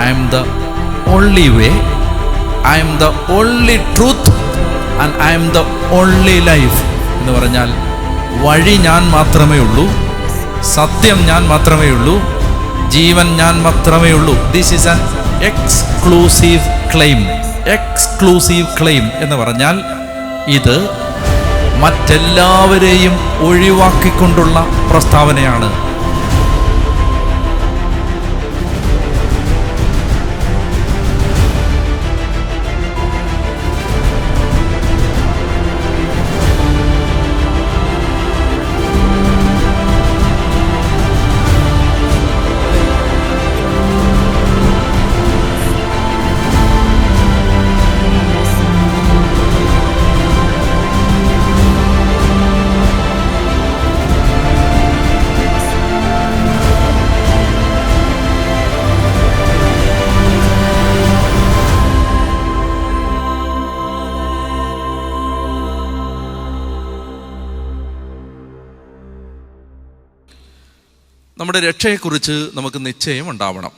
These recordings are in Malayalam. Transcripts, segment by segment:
I M the only way, I M the only truth and I M the only life എന്ന് പറഞ്ഞാൽ വഴി ഞാൻ മാത്രമേ ഉള്ളൂ, സത്യം ഞാൻ മാത്രമേ ഉള്ളൂ, ജീവൻ ഞാൻ മാത്രമേ ഉള്ളൂ. This is an exclusive claim. Exclusive claim എന്ന് പറഞ്ഞാൽ ഇത് മറ്റെല്ലാവരെയും ഒഴിവാക്കിക്കൊണ്ടുള്ള പ്രസ്താവനയാണ്. നമ്മുടെ രക്ഷയെക്കുറിച്ച് നമുക്ക് നിശ്ചയം ഉണ്ടാവണം.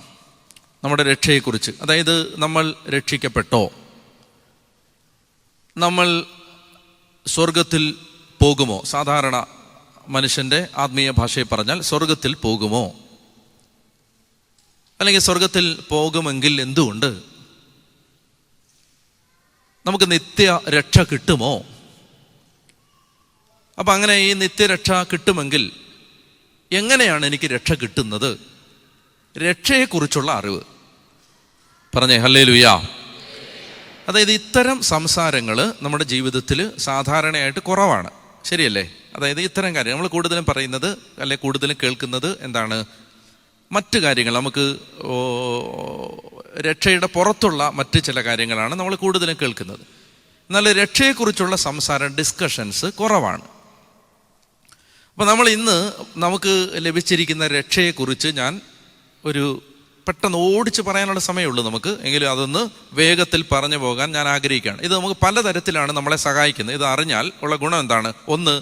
നമ്മുടെ രക്ഷയെക്കുറിച്ച്, അതായത് നമ്മൾ രക്ഷിക്കപ്പെട്ടോ, നമ്മൾ സ്വർഗത്തിൽ പോകുമോ? സാധാരണ മനുഷ്യൻ്റെ ആത്മീയ ഭാഷയിൽ പറഞ്ഞാൽ സ്വർഗത്തിൽ പോകുമോ, അല്ലെങ്കിൽ സ്വർഗത്തിൽ പോകുമെങ്കിൽ എന്തുകൊണ്ട്? നമുക്ക് നിത്യ രക്ഷ കിട്ടുമോ? അപ്പം അങ്ങനെ ഈ നിത്യരക്ഷ കിട്ടുമെങ്കിൽ എങ്ങനെയാണ് എനിക്ക് രക്ഷ കിട്ടുന്നത്? രക്ഷയെക്കുറിച്ചുള്ള അറിവ്. പറഞ്ഞേ ഹല്ലേലൂയ. അതായത് ഇത്തരം സംസാരങ്ങൾ നമ്മുടെ ജീവിതത്തിൽ സാധാരണയായിട്ട് കുറവാണ്, ശരിയല്ലേ? അതായത് ഇത്തരം കാര്യം നമ്മൾ കൂടുതലും പറയുന്നത്, അല്ലെ കൂടുതലും കേൾക്കുന്നത് എന്താണ്? മറ്റു കാര്യങ്ങൾ, നമുക്ക് രക്ഷയുടെ പുറത്തുള്ള മറ്റ് ചില കാര്യങ്ങളാണ് നമ്മൾ കൂടുതലും കേൾക്കുന്നത്. എന്നാൽ രക്ഷയെക്കുറിച്ചുള്ള സംസാരം, ഡിസ്കഷൻസ് കുറവാണ്. അപ്പോൾ നമ്മൾ ഇന്ന് നമുക്ക് ലഭിച്ചിരിക്കുന്ന രക്ഷയെക്കുറിച്ച് ഞാൻ ഒരു പെട്ടെന്ന് ഓടിച്ച് പറയാനുള്ള സമയമുള്ളൂ നമുക്ക്, എങ്കിലും അതൊന്ന് വേഗത്തിൽ പറഞ്ഞു പോകാൻ ഞാൻ ആഗ്രഹിക്കുകയാണ്. ഇത് നമുക്ക് പലതരത്തിലാണ് നമ്മളെ സഹായിക്കുന്നത്. ഇത് അറിഞ്ഞാൽ ഉള്ള ഗുണം എന്താണ്? ഒന്ന്,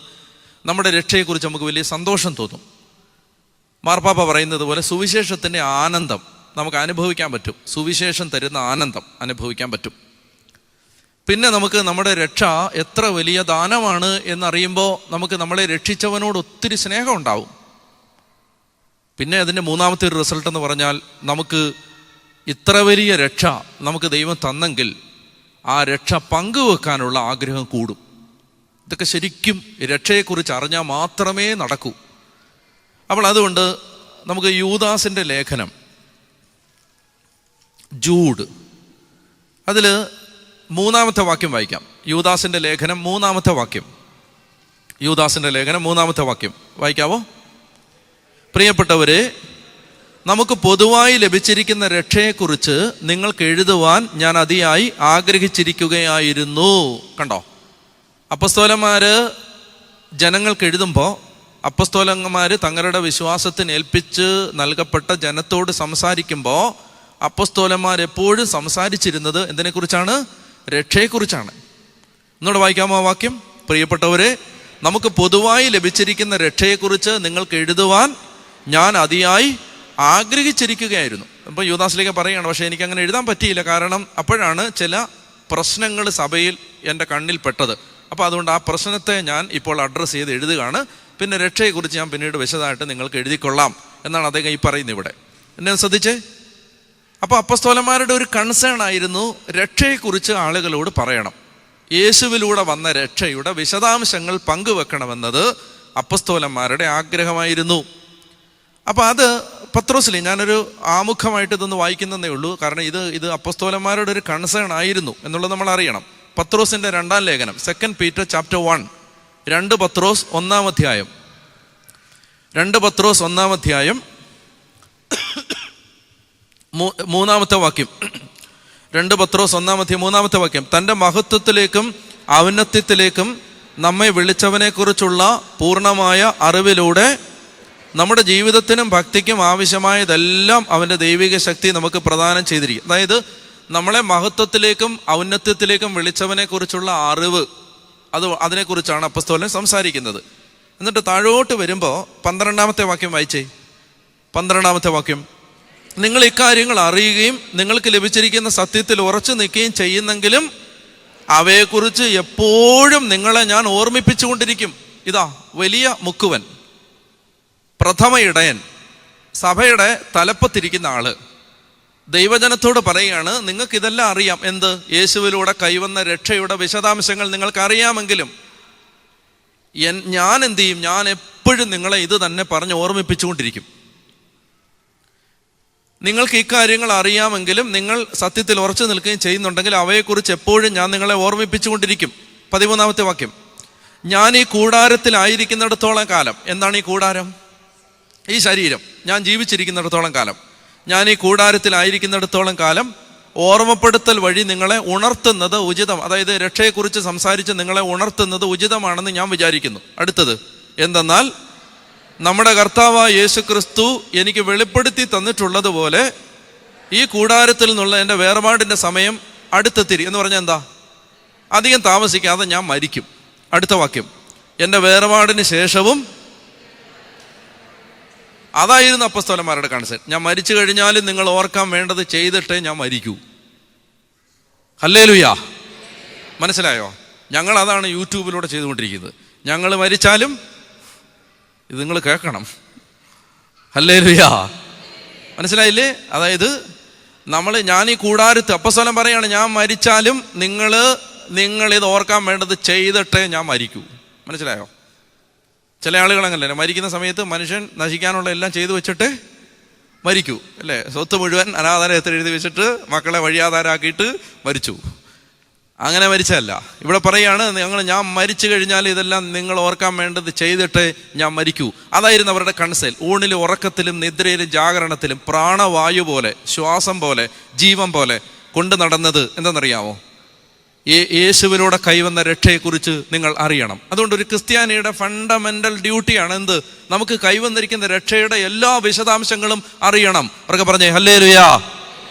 നമ്മുടെ രക്ഷയെക്കുറിച്ച് നമുക്ക് വലിയ സന്തോഷം തോന്നും. മാർപ്പാപ്പ പറയുന്നത് പോലെ സുവിശേഷത്തിൻ്റെ ആനന്ദം നമുക്ക് അനുഭവിക്കാൻ പറ്റും. സുവിശേഷം തരുന്ന ആനന്ദം അനുഭവിക്കാൻ പറ്റും. പിന്നെ നമുക്ക് നമ്മുടെ രക്ഷ എത്ര വലിയ ദാനമാണ് എന്നറിയുമ്പോൾ നമുക്ക് നമ്മളെ രക്ഷിച്ചവനോട് ഒത്തിരി സ്നേഹം ഉണ്ടാവും. പിന്നെ അതിൻ്റെ മൂന്നാമത്തെ ഒരു റിസൾട്ട് എന്ന് പറഞ്ഞാൽ, നമുക്ക് ഇത്ര വലിയ രക്ഷ നമുക്ക് ദൈവം തന്നെങ്കിൽ ആ രക്ഷ പങ്കുവെക്കാനുള്ള ആഗ്രഹം കൂടും. ഇതൊക്കെ ശരിക്കും രക്ഷയെക്കുറിച്ച് അറിഞ്ഞാൽ മാത്രമേ നടക്കൂ. അപ്പോൾ അതുകൊണ്ട് നമുക്ക് യൂദാസിൻ്റെ ലേഖനം, ജൂഡ്, അതിൽ 3-ാമത്തെ വാക്യം വായിക്കാം. യൂദാസിൻ്റെ ലേഖനം 3-ാമത്തെ വാക്യം. യൂദാസിൻ്റെ ലേഖനം 3-ാമത്തെ വാക്യം വായിക്കാവോ? പ്രിയപ്പെട്ടവരെ, നമുക്ക് പൊതുവായി ലഭിച്ചിരിക്കുന്ന രക്ഷയെക്കുറിച്ച് നിങ്ങൾക്ക് എഴുതുവാൻ ഞാൻ അതിയായി ആഗ്രഹിച്ചിരിക്കുകയായിരുന്നു. കണ്ടോ, അപ്പസ്തോലന്മാർ ജനങ്ങൾക്ക് എഴുതുമ്പോൾ, അപ്പസ്തോലന്മാർ തങ്ങളുടെ വിശ്വാസത്തിന് ഏൽപ്പിച്ച് നൽകപ്പെട്ട ജനത്തോട് സംസാരിക്കുമ്പോൾ അപ്പസ്തോലന്മാർ എപ്പോഴും സംസാരിച്ചിരുന്നത് എന്തിനെക്കുറിച്ചാണ്? രക്ഷയെക്കുറിച്ചാണ്. ഒന്നുകൂടെ വായിക്കാമോ ആ വാക്യം? പ്രിയപ്പെട്ടവരെ, നമുക്ക് പൊതുവായി ലഭിച്ചിരിക്കുന്ന രക്ഷയെക്കുറിച്ച് നിങ്ങൾക്ക് എഴുതുവാൻ ഞാൻ അതിയായി ആഗ്രഹിച്ചിരിക്കുകയായിരുന്നു. ഇപ്പം യൂദാസിലേക്ക് പറയുകയാണ്, പക്ഷേ എനിക്കങ്ങനെ എഴുതാൻ പറ്റിയില്ല. കാരണം അപ്പോഴാണ് ചില പ്രശ്നങ്ങൾ സഭയിൽ എൻ്റെ കണ്ണിൽ പെട്ടത്. അപ്പോൾ അതുകൊണ്ട് ആ പ്രശ്നത്തെ ഞാൻ ഇപ്പോൾ അഡ്രസ്സ് ചെയ്ത് എഴുതുകയാണ്. പിന്നെ രക്ഷയെക്കുറിച്ച് ഞാൻ പിന്നീട് വിശദമായിട്ട് നിങ്ങൾക്ക് എഴുതിക്കൊള്ളാം എന്നാണ് അദ്ദേഹം ഈ പറയുന്നത് ഇവിടെ. എന്നെ ശ്രദ്ധിച്ചേ. അപ്പോൾ അപ്പസ്തോലന്മാരുടെ ഒരു കൺസേൺ ആയിരുന്നു രക്ഷയെക്കുറിച്ച് ആളുകളോട് പറയണം. യേശുവിലൂടെ വന്ന രക്ഷയുടെ വിശദാംശങ്ങൾ പങ്കുവെക്കണമെന്നത് അപ്പസ്തോലന്മാരുടെ ആഗ്രഹമായിരുന്നു. അപ്പോൾ അത് പത്രോസിൽ ഞാനൊരു ആമുഖമായിട്ട് ഇതൊന്ന് വായിക്കുന്നതേ ഉള്ളൂ. കാരണം ഇത് അപ്പസ്തോലന്മാരുടെ ഒരു കൺസേൺ ആയിരുന്നു എന്നുള്ളത് നമ്മൾ അറിയണം. പത്രോസിൻ്റെ 2-ാം ലേഖനം, 2 Peter chapter 1, 2 പത്രോസ് 1-ാം അധ്യായം, 2 പത്രോസ് 1-ാം അധ്യായം 3-ാമത്തെ വാക്യം. 2 പത്രോസ് 1-ാം അധ്യായം 3-ാമത്തെ വാക്യം. തൻ്റെ മഹത്വത്തിലേക്കും ഔന്നത്യത്തിലേക്കും നമ്മെ വിളിച്ചവനെക്കുറിച്ചുള്ള പൂർണ്ണമായ അറിവിലൂടെ നമ്മുടെ ജീവിതത്തിനും ഭക്തിക്കും ആവശ്യമായതെല്ലാം അവൻ്റെ ദൈവിക ശക്തി നമുക്ക് പ്രദാനം ചെയ്തിരിക്കും. അതായത് നമ്മളെ മഹത്വത്തിലേക്കും ഔന്നത്യത്തിലേക്കും വിളിച്ചവനെക്കുറിച്ചുള്ള അറിവ്, അതിനെക്കുറിച്ചാണ് അപ്പസ്തോലൻ സംസാരിക്കുന്നത്. എന്നിട്ട് താഴോട്ട് വരുമ്പോൾ 12-ാമത്തെ വാക്യം വായിച്ചേ. 12-ാമത്തെ വാക്യം. നിങ്ങൾ ഇക്കാര്യങ്ങൾ അറിയുകയും നിങ്ങൾക്ക് ലഭിച്ചിരിക്കുന്ന സത്യത്തിൽ ഉറച്ചു നിൽക്കുകയും ചെയ്യുന്നെങ്കിലും അവയെക്കുറിച്ച് എപ്പോഴും നിങ്ങളെ ഞാൻ ഓർമ്മിപ്പിച്ചുകൊണ്ടിരിക്കും. ഇതാ വലിയ മുക്കുവൻ, പ്രഥമ ഇടയൻ, സഭയുടെ തലപ്പത്തിരിക്കുന്ന ആള് ദൈവജനത്തോട് പറയുകയാണ്, നിങ്ങൾക്കിതെല്ലാം അറിയാം. എന്ത്? യേശുവിലൂടെ കൈവന്ന രക്ഷയുടെ വിശദാംശങ്ങൾ നിങ്ങൾക്ക് അറിയാമെങ്കിലും ഞാൻ എന്ത് ചെയ്യും? ഞാൻ എപ്പോഴും നിങ്ങളെ ഇത് തന്നെ പറഞ്ഞ് ഓർമ്മിപ്പിച്ചുകൊണ്ടിരിക്കും. നിങ്ങൾക്ക് ഇക്കാര്യങ്ങൾ അറിയാമെങ്കിലും നിങ്ങൾ സത്യത്തിൽ ഉറച്ചു നിൽക്കുകയും ചെയ്യുന്നുണ്ടെങ്കിൽ അവയെക്കുറിച്ച് എപ്പോഴും ഞാൻ നിങ്ങളെ ഓർമ്മിപ്പിച്ചുകൊണ്ടിരിക്കും. 13-ാമത്തെ വാക്യം, ഞാൻ ഈ കൂടാരത്തിലായിരിക്കുന്നിടത്തോളം കാലം. എന്താണ് ഈ കൂടാരം? ഈ ശരീരം. ഞാൻ ജീവിച്ചിരിക്കുന്നിടത്തോളം കാലം, ഞാൻ ഈ കൂടാരത്തിലായിരിക്കുന്നിടത്തോളം കാലം ഓർമ്മപ്പെടുത്തൽ വഴി നിങ്ങളെ ഉണർത്തുന്നത് ഉചിതം. അതായത് രക്ഷയെക്കുറിച്ച് സംസാരിച്ച് നിങ്ങളെ ഉണർത്തുന്നത് ഉചിതമാണെന്ന് ഞാൻ വിചാരിക്കുന്നു. അടുത്തത് എന്തെന്നാൽ, നമ്മുടെ കർത്താവായ യേശു ക്രിസ്തു എനിക്ക് വെളിപ്പെടുത്തി തന്നിട്ടുള്ളതുപോലെ ഈ കൂടാരത്തിൽ നിന്നുള്ള എൻ്റെ വേർപാടിൻ്റെ സമയം അടുത്തെത്തിരി. എന്ന് പറഞ്ഞാൽ എന്താ? അധികം താമസിക്കാതെ ഞാൻ മരിക്കും. അടുത്ത വാക്യം, എൻ്റെ വേർപാടിന് ശേഷവും. അതായിരുന്നു അപ്പോസ്തലന്മാരുടെ കൺസെപ്റ്റ്. ഞാൻ മരിച്ചു കഴിഞ്ഞാലും നിങ്ങൾ ഓർക്കാൻ വേണ്ടത് ചെയ്തിട്ടേ ഞാൻ മരിക്കൂ. ഹല്ലേലൂയ. മനസ്സിലായോ? ഞങ്ങൾ അതാണ് യൂട്യൂബിലൂടെ ചെയ്തുകൊണ്ടിരിക്കുന്നത്. ഞങ്ങൾ മരിച്ചാലും ഇത് നിങ്ങൾ കേൾക്കണം. ഹല്ലേലൂയ. മനസ്സിലായില്ലേ? അതായത് ഞാൻ ഈ കൂടാരത്ത്, അപ്പോസ്തലൻ പറയാണ്, ഞാൻ മരിച്ചാലും നിങ്ങളിത് ഓർക്കാൻ വേണ്ടത് ചെയ്തിട്ടേ ഞാൻ മരിക്കൂ. മനസ്സിലായോ? ചില ആളുകൾ അങ്ങനല്ലേ, മരിക്കുന്ന സമയത്ത് മനുഷ്യൻ നശിക്കാനുള്ള എല്ലാം ചെയ്തു വെച്ചിട്ട് മരിക്കൂ, അല്ലേ? സ്വത്ത് മുഴുവൻ അനാഥാലയത്തിൽ എഴുതി വെച്ചിട്ട് മക്കളെ വഴിയാധാരാക്കിയിട്ട് മരിച്ചു. അങ്ങനെ മരിച്ചല്ല. ഇവിടെ പറയാണ്, ഞാൻ മരിച്ചു കഴിഞ്ഞാൽ ഇതെല്ലാം നിങ്ങൾ ഓർക്കാൻ വേണ്ടത് ചെയ്തിട്ട് ഞാൻ മരിക്കൂ. അതായിരുന്നു അവരുടെ കൺസെൽ. ഊണിലും ഉറക്കത്തിലും നിദ്രയിലും ജാഗരണത്തിലും പ്രാണവായു പോലെ, ശ്വാസം പോലെ, ജീവൻ പോലെ കൊണ്ടു നടന്നത് എന്തെന്നറിയാമോ? യേശുവിലൂടെ കൈവന്ന രക്ഷയെക്കുറിച്ച് നിങ്ങൾ അറിയണം. അതുകൊണ്ട് ഒരു ക്രിസ്ത്യാനിയുടെ ഫണ്ടമെന്റൽ ഡ്യൂട്ടിയാണ് എന്ത്? നമുക്ക് കൈവന്നിരിക്കുന്ന രക്ഷയുടെ എല്ലാ വിശദാംശങ്ങളും അറിയണം. അവർക്ക് പറഞ്ഞേ ഹല്ലേലൂയാ.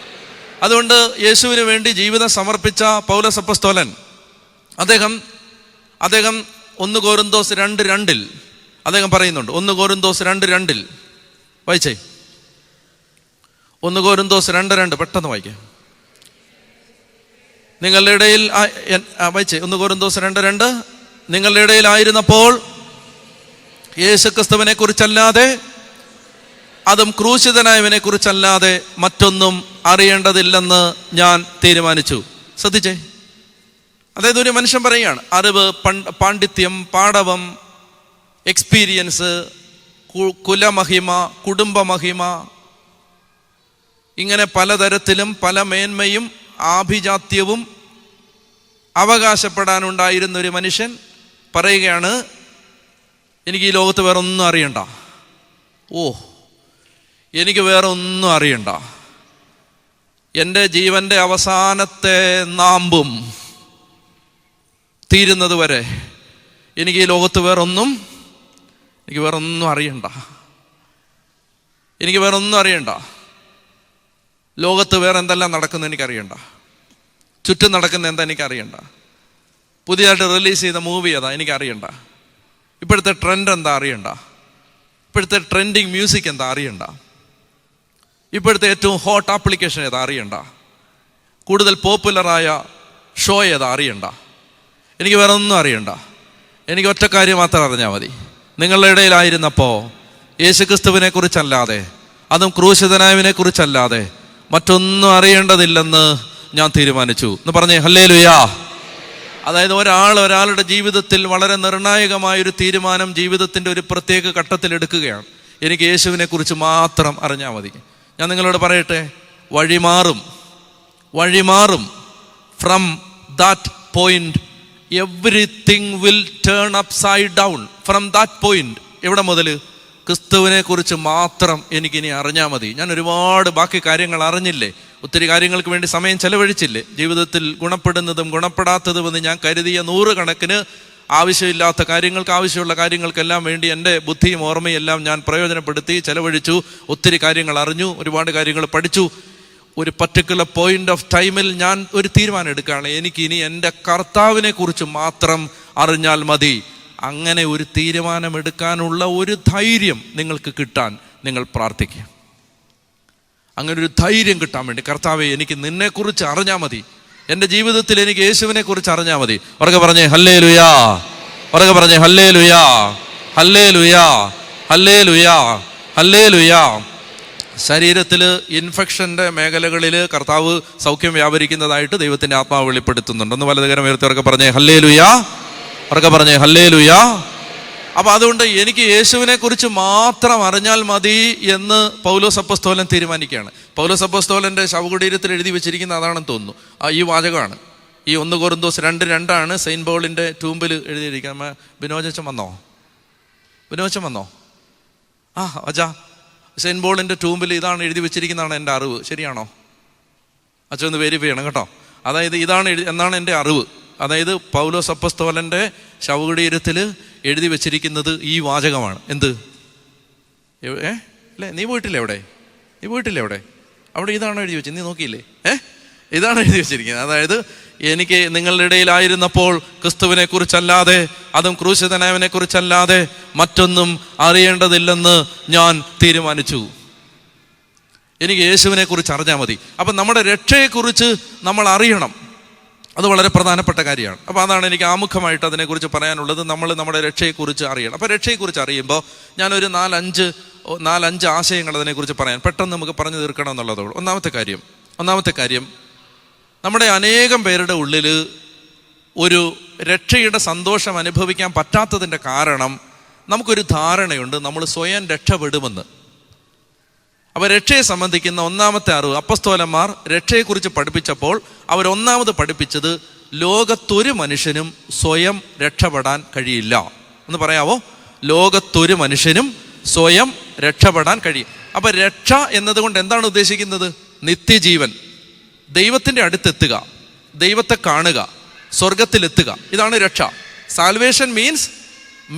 അതുകൊണ്ട് യേശുവിന് വേണ്ടി ജീവിതം സമർപ്പിച്ച പൗലോസ് അപ്പോസ്തലൻ അദ്ദേഹം 1 കൊരിന്തോസ് 2:2 അദ്ദേഹം പറയുന്നുണ്ട്. 1 കൊരിന്തോസ് 2:2 വായിച്ചേ. 1 കൊരിന്തോസ് 2:2 പെട്ടെന്ന് വായിക്കാം. നിങ്ങളുടെ ഇടയിൽ വായിച്ചേ. 1 കൊരിന്തോസ് 2:2 നിങ്ങളുടെ ഇടയിലായിരുന്നപ്പോൾ യേശുക്രിസ്തുവിനെ കുറിച്ചല്ലാതെ, അതും ക്രൂശിതനായവനെ കുറിച്ചല്ലാതെ മറ്റൊന്നും അറിയേണ്ടതില്ലെന്ന് ഞാൻ തീരുമാനിച്ചു. ശ്രദ്ധിച്ചേ. അതായത് ഒരു മനുഷ്യൻ പറയുകയാണ്, അറിവ്, പാണ്ഡിത്യം, പാടവം, എക്സ്പീരിയൻസ്, കുലമഹിമ, കുടുംബമഹിമ, ഇങ്ങനെ പലതരത്തിലും പല മേന്മയും ആഭിജാത്യവും അവകാശപ്പെടാനുണ്ടായിരുന്ന ഒരു മനുഷ്യൻ പറയുകയാണ്, എനിക്ക് ഈ ലോകത്ത് വേറെ ഒന്നും അറിയണ്ട. എനിക്ക് വേറെ ഒന്നും അറിയണ്ട. എൻ്റെ ജീവൻ്റെ അവസാനത്തെ നാമ്പും തീരുന്നത് വരെ എനിക്ക് ഈ ലോകത്ത് വേറെ ഒന്നും അറിയണ്ട. എനിക്ക് വേറെ ഒന്നും അറിയണ്ട. ലോകത്ത് വേറെ എന്തെല്ലാം നടക്കുന്നത് എനിക്കറിയണ്ട. ചുറ്റും നടക്കുന്ന എന്താ എനിക്കറിയണ്ട. പുതിയതായിട്ട് റിലീസ് ചെയ്ത മൂവി ഏതാ എനിക്കറിയണ്ട. ഇപ്പോഴത്തെ ട്രെൻഡ് എന്താ അറിയണ്ട. ഇപ്പോഴത്തെ ട്രെൻഡിങ് മ്യൂസിക് എന്താ അറിയണ്ട. ഇപ്പോഴത്തെ ഏറ്റവും ഹോട്ട് ആപ്ലിക്കേഷൻ ഏതാ അറിയണ്ട. കൂടുതൽ പോപ്പുലറായ ഷോ ഏതാ അറിയണ്ട. എനിക്ക് വേറെ ഒന്നും അറിയണ്ട. എനിക്ക് ഒറ്റ കാര്യം മാത്രം അറിഞ്ഞാൽ മതി. നിങ്ങളുടെ ഇടയിലായിരുന്നപ്പോൾ യേശുക്രിസ്തുവിനെ കുറിച്ചല്ലാതെ, അതും ക്രൂശിതനായവനെ കുറിച്ചല്ലാതെ മറ്റൊന്നും അറിയേണ്ടതില്ലെന്ന് ഞാൻ തീരുമാനിച്ചു എന്ന് പറഞ്ഞേ ഹല്ലേലൂയാ. അതായത് ഒരാളുടെ ജീവിതത്തിൽ വളരെ നിർണായകമായൊരു തീരുമാനം ജീവിതത്തിൻ്റെ ഒരു പ്രത്യേക ഘട്ടത്തിൽ എടുക്കുകയാണ്. എനിക്ക് യേശുവിനെ കുറിച്ച് മാത്രം അറിഞ്ഞാൽ മതി. ഞാൻ നിങ്ങളോട് പറയട്ടെ, വഴിമാറും. From that point everything will turn upside down. From that point. എവിടെ മുതൽ? ക്രിസ്തുവിനെ കുറിച്ച് മാത്രം എനിക്കിനി അറിഞ്ഞാൽ മതി. ഞാൻ ഒരുപാട് ബാക്കി കാര്യങ്ങൾ അറിഞ്ഞില്ലേ, ഒത്തിരി കാര്യങ്ങൾക്ക് വേണ്ടി സമയം ചെലവഴിച്ചില്ലേ. ജീവിതത്തിൽ ഗുണപ്പെടുന്നതും ഗുണപ്പെടാത്തതുമെന്ന് ഞാൻ കരുതിയ 100 കണക്കിന് ആവശ്യമില്ലാത്ത കാര്യങ്ങൾക്ക്, ആവശ്യമുള്ള കാര്യങ്ങൾക്കെല്ലാം വേണ്ടി എൻ്റെ ബുദ്ധിയും ഓർമ്മയും എല്ലാം ഞാൻ പ്രയോജനപ്പെടുത്തി ചെലവഴിച്ചു. ഒത്തിരി കാര്യങ്ങൾ അറിഞ്ഞു, ഒരുപാട് കാര്യങ്ങൾ പഠിച്ചു. ഒരു പർട്ടിക്കുലർ പോയിന്റ് ഓഫ് ടൈമിൽ ഞാൻ ഒരു തീരുമാനം എടുക്കുകയാണ്, എനിക്കിനി എൻ്റെ കർത്താവിനെ കുറിച്ച് മാത്രം അറിഞ്ഞാൽ മതി. അങ്ങനെ ഒരു തീരുമാനമെടുക്കാനുള്ള ഒരു ധൈര്യം നിങ്ങൾക്ക് കിട്ടാൻ നിങ്ങൾ പ്രാർത്ഥിക്കുക. അങ്ങനെ ഒരു ധൈര്യം കിട്ടാൻ വേണ്ടി, കർത്താവേ എനിക്ക് നിന്നെക്കുറിച്ച് അറിഞ്ഞാൽ മതി, എൻ്റെ ജീവിതത്തിൽ എനിക്ക് യേശുവിനെ കുറിച്ച് അറിഞ്ഞാൽ മതി. ഉറക്കെ പറഞ്ഞേ ഹല്ലേലൂയാ, ഉറക്കെ പറഞ്ഞേ ഹല്ലേലൂയാ, ഹല്ലേലൂയാ, ഹല്ലേലൂയാ, ഹല്ലേലൂയാ. ശരീരത്തിൽ ഇൻഫെക്ഷൻ്റെ മേഖലകളിൽ കർത്താവ് സൗഖ്യം വ്യാപരിക്കുന്നതായിട്ട് ദൈവത്തിൻ്റെ ആത്മാവ് വെളിപ്പെടുത്തുന്നുണ്ട്. ഒന്ന് വലതുകരം ഉയർത്തി ഉറക്കെ പറഞ്ഞേ ഹല്ലേലൂയാ, ഉറക്കെ പറഞ്ഞേ ഹല്ലേലൂയാ. അപ്പം അതുകൊണ്ട് എനിക്ക് യേശുവിനെ കുറിച്ച് മാത്രം അറിഞ്ഞാൽ മതി എന്ന് പൗലോസ് അപ്പോസ്തലൻ തീരുമാനിക്കുകയാണ്. പൗലോസ് അപ്പോസ്തലൻ്റെ ശവകുടീരത്തിൽ എഴുതി വെച്ചിരിക്കുന്ന അതാണെന്ന് തോന്നുന്നു. ഈ വാചകമാണ്. ഈ 1 കൊരിന്തോസ് 2:2 സെയിൻറ്റ് പോളിൻ്റെ ടൂമ്പിൽ എഴുതിയിരിക്കുക. ബിനോജൻ വന്നോ? ബിനോജൻ വന്നോ? അച്ഛാ, സെയിൻറ്റ് പോളിൻ്റെ ടൂമ്പിൽ ഇതാണ് എഴുതി വെച്ചിരിക്കുന്നതാണ് എൻ്റെ അറിവ്. ശരിയാണോ അച്ഛൻ? ഒന്ന് വെരിഫൈ ചെയ്യണം കേട്ടോ. അതായത് ഇതാണ് എന്നാണ് എൻ്റെ അറിവ്. അതായത് പൗലോസ് അപ്പോസ്തലൻ്റെ ശവകുടീരത്തിൽ എഴുതി വെച്ചിരിക്കുന്നത് ഈ വാചകമാണ്. എന്ത്? അല്ലേ, നീ പോയിട്ടില്ലേ അവിടെ? നീ പോയിട്ടില്ലേ അവിടെ? അവിടെ ഇതാണോ എഴുതി വെച്ചത്? നീ നോക്കിയില്ലേ? ഇതാണ് എഴുതി വെച്ചിരിക്കുന്നത്. അതായത് എനിക്ക് നിങ്ങളുടെ ഇടയിലായിരുന്നപ്പോൾ ക്രിസ്തുവിനെ കുറിച്ചല്ലാതെ, അതും ക്രൂശിതനായവനെ കുറിച്ചല്ലാതെ മറ്റൊന്നും അറിയേണ്ടതില്ലെന്ന് ഞാൻ തീരുമാനിച്ചു. എനിക്ക് യേശുവിനെ കുറിച്ച് അറിഞ്ഞാൽ മതി. അപ്പം നമ്മുടെ രക്ഷയെക്കുറിച്ച് നമ്മൾ അറിയണം. അത് വളരെ പ്രധാനപ്പെട്ട കാര്യമാണ്. അപ്പോൾ അതാണ് എനിക്ക് ആമുഖമായിട്ട് അതിനെക്കുറിച്ച് പറയാനുള്ളത്. നമ്മൾ നമ്മുടെ രക്ഷയെക്കുറിച്ച് അറിയണം. അപ്പോൾ രക്ഷയെക്കുറിച്ച് അറിയുമ്പോൾ ഞാനൊരു 4-5 ആശയങ്ങൾ അതിനെക്കുറിച്ച് പറയാൻ പെട്ടെന്ന് നമുക്ക് പറഞ്ഞു തീർക്കണം എന്നുള്ളതുള്ളൂ. ഒന്നാമത്തെ കാര്യം നമ്മുടെ അനേകം പേരുടെ ഉള്ളിൽ ഒരു രക്ഷയുടെ സന്തോഷം അനുഭവിക്കാൻ പറ്റാത്തതിൻ്റെ കാരണം നമുക്കൊരു ധാരണയുണ്ട് നമ്മൾ സ്വയം രക്ഷപ്പെടുമെന്ന്. അപ്പോൾ രക്ഷയെ സംബന്ധിക്കുന്ന ഒന്നാമത്തെ അറിവ്, അപ്പസ്തോലന്മാർ രക്ഷയെക്കുറിച്ച് പഠിപ്പിച്ചപ്പോൾ അവർ ഒന്നാമത് പഠിപ്പിച്ചത് ലോകത്തൊരു മനുഷ്യനും സ്വയം രക്ഷപ്പെടാൻ കഴിയില്ല. ഒന്ന് പറയാവോ? ലോകത്തൊരു മനുഷ്യനും സ്വയം രക്ഷപ്പെടാൻ കഴിയും. അപ്പം രക്ഷ എന്നതുകൊണ്ട് എന്താണ് ഉദ്ദേശിക്കുന്നത്? നിത്യജീവൻ, ദൈവത്തിൻ്റെ അടുത്തെത്തുക, ദൈവത്തെ കാണുക, സ്വർഗത്തിലെത്തുക. ഇതാണ് രക്ഷ. Salvation means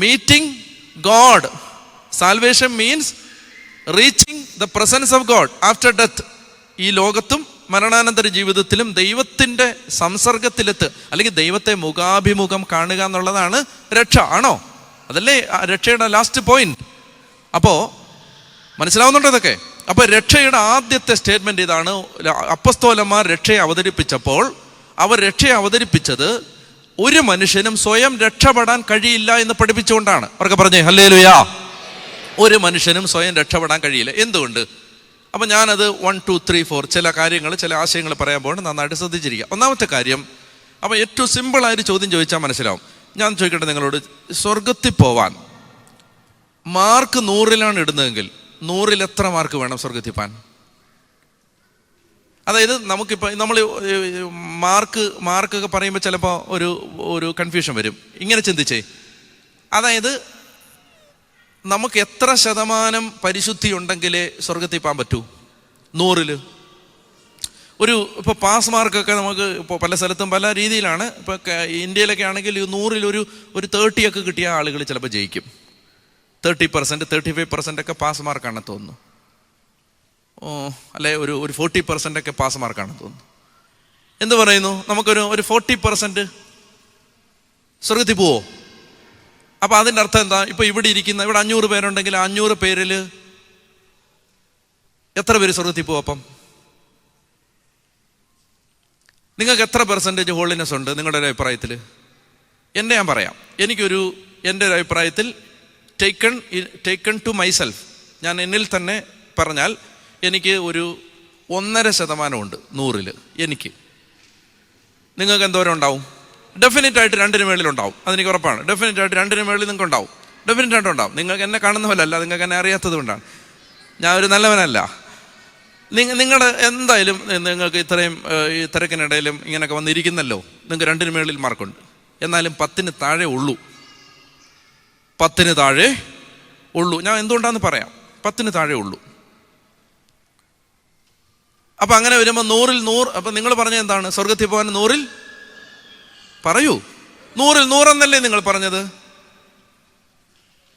meeting God. Salvation means reaching the presence of God after death. ഈ ലോകത്തും മരണാനന്തര ജീവിതത്തിലും ദൈവത്തിൻ്റെ സംസർഗത്തിലെത്ത്, അല്ലെങ്കിൽ ദൈവത്തെ മുഖാഭിമുഖം കാണുക എന്നുള്ളതാണ് രക്ഷ. ആണോ? അതല്ലേ രക്ഷയുടെ ലാസ്റ്റ് പോയിന്റ്. അപ്പോൾ മനസ്സിലാവുന്നുണ്ടോ ഇതൊക്കെ? അപ്പോൾ രക്ഷയുടെ ആദ്യത്തെ സ്റ്റേറ്റ്മെന്റ് ഇതാണ്. അപ്പസ്തോലന്മാർ രക്ഷയെ അവതരിപ്പിച്ചപ്പോൾ അവർ രക്ഷയെ അവതരിപ്പിച്ചത് ഒരു മനുഷ്യനും സ്വയം രക്ഷപ്പെടാൻ കഴിയില്ല എന്ന് പഠിപ്പിച്ചുകൊണ്ടാണ്. അവർക്ക് പറഞ്ഞേ ഹല്ലേലൂയാ. ഒരു മനുഷ്യനും സ്വയം രക്ഷപ്പെടാൻ കഴിയില്ല. എന്തുകൊണ്ട്? അപ്പം ഞാനത് 1, 2, 3, 4 ചില കാര്യങ്ങൾ, ചില ആശയങ്ങൾ പറയാൻ പോകുന്നത് നന്നായിട്ട് ശ്രദ്ധിച്ചിരിക്കുക. ഒന്നാമത്തെ കാര്യം, അപ്പം ഏറ്റവും സിമ്പിളായൊരു ചോദ്യം ചോദിച്ചാൽ മനസ്സിലാവും. ഞാൻ ചോദിക്കട്ടെ നിങ്ങളോട്, സ്വർഗത്തിൽ പോവാൻ മാർക്ക് 100-ലാണ് ഇടുന്നതെങ്കിൽ 100-ൽ എത്ര മാർക്ക് വേണം സ്വർഗത്തിൽ പോകാൻ? അതായത് നമുക്കിപ്പോൾ നമ്മൾ മാർക്കൊക്കെ പറയുമ്പോൾ ചിലപ്പോൾ ഒരു കൺഫ്യൂഷൻ വരും. ഇങ്ങനെ ചിന്തിച്ചേ, അതായത് നമുക്ക് എത്ര ശതമാനം പരിശുദ്ധി ഉണ്ടെങ്കിലേ സ്വർഗത്തിൽ പോകാൻ പറ്റൂ? 100-ൽ ഇപ്പോൾ പാസ് മാർക്കൊക്കെ നമുക്ക് ഇപ്പോൾ പല സ്ഥലത്തും പല രീതിയിലാണ്. ഇപ്പോൾ ഇന്ത്യയിലൊക്കെ ആണെങ്കിൽ 100-ൽ ഒരു 30 ഒക്കെ കിട്ടിയ ആളുകൾ ചിലപ്പോൾ ജയിക്കും. 30%, 35% ഒക്കെ പാസ് മാർക്കാണെന്ന് തോന്നുന്നു. അല്ലെ ഒരു 40% ഒക്കെ പാസ് മാർക്കാണെന്ന് തോന്നുന്നു. എന്ത് പറയുന്നു? നമുക്കൊരു 40% സ്വർഗത്തിൽ പോവോ? അപ്പം അതിൻ്റെ അർത്ഥം എന്താ? ഇപ്പോൾ ഇവിടെ 500 പേരുണ്ടെങ്കിൽ 500 പേരിൽ എത്ര പേര് സ്വർഗത്തിൽ പോവും? അപ്പം നിങ്ങൾക്ക് എത്ര പെർസെൻറ്റേജ് ഹോളിനെസ് ഉണ്ട് നിങ്ങളുടെ ഒരു അഭിപ്രായത്തിൽ? ഞാൻ പറയാം. എൻ്റെ ഒരു അഭിപ്രായത്തിൽ ടേക്കൺ ടു മൈസെൽഫ്, ഞാൻ എന്നിൽ തന്നെ പറഞ്ഞാൽ എനിക്ക് ഒരു 1.5% ഉണ്ട് 100-ൽ എനിക്ക്. നിങ്ങൾക്ക് എന്തോരം ഉണ്ടാവും? ഡെഫിനറ്റായിട്ട് 2-ന് മേളിലുണ്ടാവും. അതെനിക്ക് ഉറപ്പാണ്. ഡെഫിനറ്റായിട്ട് 2-ന് മേളിൽ നിങ്ങൾക്ക് ഉണ്ടാവും. ഡെഫിനറ്റായിട്ട് ഉണ്ടാവും. നിങ്ങൾക്ക് എന്നെ കാണുന്ന പോലല്ല, നിങ്ങൾക്ക് എന്നെ അറിയാത്തത് കൊണ്ടാണ്. ഞാൻ ഒരു നല്ലവനല്ല. നിങ്ങളുടെ എന്തായാലും നിങ്ങൾക്ക് ഇത്രയും ഈ തിരക്കിനിടയിലും ഇങ്ങനെയൊക്കെ വന്നിരിക്കുന്നല്ലോ, നിങ്ങൾക്ക് 2-ന് മേളിൽ മാർക്കുണ്ട്. എന്നാലും 10-ന് താഴെ ഉള്ളൂ. 10-ന് താഴെ ഉള്ളൂ. ഞാൻ എന്തുകൊണ്ടാന്ന് പറയാം. 10-ന് താഴെ ഉള്ളൂ. അപ്പം അങ്ങനെ വരുമ്പോൾ 100-ൽ 100. അപ്പം നിങ്ങൾ പറഞ്ഞത് എന്താണ്? സ്വർഗത്തിൽ പോകാൻ 100-ൽ പറയൂ. 100-ൽ 100 എന്നല്ലേ നിങ്ങൾ പറഞ്ഞത്?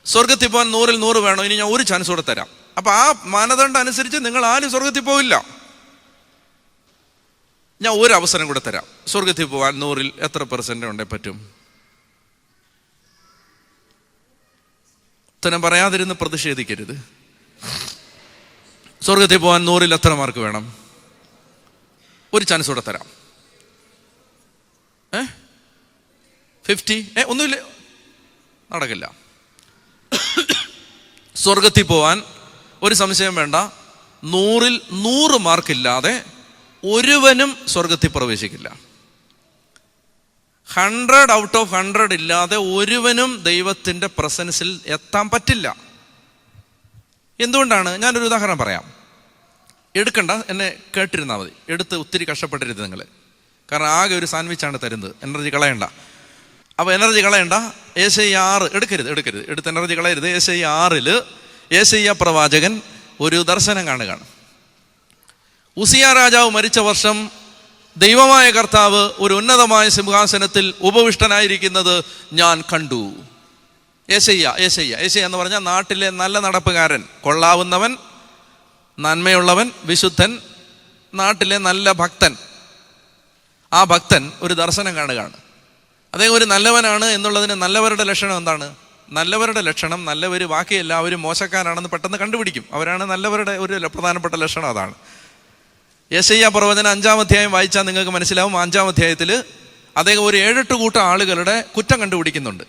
സ്വർഗത്തിൽ പോകാൻ 100-ൽ 100 വേണോ? ഇനി ഞാൻ ഒരു ചാൻസ് കൂടെ തരാം. അപ്പം ആ മാനദണ്ഡം അനുസരിച്ച് നിങ്ങൾ ആരും സ്വർഗത്തിൽ പോവില്ല. ഞാൻ ഒരു അവസരം കൂടെ തരാം. സ്വർഗത്തിൽ പോകാൻ 100-ൽ എത്ര പെർസെന്റ് ഉണ്ടേ പറ്റും? ഉത്തരം പറയാതിരുന്ന് പ്രതിഷേധിക്കരുത്. സ്വർഗത്തിൽ പോകാൻ 100-ൽ എത്ര മാർക്ക് വേണം? ഒരു ചാൻസ് കൂടെ തരാം. 50? ഒന്നുമില്ല, നടക്കില്ല. സ്വർഗത്തിൽ പോവാൻ ഒരു സംശയം വേണ്ട, 100-ൽ 100 മാർക്കില്ലാതെ ഒരുവനും സ്വർഗത്തിൽ പ്രവേശിക്കില്ല. 100 ഔട്ട് ഓഫ് 100 ഇല്ലാതെ ഒരുവനും ദൈവത്തിൻ്റെ പ്രസൻസിൽ എത്താൻ പറ്റില്ല. എന്തുകൊണ്ടാണ്? ഞാനൊരു ഉദാഹരണം പറയാം. എടുക്കണ്ട, എന്നെ കേട്ടിരുന്നാൽ മതി. എടുത്ത് ഒത്തിരി കഷ്ടപ്പെട്ടിരുത് നിങ്ങൾ. കാരണം ആകെ ഒരു സാൻഡ്വിച്ചാണ് തരുന്നത്, എനർജി കളയണ്ട. അപ്പോൾ എനർജി കളയണ്ട. യെശയ്യാ 6 എടുക്കരുത്, എടുത്ത് എനർജി കളയരുത്. യെശയ്യാ 6 യെശയ്യാ പ്രവാചകൻ ഒരു ദർശനം കാണുകയാണ്. ഉസിയ രാജാവ് മരിച്ച വർഷം ദൈവമായ കർത്താവ് ഒരു ഉന്നതമായ സിംഹാസനത്തിൽ ഉപവിഷ്ടനായിരിക്കുന്നത് ഞാൻ കണ്ടു. യെശയ്യാ എന്ന് പറഞ്ഞാൽ നാട്ടിലെ നല്ല നടപ്പുകാരൻ, കൊള്ളാവുന്നവൻ, നന്മയുള്ളവൻ, വിശുദ്ധൻ, നാട്ടിലെ നല്ല ഭക്തൻ. ആ ഭക്തൻ ഒരു ദർശനം കാണുകയാണ്. അദ്ദേഹം ഒരു നല്ലവനാണ് എന്നുള്ളതിന് നല്ലവരുടെ ലക്ഷണം എന്താണ്? നല്ലവരുടെ ലക്ഷണം, നല്ലവർ ബാക്കി എല്ലാവരും മോശക്കാരാണെന്ന് പെട്ടെന്ന് കണ്ടുപിടിക്കും. അവരാണ് നല്ലവരുടെ ഒരു പ്രധാനപ്പെട്ട ലക്ഷണം. അതാണ് യെശയ്യാ പ്രവചനം 5-ാം അധ്യായം വായിച്ചാൽ നിങ്ങൾക്ക് മനസ്സിലാവും. 5-ാം അധ്യായത്തിൽ അദ്ദേഹം ഒരു 7-8 കൂട്ടം ആളുകളുടെ കുറ്റം കണ്ടുപിടിക്കുന്നുണ്ട്.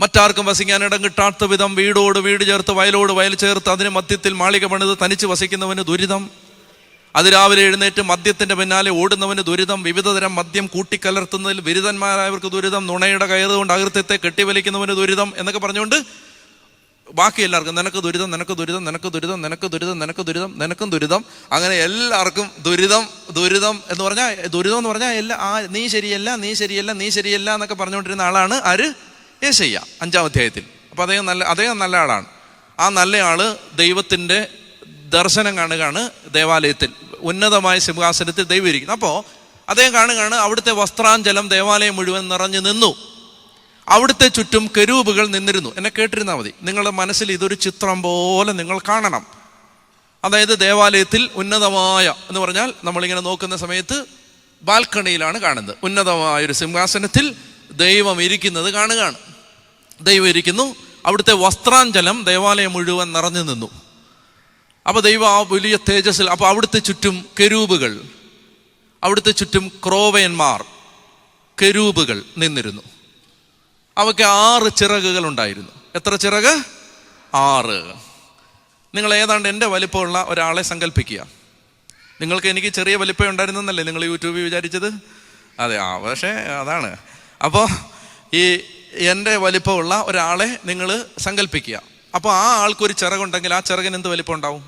മറ്റാർക്കും വസിക്കാൻ ഇടം കിട്ടാത്ത വിധം വീടോട് വീട് ചേർത്ത് വയലോട് വയൽ ചേർത്ത് അതിന് മധ്യത്തിൽ മാളിക പണിത് തനിച്ച് വസിക്കുന്നവന് ദുരിതം. അതിരാവിലെ എഴുന്നേറ്റ് മദ്യത്തിന്റെ പിന്നാലെ ഓടുന്നവന് ദുരിതം. വിവിധതരം മദ്യം കൂട്ടിക്കലർത്തുന്നതിൽ ബിരുദന്മാരായവർക്ക് ദുരിതം. നുണയുടെ കയറുകൊണ്ട് അകൃത്യത്തെ കെട്ടിവലിക്കുന്നവന് ദുരിതം എന്നൊക്കെ പറഞ്ഞുകൊണ്ട് ബാക്കി എല്ലാവർക്കും നിനക്ക് ദുരിതം, നിനക്ക് ദുരിതം, നിനക്ക് ദുരിതം, നിനക്ക് ദുരിതം, നിനക്ക് ദുരിതം, നിനക്കും ദുരിതം. അങ്ങനെ എല്ലാവർക്കും ദുരിതം എന്ന് പറഞ്ഞാൽ നീ ശരിയല്ല എന്നൊക്കെ പറഞ്ഞുകൊണ്ടിരുന്ന ആളാണ് ആര്? യെശയ്യാ 5-ാം അധ്യായത്തിൽ. അപ്പോൾ അദ്ദേഹം നല്ല ആളാണ്. ആ നല്ല ആള് ദൈവത്തിൻ്റെ ദർശനം കാണുകയാണ്. ദേവാലയത്തിൽ ഉന്നതമായ സിംഹാസനത്തിൽ ദൈവം ഇരിക്കുന്നു. അപ്പോൾ അദ്ദേഹം കാണുകയാണ് അവിടുത്തെ വസ്ത്രാഞ്ചലം ദേവാലയം മുഴുവൻ നിറഞ്ഞു നിന്നു. അവിടുത്തെ ചുറ്റും കെരൂബുകൾ നിന്നിരുന്നു. എന്നെ കേട്ടിരുന്നാൽ മതി. നിങ്ങളുടെ മനസ്സിൽ ഇതൊരു ചിത്രം പോലെ നിങ്ങൾ കാണണം. അതായത് ദേവാലയത്തിൽ ഉന്നതമായ എന്ന് പറഞ്ഞാൽ നമ്മളിങ്ങനെ നോക്കുന്ന സമയത്ത് ബാൽക്കണിയിലാണ് കാണുന്നത്. ഉന്നതമായൊരു സിംഹാസനത്തിൽ ദൈവം ഇരിക്കുന്നത് കാണുകയാണ്. ദൈവം ഇരിക്കുന്നു. അവിടുത്തെ വസ്ത്രാഞ്ചലം ദേവാലയം മുഴുവൻ നിറഞ്ഞു നിന്നു. അപ്പോൾ ദൈവം ആ വലിയ തേജസ്സിൽ, അപ്പോൾ അവിടുത്തെ ചുറ്റും കെരൂബുകൾ, അവിടുത്തെ ചുറ്റും ക്രോവേന്മാർ, കെരൂബുകൾ നിന്നിരുന്നു. അവയ്ക്ക് 6 ചിറകുകൾ ഉണ്ടായിരുന്നു. എത്ര ചിറക്? 6. നിങ്ങൾ ഏതാണ്ട് എൻ്റെ വലിപ്പമുള്ള ഒരാളെ സങ്കല്പിക്കുക. നിങ്ങൾക്ക് എനിക്ക് ചെറിയ വലിപ്പം ഉണ്ടായിരുന്നല്ലേ നിങ്ങൾ യൂട്യൂബിൽ വിചാരിച്ചത്? അതെ, പക്ഷേ അതാണ്. അപ്പോൾ ഈ എൻ്റെ വലിപ്പമുള്ള ഒരാളെ നിങ്ങൾ സങ്കല്പിക്കുക. അപ്പോൾ ആ ആൾക്കൊരു ചിറകുണ്ടെങ്കിൽ ആ ചിറകിന് എന്ത് വലിപ്പം ഉണ്ടാവും?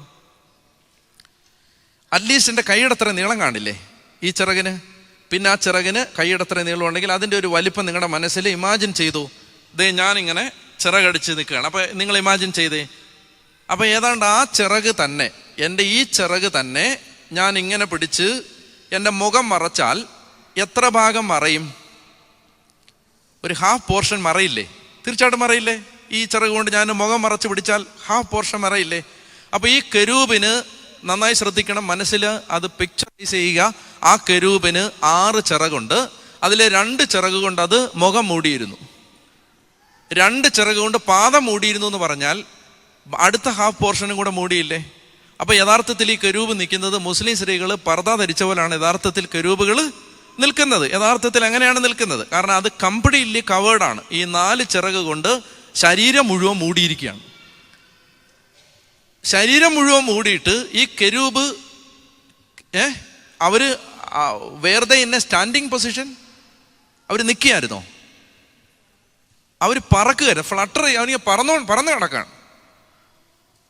അറ്റ്ലീസ്റ്റ് എൻ്റെ കൈയിടത്ര നീളം കാണില്ലേ ഈ ചിറകിന്? പിന്നെ ആ ചിറകിന് കൈയിടത്ര നീളം ഉണ്ടെങ്കിൽ അതിൻ്റെ ഒരു വലിപ്പം നിങ്ങളുടെ മനസ്സിൽ ഇമാജിൻ ചെയ്തു. ഞാനിങ്ങനെ ചിറകടിച്ച് നിൽക്കുകയാണ്. അപ്പോൾ നിങ്ങൾ ഇമാജിൻ ചെയ്തേ. അപ്പോൾ ഏതാണ്ട് ആ ചിറക് തന്നെ, എൻ്റെ ഈ ചിറക് തന്നെ ഞാൻ ഇങ്ങനെ പിടിച്ച് എൻ്റെ മുഖം മറച്ചാൽ എത്ര ഭാഗം മറയും? ഒരു ഹാഫ് പോർഷൻ മറയില്ലേ? തീർച്ചയായിട്ടും മറയില്ലേ? ഈ ചിറക് കൊണ്ട് ഞാൻ മുഖം മറച്ച് പിടിച്ചാൽ ഹാഫ് പോർഷൻ മറയില്ലേ? അപ്പോൾ ഈ കെരൂബിന് നന്നായി ശ്രദ്ധിക്കണം, മനസ്സിൽ അത് പിക്ചറൈസ് ചെയ്യുക. ആ കെരൂബിന് 6 ചിറകുണ്ട്. അതിലെ 2 ചിറക് കൊണ്ട് അത് മുഖം മൂടിയിരുന്നു. 2 ചിറക് കൊണ്ട് പാദം മൂടിയിരുന്നു എന്ന് പറഞ്ഞാൽ അടുത്ത ഹാഫ് പോർഷനും കൂടെ മൂടിയില്ലേ? അപ്പോൾ യഥാർത്ഥത്തിൽ ഈ കെരൂബ് നിൽക്കുന്നത്, മുസ്ലിം സ്ത്രീകൾ പർദ്ദ ധരിച്ച പോലാണ് യഥാർത്ഥത്തിൽ കെരൂബുകൾ നിൽക്കുന്നത്. യഥാർത്ഥത്തിൽ അങ്ങനെയാണ് നിൽക്കുന്നത്. കാരണം അത് കംപ്ലീറ്റ്ലി കവേർഡാണ്. ഈ 4 ചിറക് കൊണ്ട് ശരീരം മുഴുവൻ മൂടിയിരിക്കുകയാണ്. ശരീരം മുഴുവൻ മൂടിയിട്ട് ഈ കെരൂബ് അവര് വേറെ ഇന്ന സ്റ്റാൻഡിങ് പൊസിഷൻ അവർ നിൽക്കുകയായിരുന്നോ? അവർ പറക്കുകയായിരുന്നു, ഫ്ലട്ടർ അവനിക്ക് പറന്ന് കിടക്കാണ്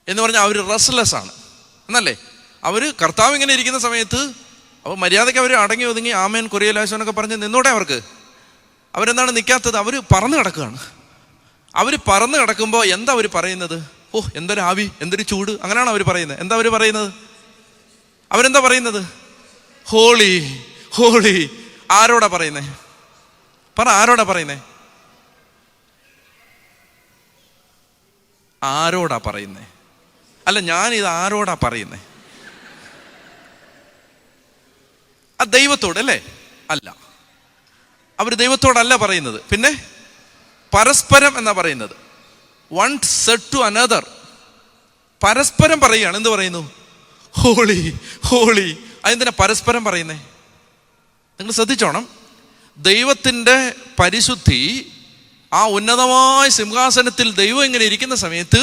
എന്ന് പറഞ്ഞാൽ അവർ റെസ്റ്റ്ലെസ് ആണ് എന്നല്ലേ? അവർ കർത്താവ് ഇങ്ങനെ ഇരിക്കുന്ന സമയത്ത് അപ്പോൾ മര്യാദയ്ക്ക് അവർ അടങ്ങി ഒതുങ്ങി ആമേൻ കൊറിയലാശോനൊക്കെ പറഞ്ഞ് നിന്നോടെ അവർക്ക്. അവരെന്താണ് നിൽക്കാത്തത്? അവർ പറന്ന് കിടക്കുകയാണ്. അവർ പറന്ന് കിടക്കുമ്പോൾ എന്താ അവർ പറയുന്നത്? ഓ, എന്തൊരു ആവി, എന്തൊരു ചൂട്, അങ്ങനെയാണോ അവർ പറയുന്നത്? എന്താ അവർ പറയുന്നത്? അവരെന്താ പറയുന്നത്? Holy holy. ആരോടാ പറയുന്നേ? ആരോടാ പറയുന്നേ? ആരോടാ പറയുന്നേ? അല്ല, ഞാനിത് ആരോടാ പറയുന്നേ? ആ ദൈവത്തോട് അല്ലേ? അല്ല, അവർ ദൈവത്തോടല്ല പറയുന്നത്. പിന്നെ പരസ്പരം എന്നാ പറയുന്നത്. One said to another. പരസ്പരം പറയുകയാണ്. എന്ത് പറയുന്നു? Holy holy. അതെന്തിനാ പരസ്പരം പറയുന്നേ? നിങ്ങൾ ശ്രദ്ധിച്ചോണം. ദൈവത്തിൻ്റെ പരിശുദ്ധി, ആ ഉന്നതമായ സിംഹാസനത്തിൽ ദൈവം ഇങ്ങനെ ഇരിക്കുന്ന സമയത്ത്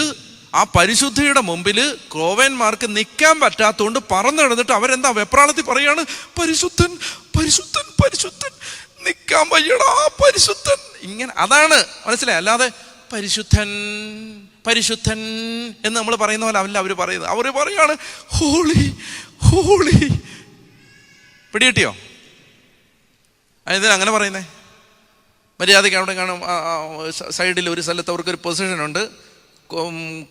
ആ പരിശുദ്ധിയുടെ മുമ്പിൽ ക്രോവേന്മാർക്ക് നിൽക്കാൻ പറ്റാത്തതുകൊണ്ട് പറന്നു കിടന്നിട്ട് അവരെന്താ വെപ്രാളത്തിൽ പറയാണ്, പരിശുദ്ധൻ പരിശുദ്ധൻ പരിശുദ്ധൻ, നിൽക്കാൻ വയ്യടാ പരിശുദ്ധൻ. ഇങ്ങനെ അതാണ് മനസ്സിലായി. അല്ലാതെ പരിശുദ്ധൻ പരിശുദ്ധൻ എന്ന് നമ്മൾ പറയുന്ന പോലെ അല്ല അവർ പറയുന്നത്. അവർ പറയാണ് ഹോളി ഹോളി. പിടികിട്ടിയോ? അതെന്തിനാ അങ്ങനെ പറയുന്നേ? മര്യാദയ്ക്ക് അവിടെ കാണും സൈഡിൽ ഒരു സ്ഥലത്ത് അവർക്കൊരു പൊസിഷനുണ്ട്.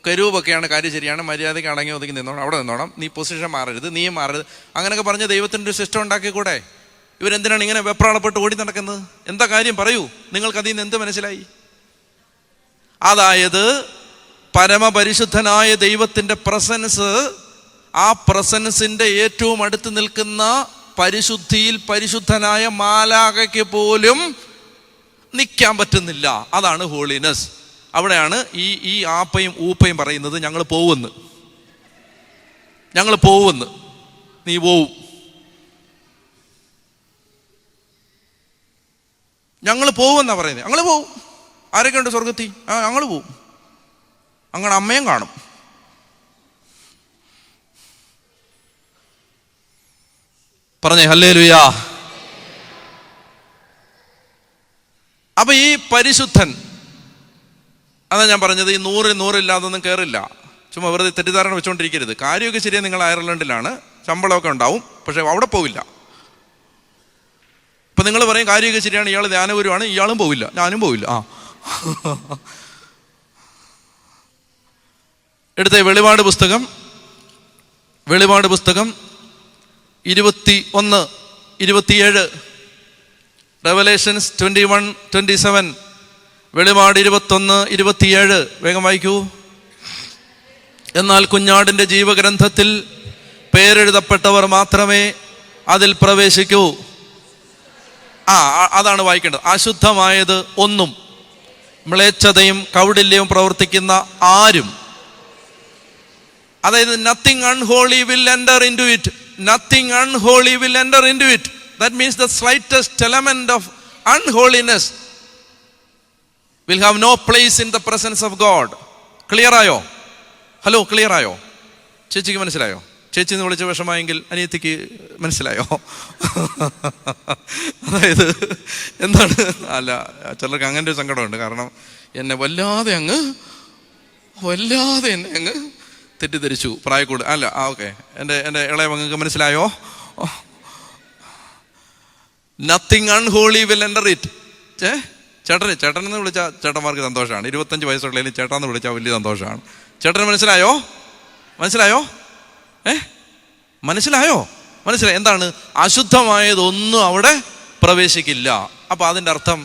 കരൂപൊക്കെയാണ്, കാര്യം ശരിയാണ്, മര്യാദയ്ക്ക് അടങ്ങി ഒതുങ്ങി നിന്നോണം, അവിടെ നിന്നോണം, നീ പൊസിഷൻ മാറരുത്, നീയും മാറരുത്, അങ്ങനെയൊക്കെ പറഞ്ഞ് ദൈവത്തിൻ്റെ ഒരു സിസ്റ്റം ഉണ്ടാക്കിക്കൂടെ? ഇവരെന്തിനാണ് ഇങ്ങനെ വെപ്രാളപ്പെട്ട് ഓടി നടക്കുന്നത്? എന്താ കാര്യം പറയൂ. നിങ്ങൾക്ക് അതിൽ നിന്ന് എന്ത് മനസ്സിലായി? അതായത് പരമപരിശുദ്ധനായ ദൈവത്തിൻ്റെ പ്രസൻസ്, ആ പ്രസൻസിൻ്റെ ഏറ്റവും അടുത്ത് നിൽക്കുന്ന പരിശുദ്ധിയിൽ പരിശുദ്ധനായ മാലാഖയ്ക്ക് പോലും നിൽക്കാൻ പറ്റുന്നില്ല. അതാണ് ഹോളിനെസ്. അവിടെയാണ് ഈ ആപ്പയും ഊപ്പയും പറയുന്നത് ഞങ്ങൾ പോവുമെന്ന്, ഞങ്ങൾ പോവുമെന്ന്. നീ പോവും, ഞങ്ങൾ പോവുമെന്നാണ് പറയുന്നത്. ഞങ്ങൾ പോവും. ആരൊക്കെ ഉണ്ട് സ്വർഗത്തിൽ? ഞങ്ങൾ പോവും. അങ്ങനെ അമ്മയും കാണും. പറഞ്ഞേ ഹല്ലേലൂയ. അപ്പൊ ഈ പരിശുദ്ധൻ, അതാ ഞാൻ പറഞ്ഞത്, ഈ 100-100 കയറില്ല. ചുമ്മാ വെറുതെ തെറ്റിദ്ധാരണ വെച്ചുകൊണ്ടിരിക്കരുത്. കാര്യമൊക്കെ ശരിയാണ്, നിങ്ങൾ അയർലൻഡിലാണ്, ശമ്പളമൊക്കെ ഉണ്ടാവും, പക്ഷെ അവിടെ പോവില്ല. ഇപ്പൊ നിങ്ങൾ പറയും കാര്യമൊക്കെ ശരിയാണ്, ഇയാൾ ധ്യാനഗുരുവാണ്, ഇയാളും പോവില്ല, ഞാനും പോവില്ല. എടുത്ത വെളിപാട് പുസ്തകം 21-27, റെവലേഷൻസ് 21-27, വെളിപാട് 21-27. വേഗം വായിക്കൂ. എന്നാൽ കുഞ്ഞാടിൻ്റെ ജീവഗ്രന്ഥത്തിൽ പേരെഴുതപ്പെട്ടവർ മാത്രമേ അതിൽ പ്രവേശിക്കൂ. അതാണ് വായിക്കേണ്ടത്. അശുദ്ധമായത് ഒന്നും മ്ലേച്ഛതയും കൗടില്യവും പ്രവർത്തിക്കുന്ന ആരും, അതായത് nothing unholy will enter into it. Nothing unholy will enter into it. That means the slightest element of unholiness will have no place in the presence of God. Clear ആയോ? ഹലോ, ക്ലിയർ ആയോ? ചേച്ചിക്ക് മനസ്സിലായോ? ചേച്ചി എന്ന് വിളിച്ച വിഷമായെങ്കിൽ അനിയത്തിക്ക് മനസ്സിലായോ? അതായത് എന്താണ്? അല്ല, ചിലർക്ക് അങ്ങനെ ഒരു സങ്കടമുണ്ട്. കാരണം എന്നെ വല്ലാതെ അങ്ങ് തെറ്റിദ്ധരിച്ചു പ്രായക്കൂട്. അല്ല, ഓക്കെ, എൻ്റെ ഇളയ മകൾക്ക് മനസ്സിലായോ? Nothing unholy will enter it. ചേട്ടനെന്ന് വിളിച്ചാൽ ചേട്ടന്മാർക്ക് സന്തോഷമാണ്. 25 വയസ്സുള്ളതിൽ ചേട്ടാന്ന് വിളിച്ചാൽ വലിയ സന്തോഷമാണ്. ചേട്ടന് മനസ്സിലായോ? മനസ്സിലായോ? മനസ്സിലായി. എന്താണ്? അശുദ്ധമായതൊന്നും അവിടെ പ്രവേശിക്കില്ല. അപ്പം അതിൻ്റെ അർത്ഥം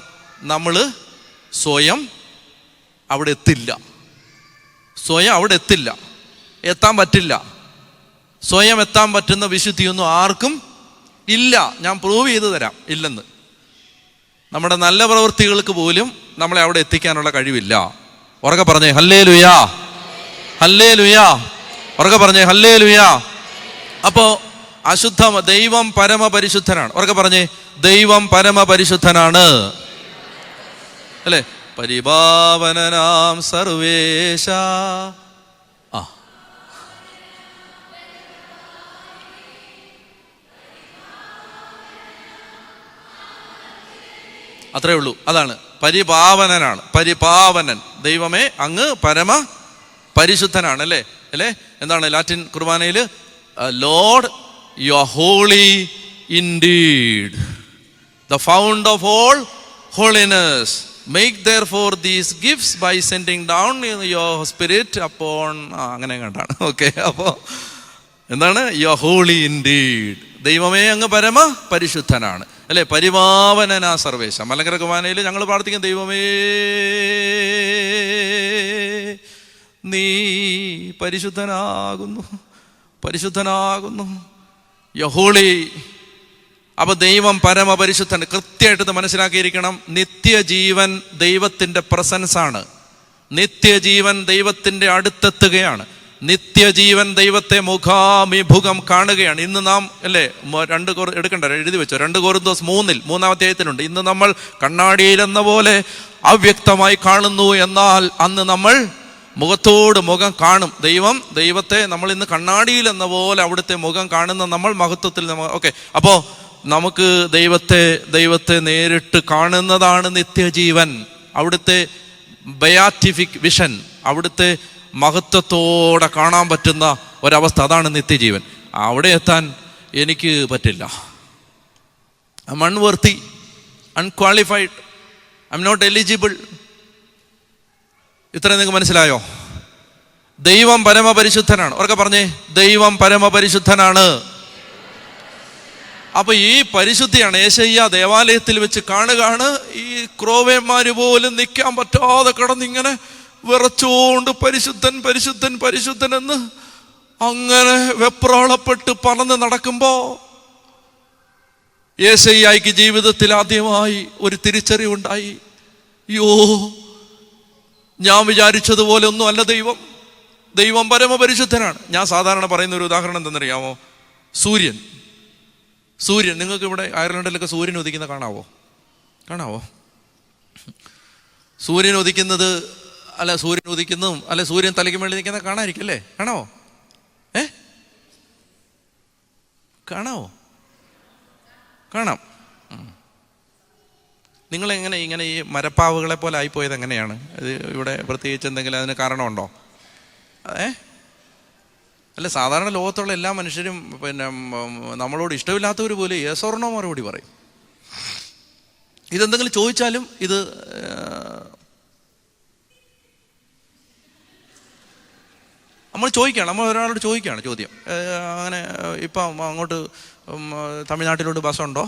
നമ്മൾ സ്വയം അവിടെ എത്തില്ല. എത്താൻ പറ്റില്ല. സ്വയം എത്താൻ പറ്റുന്ന വിശുദ്ധിയൊന്നും ആർക്കും ഇല്ല. ഞാൻ പ്രൂവ് ചെയ്തു തരാം, ഇല്ലെന്ന്. നമ്മുടെ നല്ല പ്രവൃത്തികൾക്ക് പോലും നമ്മളെ അവിടെ എത്തിക്കാനുള്ള കഴിവില്ല. ഉറക്കെ പറഞ്ഞേ ഹല്ലേലൂയാ, ഹല്ലേലൂയാ. ഉറക്കെ പറഞ്ഞേ ഹല്ലേലൂയാ. അപ്പോ ദൈവം പരമപരിശുദ്ധനാണ്. ഉറക്കെ പറഞ്ഞേ, ദൈവം പരമപരിശുദ്ധനാണ്, അല്ലേ? പരിപാവനനാം സർവേശ. അത്രേ ഉള്ളൂ. അതാണ് പരിപാവനനാണ്. പരിപാവനൻ ദൈവമേ, അങ്ങ് പരമ പരിശുദ്ധനാണ്, അല്ലേ? എന്താണ് ലാറ്റിൻ കുർബാനയിൽ? Lord you are holy indeed, the fount of all holiness. Make therefore these gifts by sending down your spirit upon. അങ്ങനെ കണ്ടാണ്. ഓക്കെ, അപ്പോൾ എന്താണ്? You are holy indeed. ദൈവമേ, അങ്ങ് പരമ പരിശുദ്ധനാണ്, അല്ലേ? പരിപാവനനാ സർവേശ. മലങ്കര കുർബാനയിൽ ഞങ്ങൾ പ്രാർത്ഥിക്കും, ദൈവമേ നീ പരിശുദ്ധനാകുന്നു, യു ആർ ഹോളി. അപ്പൊ ദൈവം പരമപരിശുദ്ധൻ. കൃത്യമായിട്ട് മനസ്സിലാക്കിയിരിക്കണം. നിത്യജീവൻ ദൈവത്തിൻ്റെ പ്രസൻസാണ്. നിത്യജീവൻ ദൈവത്തിൻ്റെ അടുത്തെത്തുകയാണ്. നിത്യജീവൻ ദൈവത്തെ മുഖാമിമുഖം കാണുകയാണ്. ഇന്ന് നാം അല്ലേ എടുക്കണ്ട, എഴുതി വെച്ചോ, 2 കൊരിന്തോസ് 3-ാം അധ്യായത്തിലുണ്ട്. ഇന്ന് നമ്മൾ കണ്ണാടിയിലെന്ന പോലെ അവ്യക്തമായി കാണുന്നു, എന്നാൽ അന്ന് നമ്മൾ മുഖത്തോട് മുഖം കാണും. ദൈവത്തെ നമ്മൾ ഇന്ന് കണ്ണാടിയിൽ എന്ന പോലെ അവിടുത്തെ മുഖം കാണുന്ന നമ്മൾ മഹത്വത്തിൽ ഓക്കെ. അപ്പോൾ നമുക്ക് ദൈവത്തെ നേരിട്ട് കാണുന്നതാണ് നിത്യജീവൻ, അവിടുത്തെ ബയാറ്റിഫിക് വിഷൻ, അവിടുത്തെ മഹത്വത്തോടെ കാണാൻ പറ്റുന്ന ഒരവസ്ഥ, അതാണ് നിത്യജീവൻ. അവിടെ എത്താൻ എനിക്ക് പറ്റില്ല. I'm unworthy, unqualified, I'm not eligible. ഇത്രയും നിങ്ങൾക്ക് മനസ്സിലായോ? ദൈവം പരമപരിശുദ്ധനാണ്. അവർക്ക് പറഞ്ഞേ, ദൈവം പരമപരിശുദ്ധനാണ്. അപ്പൊ ഈ പരിശുദ്ധിയാണ് യേശയ്യ ദേവാലയത്തിൽ വെച്ച് കാണുകയാണ്. ഈ ക്രോവേന്മാര് പോലും നിൽക്കാൻ പറ്റാതെ കിടന്നിങ്ങനെ വിറച്ചുകൊണ്ട് പരിശുദ്ധൻ പരിശുദ്ധൻ പരിശുദ്ധൻ എന്ന് അങ്ങനെ വെപ്രാളപ്പെട്ട് പറന്ന് നടക്കുമ്പോ യേശയ്യായിക്ക് ജീവിതത്തിൽ ആദ്യമായി ഒരു തിരിച്ചറിവുണ്ടായി. യോ, ഞാൻ വിചാരിച്ചതുപോലെ ഒന്നും അല്ല ദൈവം പരമപരിശുദ്ധനാണ്. ഞാൻ സാധാരണ പറയുന്ന ഒരു ഉദാഹരണം എന്തെന്നറിയാമോ? സൂര്യൻ നിങ്ങൾക്ക് ഇവിടെ അയർലൻഡിലൊക്കെ സൂര്യൻ ഉദിക്കുന്ന കാണാവോ? സൂര്യൻ ഉദിക്കുന്നത് അല്ല സൂര്യൻ തലയ്ക്ക് മേളിൽ നിൽക്കുന്ന കാണാതിരിക്കും അല്ലേ? കാണാവോ? കാണാം. നിങ്ങളെങ്ങനെ ഇങ്ങനെ ഈ മരപ്പാവുകളെ പോലെ ആയിപ്പോയത് എങ്ങനെയാണ്? ഇത് ഇവിടെ പ്രത്യേകിച്ച് എന്തെങ്കിലും അതിന് കാരണമുണ്ടോ? അല്ല, സാധാരണ ലോകത്തുള്ള എല്ലാ മനുഷ്യരും പിന്നെ നമ്മളോട് ഇഷ്ടമില്ലാത്തവർ പോലും യെസ് ഓർ നോ മറുപടി പറയും. ഇതെന്തെങ്കിലും ചോദിച്ചാലും ഇത് നമ്മൾ ഒരാളോട് ചോദിക്കുകയാണ് ചോദ്യം. അങ്ങനെ ഇപ്പം അങ്ങോട്ട് തമിഴ്നാട്ടിലോട്ട് ബസ്സുണ്ടോ?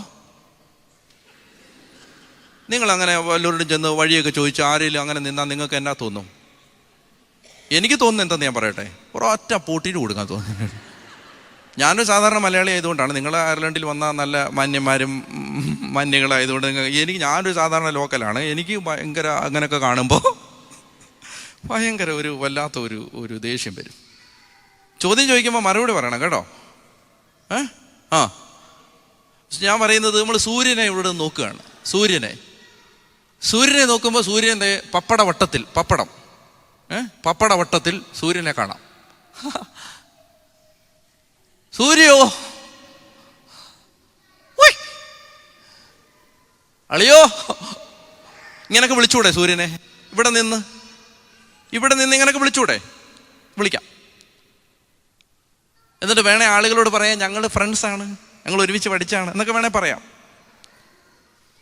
നിങ്ങളങ്ങനെ വല്ലവരോടും ചെന്ന് വഴിയൊക്കെ ചോദിച്ച് ആരെങ്കിലും അങ്ങനെ നിന്നാൽ നിങ്ങൾക്ക് എന്നാ തോന്നും? എനിക്ക് തോന്നുന്നു എന്താന്ന് ഞാൻ പറയട്ടെ, ഒരൊറ്റ പൂട്ടിയിട്ട് കൊടുക്കാൻ തോന്നുന്നു. ഞാനൊരു സാധാരണ മലയാളി ആയതുകൊണ്ടാണ്. നിങ്ങൾ അയർലൻഡിൽ വന്ന നല്ല മാന്യങ്ങളായതുകൊണ്ട് ഞാനൊരു സാധാരണ ലോക്കലാണ്. എനിക്ക് ഭയങ്കര അങ്ങനെയൊക്കെ കാണുമ്പോൾ ഭയങ്കര ഒരു വല്ലാത്ത ഒരു ദേഷ്യം വരും. ചോദ്യം ചോദിക്കുമ്പോൾ മറുപടി പറയണം കേട്ടോ. ഞാൻ പറയുന്നത്, നമ്മൾ സൂര്യനെ ഇവിടെ നോക്കുകയാണ്. സൂര്യനെ നോക്കുമ്പോൾ സൂര്യൻ്റെ പപ്പടവട്ടത്തിൽ സൂര്യനെ കാണാം. സൂര്യോ അളിയോ ഇങ്ങനൊക്കെ വിളിച്ചൂടെ സൂര്യനെ? ഇവിടെ നിന്ന് ഇങ്ങനൊക്കെ വിളിച്ചൂടെ? വിളിക്കാം. എന്നിട്ട് വേണേ ആളുകളോട് പറയാം, ഞങ്ങൾ ഫ്രണ്ട്സാണ്, ഞങ്ങൾ ഒരുമിച്ച് പഠിച്ചാണ് എന്നൊക്കെ വേണേ പറയാം.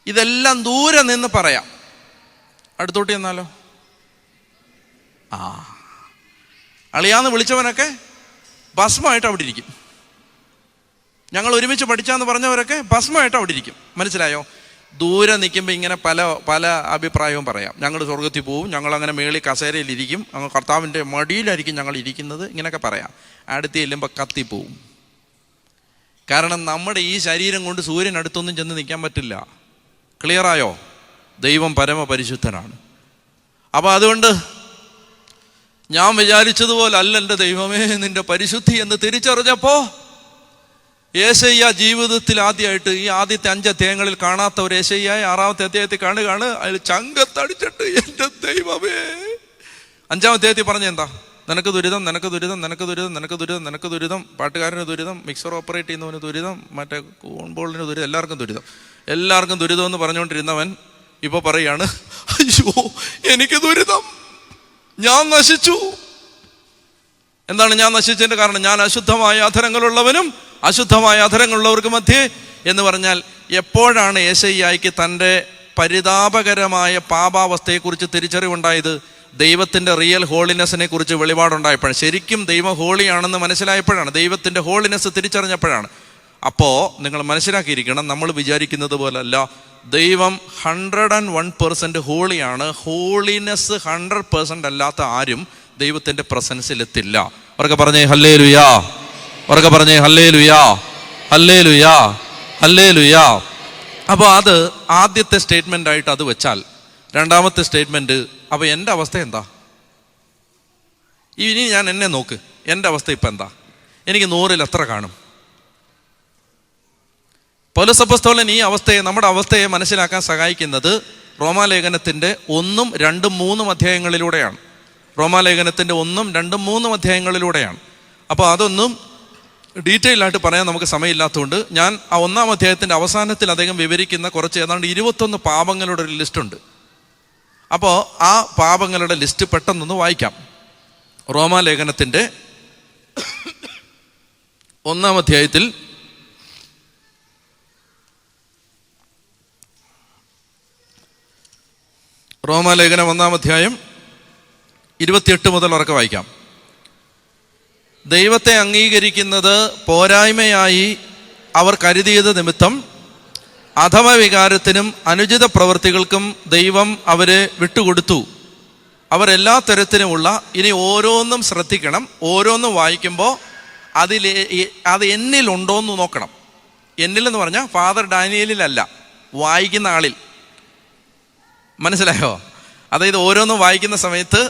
ഇതെല്ലാം ദൂരെ നിന്ന് പറയാം. അടുത്തോട്ട് ചെന്നാലോ? അളിയാന്ന് വിളിച്ചവനൊക്കെ ഭസ്മമായിട്ട് അവിടെ ഇരിക്കും. ഞങ്ങൾ ഒരുമിച്ച് പഠിച്ചാന്ന് പറഞ്ഞവരൊക്കെ ഭസ്മമായിട്ട് അവിടെ ഇരിക്കും. മനസ്സിലായോ? ദൂരെ നിൽക്കുമ്പോൾ ഇങ്ങനെ പല അഭിപ്രായവും പറയാം. ഞങ്ങൾ സ്വർഗത്തിൽ പോവും, ഞങ്ങൾ അങ്ങനെ മേളിൽ കസേരയിലിരിക്കും, അങ്ങ് കർത്താവിൻ്റെ മടിയിലായിരിക്കും ഞങ്ങൾ ഇരിക്കുന്നത്, ഇങ്ങനെയൊക്കെ പറയാം. അടുത്ത് ചെല്ലുമ്പോൾ കത്തിപ്പോവും. കാരണം നമ്മുടെ ഈ ശരീരം കൊണ്ട് സൂര്യൻ അടുത്തൊന്നും ചെന്ന് നിൽക്കാൻ പറ്റില്ല. ക്ലിയറായോ? ദൈവം പരമപരിശുദ്ധനാണ്. അപ്പോൾ അതുകൊണ്ട് ഞാൻ വിചാരിച്ചതുപോലെ അല്ല എൻ്റെ ദൈവമേ നിന്റെ പരിശുദ്ധി എന്ന് തിരിച്ചറിഞ്ഞപ്പോൾ യേശയ്യ ജീവിതത്തിൽ ആദ്യമായിട്ട് ഈ ആദ്യത്തെ 5 അധ്യായങ്ങളിൽ കാണാത്ത ഒരു യേശയ്യായ 6ാമത്തെ അധ്യായത്തിൽ കാണുകയാണ്. അതിൽ ചങ്കത്തടിച്ചിട്ട് എൻ്റെ ദൈവമേ. 5ാം അധ്യായത്തിൽ പറഞ്ഞ എന്താ? നിനക്ക് ദുരിതം, നിനക്ക് ദുരിതം, നിനക്ക് ദുരിതം, നിനക്ക് ദുരിതം, നിനക്ക് ദുരിതം, പാട്ടുകാരന് ദുരിതം, മിക്സർ ഓപ്പറേറ്റ് ചെയ്യുന്നവന് ദുരിതം, മറ്റേ കോൺബോളിന് ദുരിതം, എല്ലാവർക്കും ദുരിതം എന്ന് പറഞ്ഞുകൊണ്ടിരുന്നവൻ ഇപ്പോൾ പറയാണ്, അയ്യോ എനിക്ക് ദുരിതം, ഞാൻ നശിച്ചു. എന്താണ് ഞാൻ നശിച്ചതിൻ്റെ കാരണം? ഞാൻ അശുദ്ധമായ അധരങ്ങളുള്ളവനും അശുദ്ധമായ അധരങ്ങളുള്ളവർക്ക് മധ്യേ എന്ന് പറഞ്ഞാൽ എപ്പോഴാണ് യേശയ്യായിക്ക് തൻ്റെ പരിതാപകരമായ പാപാവസ്ഥയെക്കുറിച്ച് തിരിച്ചറിവുണ്ടായത്? ദൈവത്തിൻ്റെ റിയൽ ഹോളിനെസ്സിനെ കുറിച്ച് വെളിപാടുണ്ടായപ്പോഴാണ്. ശരിക്കും ദൈവം ഹോളിയാണെന്ന് മനസ്സിലായപ്പോഴാണ്, ദൈവത്തിൻ്റെ ഹോളിനെസ് തിരിച്ചറിഞ്ഞപ്പോഴാണ്. അപ്പോൾ നിങ്ങൾ മനസ്സിലാക്കിയിരിക്കണം, നമ്മൾ വിചാരിക്കുന്നത് പോലല്ല. ദൈവം 101% ഹോളിയാണ്. ഹോളിനെസ് 100% അല്ലാത്ത ആരും ദൈവത്തിൻ്റെ പ്രസൻസിലെത്തില്ല. അവർക്ക് പറഞ്ഞേ ഹല്ലേലൂയാ, അവർക്ക് പറഞ്ഞേ ഹല്ലേലൂയാ, ഹല്ലേലൂയാ, ഹല്ലേലൂയാ. അപ്പോൾ അത് ആദ്യത്തെ സ്റ്റേറ്റ്മെൻ്റ് ആയിട്ട് അത് വെച്ചാൽ, രണ്ടാമത്തെ സ്റ്റേറ്റ്മെൻറ്റ്, അപ്പോൾ എൻ്റെ അവസ്ഥ എന്താ? ഇനി ഞാൻ എന്നെ നോക്ക്. എൻ്റെ അവസ്ഥ ഇപ്പം എന്താ? എനിക്ക് 100-ൽ എത്ര കാണും? പൗലോസ് അപ്പോസ്തലൻ ഈ അവസ്ഥയെ, നമ്മുടെ അവസ്ഥയെ മനസ്സിലാക്കാൻ സഹായിക്കുന്നത് റോമാലേഖനത്തിൻ്റെ 1, 2, 3 അധ്യായങ്ങളിലൂടെയാണ്. റോമാലേഖനത്തിൻ്റെ 1, 2, 3 അധ്യായങ്ങളിലൂടെയാണ്. അപ്പോൾ അതൊന്നും ഡീറ്റെയിൽ ആയിട്ട് പറയാൻ നമുക്ക് സമയമില്ലാത്തതുകൊണ്ട് ഞാൻ ആ 1-ാം അധ്യായത്തിൻ്റെ അവസാനത്തിൽ അദ്ദേഹം വിവരിക്കുന്ന കുറച്ച് ഏതാണ്ട് 21 പാപങ്ങളുടെ ഒരു ലിസ്റ്റുണ്ട്. അപ്പോൾ ആ പാപങ്ങളുടെ ലിസ്റ്റ് പെട്ടെന്നൊന്ന് വായിക്കാം. റോമാലേഖനത്തിൻ്റെ 1-ാം അധ്യായത്തിൽ റോമാലേഖനം 1-ാം അധ്യായം 28 മുതൽ ഉറക്കെ വായിക്കാം. ദൈവത്തെ അംഗീകരിക്കുന്നത് പോരായ്മയായി അവർ കരുതിയത് നിമിത്തം അധമ വികാരത്തിനും അനുചിത പ്രവൃത്തികൾക്കും ദൈവം അവരെ വിട്ടുകൊടുത്തു. അവരെല്ലാ തരത്തിലുമുള്ള, ഇനി ഓരോന്നും ശ്രദ്ധിക്കണം, ഓരോന്നും വായിക്കുമ്പോൾ അത് എന്നിലുണ്ടോയെന്ന് നോക്കണം. എന്നിലെന്ന് പറഞ്ഞാൽ ഫാദർ ഡാനിയലിലല്ല, വായിക്കുന്ന ആളിൽ. മനസ്സിലായോ? അതായത് ഓരോന്നും വായിക്കുന്ന സമയത്ത്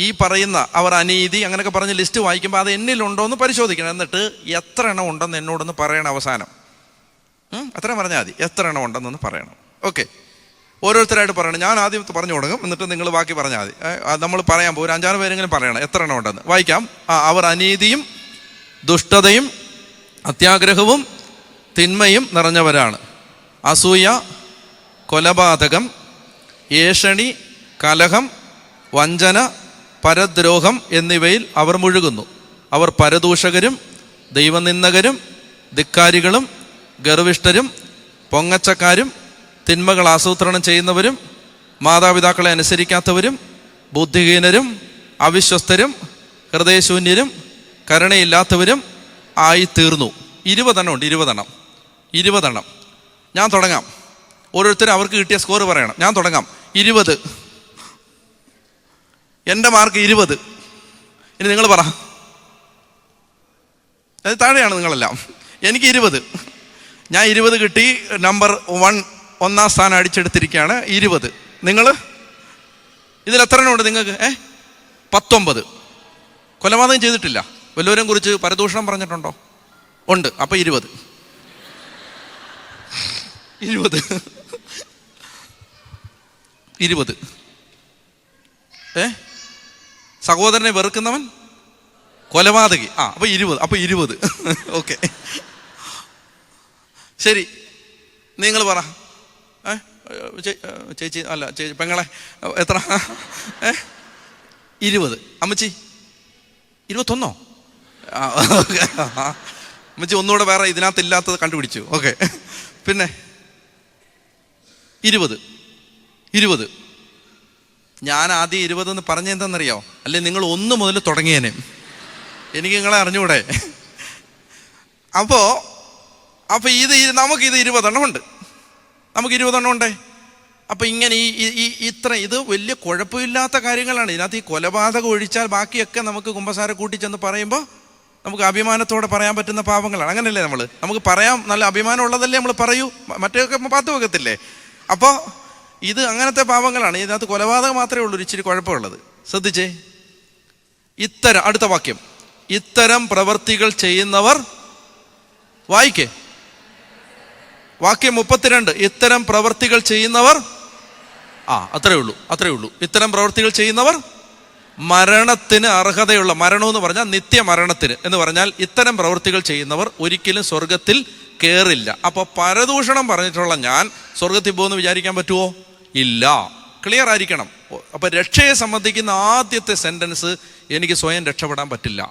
ഈ പറയുന്ന അവർ അനീതി അങ്ങനെയൊക്കെ പറഞ്ഞ് ലിസ്റ്റ് വായിക്കുമ്പോൾ അത് എന്നിലുണ്ടോ എന്ന് പരിശോധിക്കണം. എന്നിട്ട് എത്ര എണ്ണം ഉണ്ടെന്ന് എന്നോടൊന്ന് പറയണം. അവസാനം അത്ര പറഞ്ഞാൽ മതി. എത്ര എണ്ണം ഉണ്ടെന്നൊന്ന് പറയണം. ഓക്കെ, ഓരോരുത്തരായിട്ട് പറയണം. ഞാൻ ആദ്യം പറഞ്ഞു തുടങ്ങും, എന്നിട്ട് നിങ്ങൾ ബാക്കി പറഞ്ഞാൽ മതി. നമ്മൾ പറയാൻ പോകും, 5-6 പേരെങ്കിലും പറയണം എത്ര എണ്ണം ഉണ്ടെന്ന്. വായിക്കാം. അവർ അനീതിയും ദുഷ്ടതയും അത്യാഗ്രഹവും തിന്മയും നിറഞ്ഞവരാണ്. അസൂയ, കൊലപാതകം, ഏഷണി, കലഹം, വഞ്ചന, പരദ്രോഹം എന്നിവയിൽ അവർ മുഴുകുന്നു. അവർ പരദൂഷകരും ദൈവനിന്ദകരും ധിക്കാരികളും ഗർവിഷ്ഠരും പൊങ്ങച്ചക്കാരും തിന്മകൾ ആസൂത്രണം ചെയ്യുന്നവരും മാതാപിതാക്കളെ അനുസരിക്കാത്തവരും ബുദ്ധിഹീനരും അവിശ്വസ്തരും ഹൃദയശൂന്യരും കരുണയില്ലാത്തവരും ആയിത്തീർന്നു. 20 എണ്ണം ഉണ്ട്. 20 എണ്ണം. ഞാൻ തുടങ്ങാം. ഓരോരുത്തരും അവർക്ക് കിട്ടിയ സ്കോർ പറയണം. ഞാൻ തുടങ്ങാം. 20. എൻ്റെ മാർക്ക് 20. ഇനി നിങ്ങൾ പറ. അത് താഴെയാണ് നിങ്ങളെല്ലാം. എനിക്ക് 20. ഞാൻ 20 കിട്ടി. നമ്പർ 1 1-ാം സ്ഥാനം അടിച്ചെടുത്തിരിക്കുകയാണ്. 20. നിങ്ങൾ ഇതിൽ എത്ര എണ്ണം ഉണ്ട് നിങ്ങൾക്ക്? 19. കൊലപാതകം ചെയ്തിട്ടില്ല. വല്ലവരെയും കുറിച്ച് പരദൂഷണം പറഞ്ഞിട്ടുണ്ടോ? ഉണ്ട്. അപ്പം 20. സഹോദരനെ വെറുക്കുന്നവൻ കൊലപാതകി. അപ്പൊ 20. ഓക്കെ, ശരി. നിങ്ങൾ പറ. ചേച്ചി അല്ല, ചേച്ചി പെങ്ങളെ എത്ര? 20. അമ്മച്ചി 21. അമ്മച്ചി ഒന്നുകൂടെ വേറെ ഇതിനകത്ത് ഇല്ലാത്തത് കണ്ടുപിടിച്ചു. ഓക്കെ, പിന്നെ 20. ഞാൻ ആദ്യം 20 എന്ന് പറഞ്ഞെന്താണെന്നറിയോ? അല്ലെ നിങ്ങൾ 1 മുതൽ തുടങ്ങിയേനെ. എനിക്ക് നിങ്ങളെ അറിഞ്ഞൂടെ? അപ്പോൾ നമുക്കിത് 20 എണ്ണം ഉണ്ട്. നമുക്ക് 20 എണ്ണം ഉണ്ടേ. അപ്പം ഇങ്ങനെ ഇത് വലിയ കുഴപ്പമില്ലാത്ത കാര്യങ്ങളാണ്. ഇതിനകത്ത് ഈ കൊലപാതകം ഒഴിച്ചാൽ ബാക്കിയൊക്കെ നമുക്ക് കുമ്പസാര കൂട്ടിച്ചെന്ന് പറയുമ്പോൾ നമുക്ക് അഭിമാനത്തോടെ പറയാൻ പറ്റുന്ന പാപങ്ങളാണ്. അങ്ങനെയല്ലേ? നമുക്ക് പറയാം, നല്ല അഭിമാനം ഉള്ളതല്ലേ നമ്മൾ പറയൂ. മറ്റേതൊക്കെ പാത്ത് വെക്കത്തില്ലേ? അപ്പോൾ ഇത് അങ്ങനത്തെ പാപങ്ങളാണ്. ഇതിനകത്ത് കൊലപാതകം മാത്രമേ ഉള്ളൂ ഇച്ചിരി കുഴപ്പമുള്ളത്. ശ്രദ്ധിച്ചേ. അടുത്ത വാക്യം, ഇത്തരം പ്രവൃത്തികൾ ചെയ്യുന്നവർ, വായിക്കേ, വാക്യം 32. ഇത്തരം പ്രവൃത്തികൾ ചെയ്യുന്നവർ, അത്രേ ഉള്ളൂ. ഇത്തരം പ്രവൃത്തികൾ ചെയ്യുന്നവർ മരണത്തിന് അർഹതയുള്ള, മരണം എന്ന് പറഞ്ഞാൽ നിത്യമരണത്തിന് എന്ന് പറഞ്ഞാൽ, ഇത്തരം പ്രവൃത്തികൾ ചെയ്യുന്നവർ ഒരിക്കലും സ്വർഗത്തിൽ കയറില്ല. അപ്പോൾ പരദൂഷണം പറഞ്ഞിട്ടുള്ള ഞാൻ സ്വർഗത്തിൽ പോകുമെന്ന് വിചാരിക്കാൻ പറ്റുമോ? ഇല്ല. ക്ലിയർ ആയിരിക്കണം. അപ്പൊ രക്ഷയെ സംബന്ധിക്കുന്ന ആദ്യത്തെ സെന്റൻസ്, എനിക്ക് സ്വയം രക്ഷപ്പെടാൻ പറ്റില്ല.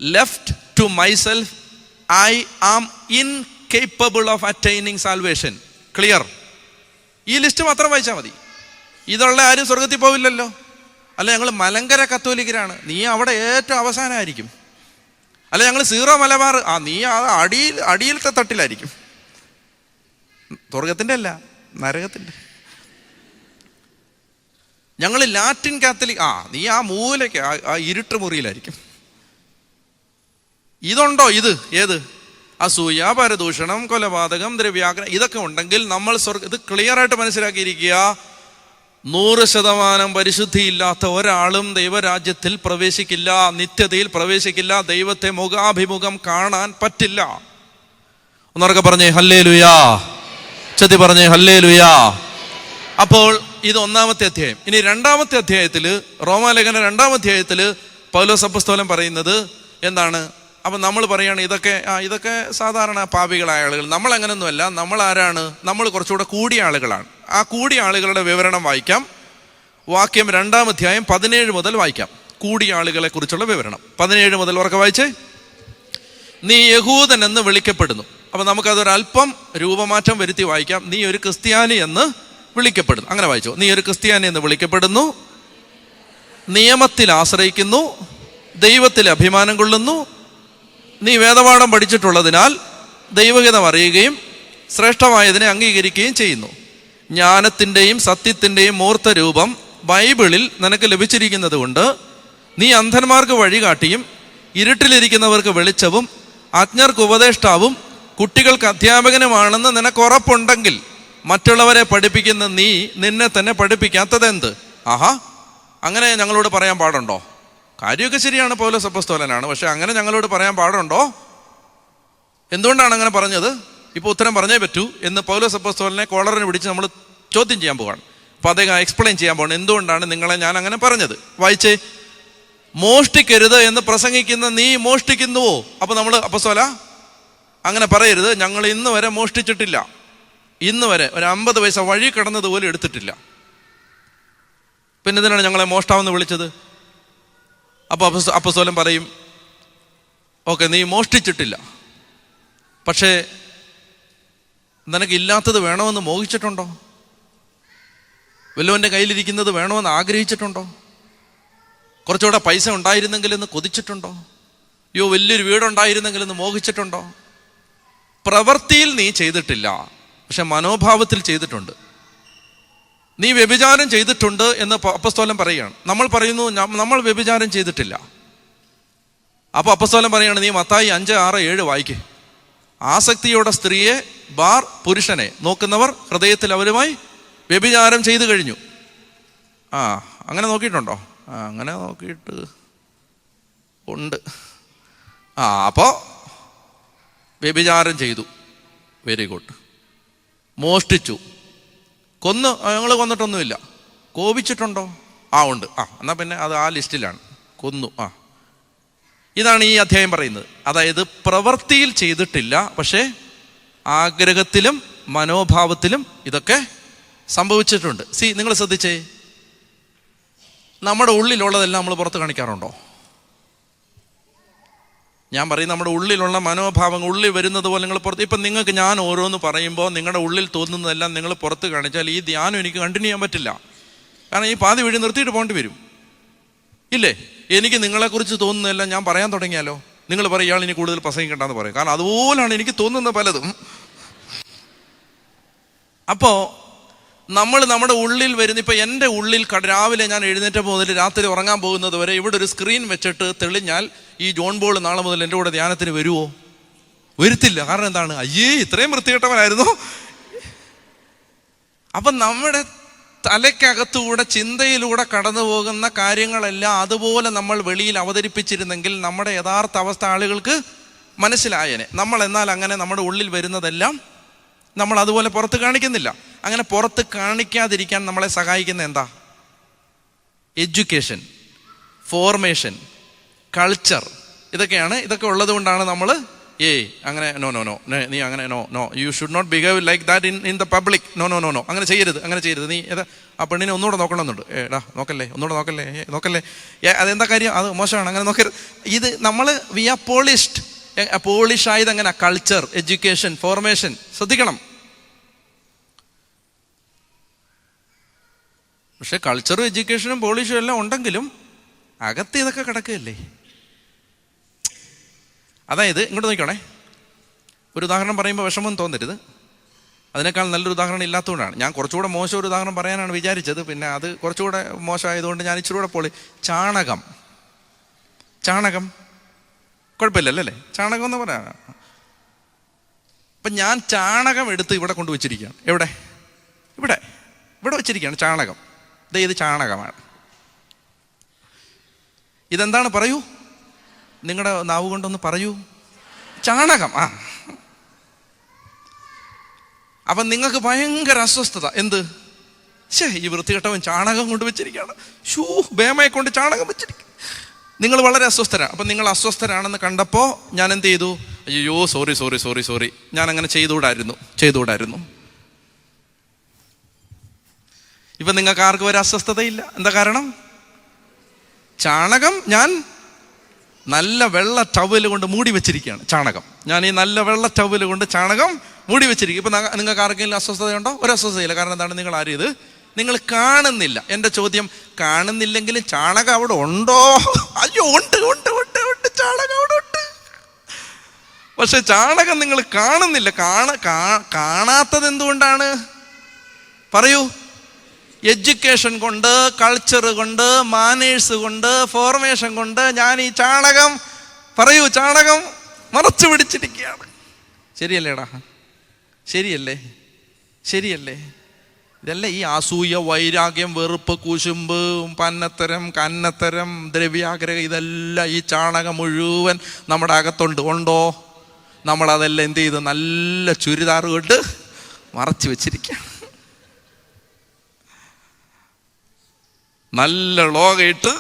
Left to myself I am incapable of attaining salvation. Clear? ഈ ലിസ്റ്റ് മാത്രം വായിച്ചാൽ മതി. ഇതുള്ള ആരും സ്വർഗത്തിൽ പോവില്ലല്ലോ. അല്ല, ഞങ്ങൾ മലങ്കര കത്തോലിക്കരാണ്, നീ അവിടെ ഏറ്റവും അവസാനമായിരിക്കും. അല്ല, ഞങ്ങൾ സീറോ മലബാർ, നീ അടിയിലത്തെ തട്ടിലായിരിക്കും. സ്വർഗത്തിൻ്റെ അല്ല, നരകത്തിൻ്റെ. ഞങ്ങൾ ലാറ്റിൻ കാത്തലിക്, നീ ആ മൂലയ്ക്ക് ആ ഇരുട്ട് മുറിയിലായിരിക്കും. ഇതുണ്ടോ? ഏത്? അസൂയ, പരദൂഷണം, കൊലപാതകം, ദ്രവ്യാഗ്രഹം, ഇതൊക്കെ ഉണ്ടെങ്കിൽ നമ്മൾ ഇത് ക്ലിയർ ആയിട്ട് മനസ്സിലാക്കിയിരിക്കുക. 100% പരിശുദ്ധിയില്ലാത്ത ഒരാളും ദൈവരാജ്യത്തിൽ പ്രവേശിക്കില്ല, നിത്യതയിൽ പ്രവേശിക്കില്ല. ദൈവത്തെ മുഖാഭിമുഖം കാണാൻ പറ്റില്ല. ഒന്നൊക്കെ പറഞ്ഞേ ഹല്ലേലൂയാ, ചതി പറഞ്ഞേ ഹല്ലേലൂയാ. അപ്പോൾ ഇത് 1-ാമത്തെ അധ്യായം. ഇനി 2-ാമത്തെ അധ്യായത്തിൽ, റോമാലേഖന 2-ാം അധ്യായത്തിൽ പൗലോസ് അപ്പോസ്തലൻ പറയുന്നത് എന്താണ്? അപ്പം നമ്മൾ പറയുകയാണ് ഇതൊക്കെ സാധാരണ പാപികളായ ആളുകൾ. നമ്മൾ അങ്ങനെയൊന്നുമല്ല. നമ്മൾ ആരാണ്? നമ്മൾ കുറച്ചുകൂടെ കൂടിയ ആളുകളാണ്. ആ കൂടിയ ആളുകളുടെ വിവരണം വായിക്കാം. വാക്യം 2-ാം അധ്യായം 17 മുതൽ വായിക്കാം. കൂടിയ ആളുകളെ കുറിച്ചുള്ള വിവരണം 17 മുതൽ ഉറക്കെ വായിച്ചേ. നീ യഹൂദൻ എന്ന് വിളിക്കപ്പെടുന്നു. അപ്പം നമുക്കതൊരല്പം രൂപമാറ്റം വരുത്തി വായിക്കാം. നീ ഒരു ക്രിസ്ത്യാനി എന്ന് വിളിക്കപ്പെടുന്നു. അങ്ങനെ വായിച്ചോ. നീ ഒരു ക്രിസ്ത്യാനി എന്ന് വിളിക്കപ്പെടുന്നു, നിയമത്തിൽ ആശ്രയിക്കുന്നു, ദൈവത്തിൽ അഭിമാനം കൊള്ളുന്നു, നീ വേദപാഠം പഠിച്ചിട്ടുള്ളതിനാൽ ദൈവഹിതം അറിയുകയും ശ്രേഷ്ഠമായതിനെ അംഗീകരിക്കുകയും ചെയ്യുന്നു. ജ്ഞാനത്തിൻ്റെയും സത്യത്തിൻ്റെയും മൂർത്ത രൂപം ബൈബിളിൽ നിനക്ക് ലഭിച്ചിരിക്കുന്നത് കൊണ്ട് നീ അന്ധന്മാർക്ക് വഴികാട്ടിയും ഇരുട്ടിലിരിക്കുന്നവർക്ക് വെളിച്ചവും അജ്ഞർക്ക് ഉപദേഷ്ടാവും കുട്ടികൾക്ക് അധ്യാപകനുമാണെന്ന് നിനക്ക് ഉറപ്പുണ്ടെങ്കിൽ മറ്റുള്ളവരെ പഠിപ്പിക്കുന്ന നീ നിന്നെ തന്നെ പഠിപ്പിക്കാത്തതെന്ത്? ആഹാ, അങ്ങനെ ഞങ്ങളോട് പറയാൻ പാടുണ്ടോ? കാര്യമൊക്കെ ശരിയാണ്, പൗലോസ് അപ്പോസ്തലനാണ്. പക്ഷെ അങ്ങനെ ഞങ്ങളോട് പറയാൻ പാടുണ്ടോ? എന്തുകൊണ്ടാണ് അങ്ങനെ പറഞ്ഞത്? ഇപ്പോൾ ഉത്തരം പറഞ്ഞേ പറ്റൂ എന്ന് പൗലോസ് അപ്പോസ്തലനെ കോളറിന് പിടിച്ച് നമ്മൾ ചോദ്യം ചെയ്യാൻ പോവാണ്. അപ്പം അദ്ദേഹം എക്സ്പ്ലെയിൻ ചെയ്യാൻ പോകണം എന്തുകൊണ്ടാണ് നിങ്ങളെ ഞാൻ അങ്ങനെ പറഞ്ഞത്. വായിച്ചേ. മോഷ്ടിക്കരുത് എന്ന് പ്രസംഗിക്കുന്ന നീ മോഷ്ടിക്കുന്നുവോ? അപ്പം നമ്മൾ അപ്പോസ്തല അങ്ങനെ പറയരുത്, ഞങ്ങൾ ഇന്ന് വരെ മോഷ്ടിച്ചിട്ടില്ല, ഇന്ന് വരെ ഒരു 50 പൈസ വഴി കിടന്നത് പോലും എടുത്തിട്ടില്ല, പിന്നെ ഇതിനാണ് ഞങ്ങളെ മോഷ്ടാവെന്ന് വിളിച്ചത്. അപ്പോൾ അപ്പോസ്തലൻ പറയും, ഓക്കെ, നീ മോഷ്ടിച്ചിട്ടില്ല, പക്ഷേ നിനക്കില്ലാത്തത് വേണമെന്ന് മോഹിച്ചിട്ടുണ്ടോ? വല്ലവൻ്റെ കയ്യിലിരിക്കുന്നത് വേണമെന്ന് ആഗ്രഹിച്ചിട്ടുണ്ടോ? കുറച്ചുകൂടെ പൈസ ഉണ്ടായിരുന്നെങ്കിലെന്ന് കൊതിച്ചിട്ടുണ്ടോ? അയ്യോ, വലിയൊരു വീടുണ്ടായിരുന്നെങ്കിലെന്ന് മോഹിച്ചിട്ടുണ്ടോ? പ്രവൃത്തിയിൽ നീ ചെയ്തിട്ടില്ല, പക്ഷെ മനോഭാവത്തിൽ ചെയ്തിട്ടുണ്ട്. നീ വ്യഭിചാരം ചെയ്തിട്ടുണ്ട് എന്ന് അപ്പോസ്തലൻ പറയുകയാണ്. നമ്മൾ പറയുന്നു നമ്മൾ വ്യഭിചാരം ചെയ്തിട്ടില്ല. അപ്പോൾ അപ്പോസ്തലൻ പറയുകയാണ്, നീ മത്തായി 5, 6, 7 വായിക്കേ. ആസക്തിയോടെ സ്ത്രീയെ പുരുഷനെ നോക്കുന്നവർ ഹൃദയത്തിൽ അവരുമായി വ്യഭിചാരം ചെയ്തു കഴിഞ്ഞു. അങ്ങനെ നോക്കിയിട്ടുണ്ടോ? അങ്ങനെ നോക്കിയിട്ട് ഉണ്ട്. അപ്പോൾ വ്യഭിചാരം ചെയ്തു, വെരി ഗുഡ്. മോഷ്ടിച്ചു, ഞങ്ങൾ കൊന്നിട്ടൊന്നുമില്ല. കോപിച്ചിട്ടുണ്ടോ? ഉണ്ട്. എന്നാൽ പിന്നെ അത് ആ ലിസ്റ്റിലാണ്. കൊന്നു. ഇതാണ് ഈ അധ്യായം പറയുന്നത്. അതായത് പ്രവൃത്തിയിൽ ചെയ്തിട്ടില്ല, പക്ഷേ ആഗ്രഹത്തിലും മനോഭാവത്തിലും ഇതൊക്കെ സംഭവിച്ചിട്ടുണ്ട്. നിങ്ങൾ ശ്രദ്ധിച്ചേ, നമ്മുടെ ഉള്ളിലുള്ളതെല്ലാം നമ്മൾ പുറത്ത് കാണിക്കാറുണ്ടോ? ഞാൻ പറയും, നമ്മുടെ ഉള്ളിലുള്ള മനോഭാവങ്ങൾ ഉള്ളിൽ വരുന്നത് പോലെ നിങ്ങൾ പുറത്ത്. ഇപ്പം നിങ്ങൾക്ക് ഞാൻ ഓരോന്ന് പറയുമ്പോൾ നിങ്ങളുടെ ഉള്ളിൽ തോന്നുന്നതെല്ലാം നിങ്ങൾ പുറത്ത് കാണിച്ചാൽ ഈ ധ്യാനം എനിക്ക് കണ്ടിന്യൂ ചെയ്യാൻ പറ്റില്ല. കാരണം ഈ പാതി വഴി നിർത്തിയിട്ട് പോകേണ്ടി വരും, ഇല്ലേ? എനിക്ക് നിങ്ങളെക്കുറിച്ച് തോന്നുന്നതെല്ലാം ഞാൻ പറയാൻ തുടങ്ങിയാലോ, നിങ്ങൾ പറയും ഇയാൾ ഇനി കൂടുതൽ പ്രസംഗിക്കണ്ടെന്ന് പറയും. കാരണം അതുപോലാണ് എനിക്ക് തോന്നുന്ന പലതും. അപ്പോൾ നമ്മൾ നമ്മുടെ ഉള്ളിൽ വരുന്ന, ഇപ്പം എൻ്റെ ഉള്ളിൽ രാവിലെ ഞാൻ എഴുന്നേറ്റ മുതൽ രാത്രി ഉറങ്ങാൻ പോകുന്നത് വരെ ഇവിടെ ഒരു സ്ക്രീൻ വെച്ചിട്ട് തെളിഞ്ഞാൽ ഈ ജോൺ ബോൾ നാളെ മുതൽ എൻ്റെ കൂടെ ധ്യാനത്തിന് വരുമോ? വരുത്തില്ല. കാരണം എന്താണ്? ഇത്രയും വൃത്തികെട്ടവനായിരുന്നു. അപ്പം നമ്മുടെ തലയ്ക്കകത്തൂടെ ചിന്തയിലൂടെ കടന്നു പോകുന്ന കാര്യങ്ങളെല്ലാം അതുപോലെ നമ്മൾ വെളിയിൽ അവതരിപ്പിച്ചിരുന്നെങ്കിൽ നമ്മുടെ യഥാർത്ഥ അവസ്ഥ ആളുകൾക്ക് മനസ്സിലായേനെ. നമ്മൾ എന്നാൽ അങ്ങനെ നമ്മുടെ ഉള്ളിൽ വരുന്നതെല്ലാം നമ്മൾ അതുപോലെ പുറത്ത് കാണിക്കുന്നില്ല. അങ്ങനെ പുറത്ത് കാണിക്കാതിരിക്കാൻ നമ്മളെ സഹായിക്കുന്ന എന്താ? എഡ്യൂക്കേഷൻ, ഫോർമേഷൻ, കൾച്ചർ, ഇതൊക്കെയാണ്. ഇതൊക്കെ ഉള്ളത് കൊണ്ടാണ് നമ്മൾ അങ്ങനെ നോ നീ അങ്ങനെ no you should not behave like that in the public. No അങ്ങനെ ചെയ്യരുത്. നീ ആ പെണ്ണിനെ ഒന്നുകൂടെ നോക്കണമെന്നുണ്ട്. നോക്കല്ലേ, ഒന്നുകൂടെ നോക്കല്ലേ. അതെന്താ കാര്യം? അത് മോശമാണ്, അങ്ങനെ നോക്കരുത്. ഇത് നമ്മൾ വി ആർ പോളിഷ് ആയത് അങ്ങനെ. കൾച്ചർ, എഡ്യൂക്കേഷൻ, ഫോർമേഷൻ ശ്രദ്ധിക്കണം. പക്ഷെ കൾച്ചറും എഡ്യൂക്കേഷനും പോളിഷും എല്ലാം ഉണ്ടെങ്കിലും അകത്ത് ഇതൊക്കെ കിടക്കുകയല്ലേ. അതായത് ഇങ്ങോട്ട് നോക്കണേ, ഒരു ഉദാഹരണം പറയുമ്പോൾ വിഷമം തോന്നരുത്. അതിനേക്കാൾ നല്ലൊരു ഉദാഹരണം ഇല്ലാത്തതുകൊണ്ടാണ് ഞാൻ കുറച്ചുകൂടെ മോശം ഒരു ഉദാഹരണം പറയാനാണ് വിചാരിച്ചത്. പിന്നെ അത് കുറച്ചുകൂടെ മോശമായതുകൊണ്ട് ഞാൻ ഇച്ചിരി കൂടെ ചാണകം കുഴപ്പമില്ലല്ലേ? ചാണകം എന്ന് പറയാം. അപ്പം ഞാൻ ചാണകം എടുത്ത് ഇവിടെ കൊണ്ടുവച്ചിരിക്കുകയാണ്. ഇവിടെ വെച്ചിരിക്കുകയാണ് ചാണകം. ഇത് ചാണകമാണ്. ഇതെന്താണ്? പറയൂ, നിങ്ങളുടെ നാവ് കൊണ്ടൊന്ന് പറയൂ. ചാണകം. അപ്പം നിങ്ങൾക്ക് ഭയങ്കര അസ്വസ്ഥത. എന്ത്? ഈ വൃത്തികെട്ടവൻ ചാണകം കൊണ്ട് വെച്ചിരിക്കുകയാണ്, ബേമയെ കൊണ്ട് ചാണകം വെച്ചിരിക്കുക. നിങ്ങൾ വളരെ അസ്വസ്ഥരാണ്. അപ്പം നിങ്ങൾ അസ്വസ്ഥരാണെന്ന് കണ്ടപ്പോൾ ഞാൻ എന്ത് ചെയ്തു? അയ്യോ, സോറി, ഞാൻ അങ്ങനെ ചെയ്തുകൂടായിരുന്നു. ഇപ്പം നിങ്ങൾക്ക് ആർക്കും ഒരു അസ്വസ്ഥതയില്ല. എന്താ കാരണം? ചാണകം ഞാൻ നല്ല വെള്ള ടവല് കൊണ്ട് മൂടി വെച്ചിരിക്കുകയാണ്. ചാണകം ഞാൻ ഈ നല്ല വെള്ള ടവല് കൊണ്ട് ചാണകം മൂടി വെച്ചിരിക്കും. ഇപ്പം നിങ്ങൾക്ക് ആർക്കെങ്കിലും അസ്വസ്ഥതയുണ്ടോ? ഒരു അസ്വസ്ഥതയില്ല. കാരണം എന്താണ്? നിങ്ങൾ ആരും ഇത് നിങ്ങൾ കാണുന്നില്ല. എൻ്റെ ചോദ്യം, കാണുന്നില്ലെങ്കിലും ചാണകം അവിടെ ഉണ്ടോ? അയ്യോ, ഉണ്ട്, ചാണകം അവിടെ ഉണ്ട്. പക്ഷെ ചാണകം നിങ്ങൾ കാണുന്നില്ല. കാണാത്തത് എന്തുകൊണ്ടാണ്? പറയൂ. എഡ്യൂക്കേഷൻ കൊണ്ട്, കൾച്ചർ കൊണ്ട്, മാനേഴ്സ് കൊണ്ട്, ഫോർമേഷൻ കൊണ്ട് ഞാൻ ഈ ചാണകം മറച്ചു പിടിച്ചിരിക്കുകയാണ്. ശരിയല്ലേടാ? ശരിയല്ലേ? ഇതല്ല ഈ അസൂയ, വൈരാഗ്യം, വെറുപ്പ്, കുശുമ്പ്, പന്നത്തരം, കന്നത്തരം, ദ്രവ്യാഗ്രഹം, ഇതെല്ലാം ഈ ചാണകം മുഴുവൻ നമ്മുടെ അകത്തുണ്ട്. ഉണ്ടോ? നമ്മളതെല്ലാം എന്ത് ചെയ്ത് നല്ല ചുരിദാർ കൊണ്ട് മറച്ചു വെച്ചിരിക്കുക. നല്ല ലോകയിട്ട്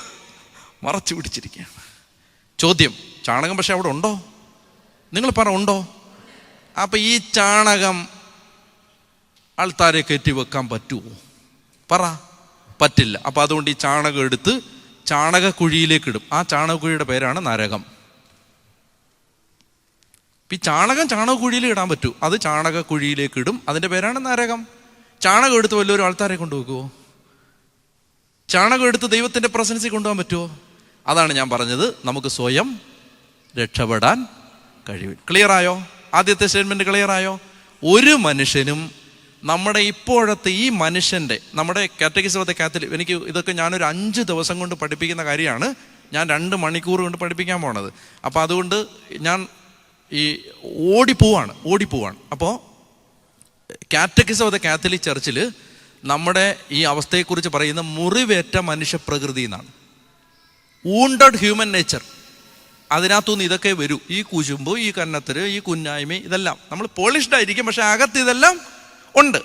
മറച്ചു പിടിച്ചിരിക്കുകയാണ്. ചോദ്യം, ചാണകം പക്ഷെ അവിടെ ഉണ്ടോ? നിങ്ങൾ പറ, ഉണ്ടോ? അപ്പം ഈ ചാണകം ആൾത്താരെ കയറ്റി വെക്കാൻ പറ്റുമോ? പറ. പറ്റില്ല. അപ്പം അതുകൊണ്ട് ഈ ചാണകം എടുത്ത് ചാണകക്കുഴിയിലേക്ക് ഇടും. ആ ചാണകക്കുഴിയുടെ പേരാണ് നരകം. ഈ ചാണകക്കുഴിയിൽ ഇടാൻ പറ്റൂ. അത് ചാണകക്കുഴിയിലേക്ക് ഇടും. അതിൻ്റെ പേരാണ് നരകം. ചാണകം എടുത്ത് വല്ലൊരു ആൾത്താരെ കൊണ്ടുവെക്കുമോ? ചാണകം എടുത്ത് ദൈവത്തിൻ്റെ പ്രസൻസിൽ കൊണ്ടുപോകാൻ പറ്റുമോ? അതാണ് ഞാൻ പറഞ്ഞത്, നമുക്ക് സ്വയം രക്ഷപ്പെടാൻ കഴിയും. ക്ലിയറായോ? ആദ്യത്തെ സ്റ്റേറ്റ്മെൻറ്റ് ക്ലിയറായോ? ഒരു മനുഷ്യനും നമ്മുടെ ഇപ്പോഴത്തെ ഈ മനുഷ്യൻ്റെ, നമ്മുടെ കാറ്റഗിസം ഓഫ് ദ കാത്തലിക്, എനിക്ക് ഇതൊക്കെ ഞാനൊരു 5 ദിവസം കൊണ്ട് പഠിപ്പിക്കുന്ന കാര്യമാണ്. ഞാൻ 2 മണിക്കൂർ കൊണ്ട് പഠിപ്പിക്കാൻ പോണത്. അപ്പോൾ അതുകൊണ്ട് ഞാൻ ഈ ഓടിപ്പോവാണ്. അപ്പോൾ കാറ്റഗിസം ഓഫ് ദ കാത്തലിക് ചർച്ചിൽ നമ്മുടെ ഈ അവസ്ഥയെക്കുറിച്ച് പറയുന്ന മുറിവേറ്റ മനുഷ്യ പ്രകൃതി എന്നാണ്. Wounded human nature. അതിനകത്തുനിന്ന് ഇതൊക്കെ വരൂ. ഈ കുശുമ്പ്, ഈ കന്നത്തര്, ഈ കുന്നായ്മ, ഇതെല്ലാം നമ്മൾ പോളിഷ്ഡ് ആയിരിക്കും, പക്ഷെ അകത്ത് ഇതെല്ലാം ഉണ്ട്.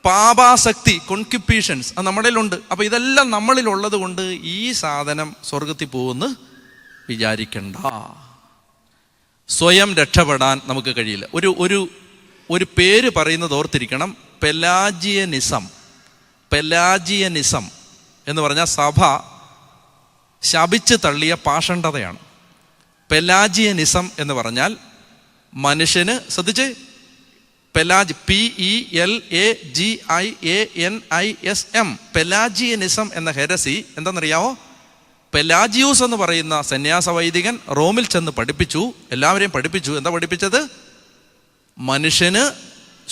പാപാസക്തി, കോൺക്യുപ്പീഷൻസ്, അത് നമ്മളിലുണ്ട്. അപ്പം ഇതെല്ലാം നമ്മളിലുള്ളത് കൊണ്ട് ഈ സാധനം സ്വർഗത്തിൽ പോകുമെന്ന് വിചാരിക്കണ്ട. സ്വയം രക്ഷപ്പെടാൻ നമുക്ക് കഴിയില്ല. ഒരു പേര് പറയുന്നത് ഓർത്തിരിക്കണം. പെലാജിയനിസം എന്ന് പറഞ്ഞാൽ സഭ ശപിച്ച് തള്ളിയ പാഷണ്ഡതയാണ്. പെലാജിയനിസം എന്ന് പറഞ്ഞാൽ മനുഷ്യന്, ശ്രദ്ധിച്ച്, PELAGIANISM, പെലാജിയനിസം എന്ന ഹെരസി എന്താണെന്നറിയാമോ? പെലാജിയൂസ് എന്ന് പറയുന്ന സന്യാസ വൈദികൻ റോമിൽ ചെന്ന് പഠിപ്പിച്ചു, എല്ലാവരെയും പഠിപ്പിച്ചു. എന്താ പഠിപ്പിച്ചത്? മനുഷ്യന്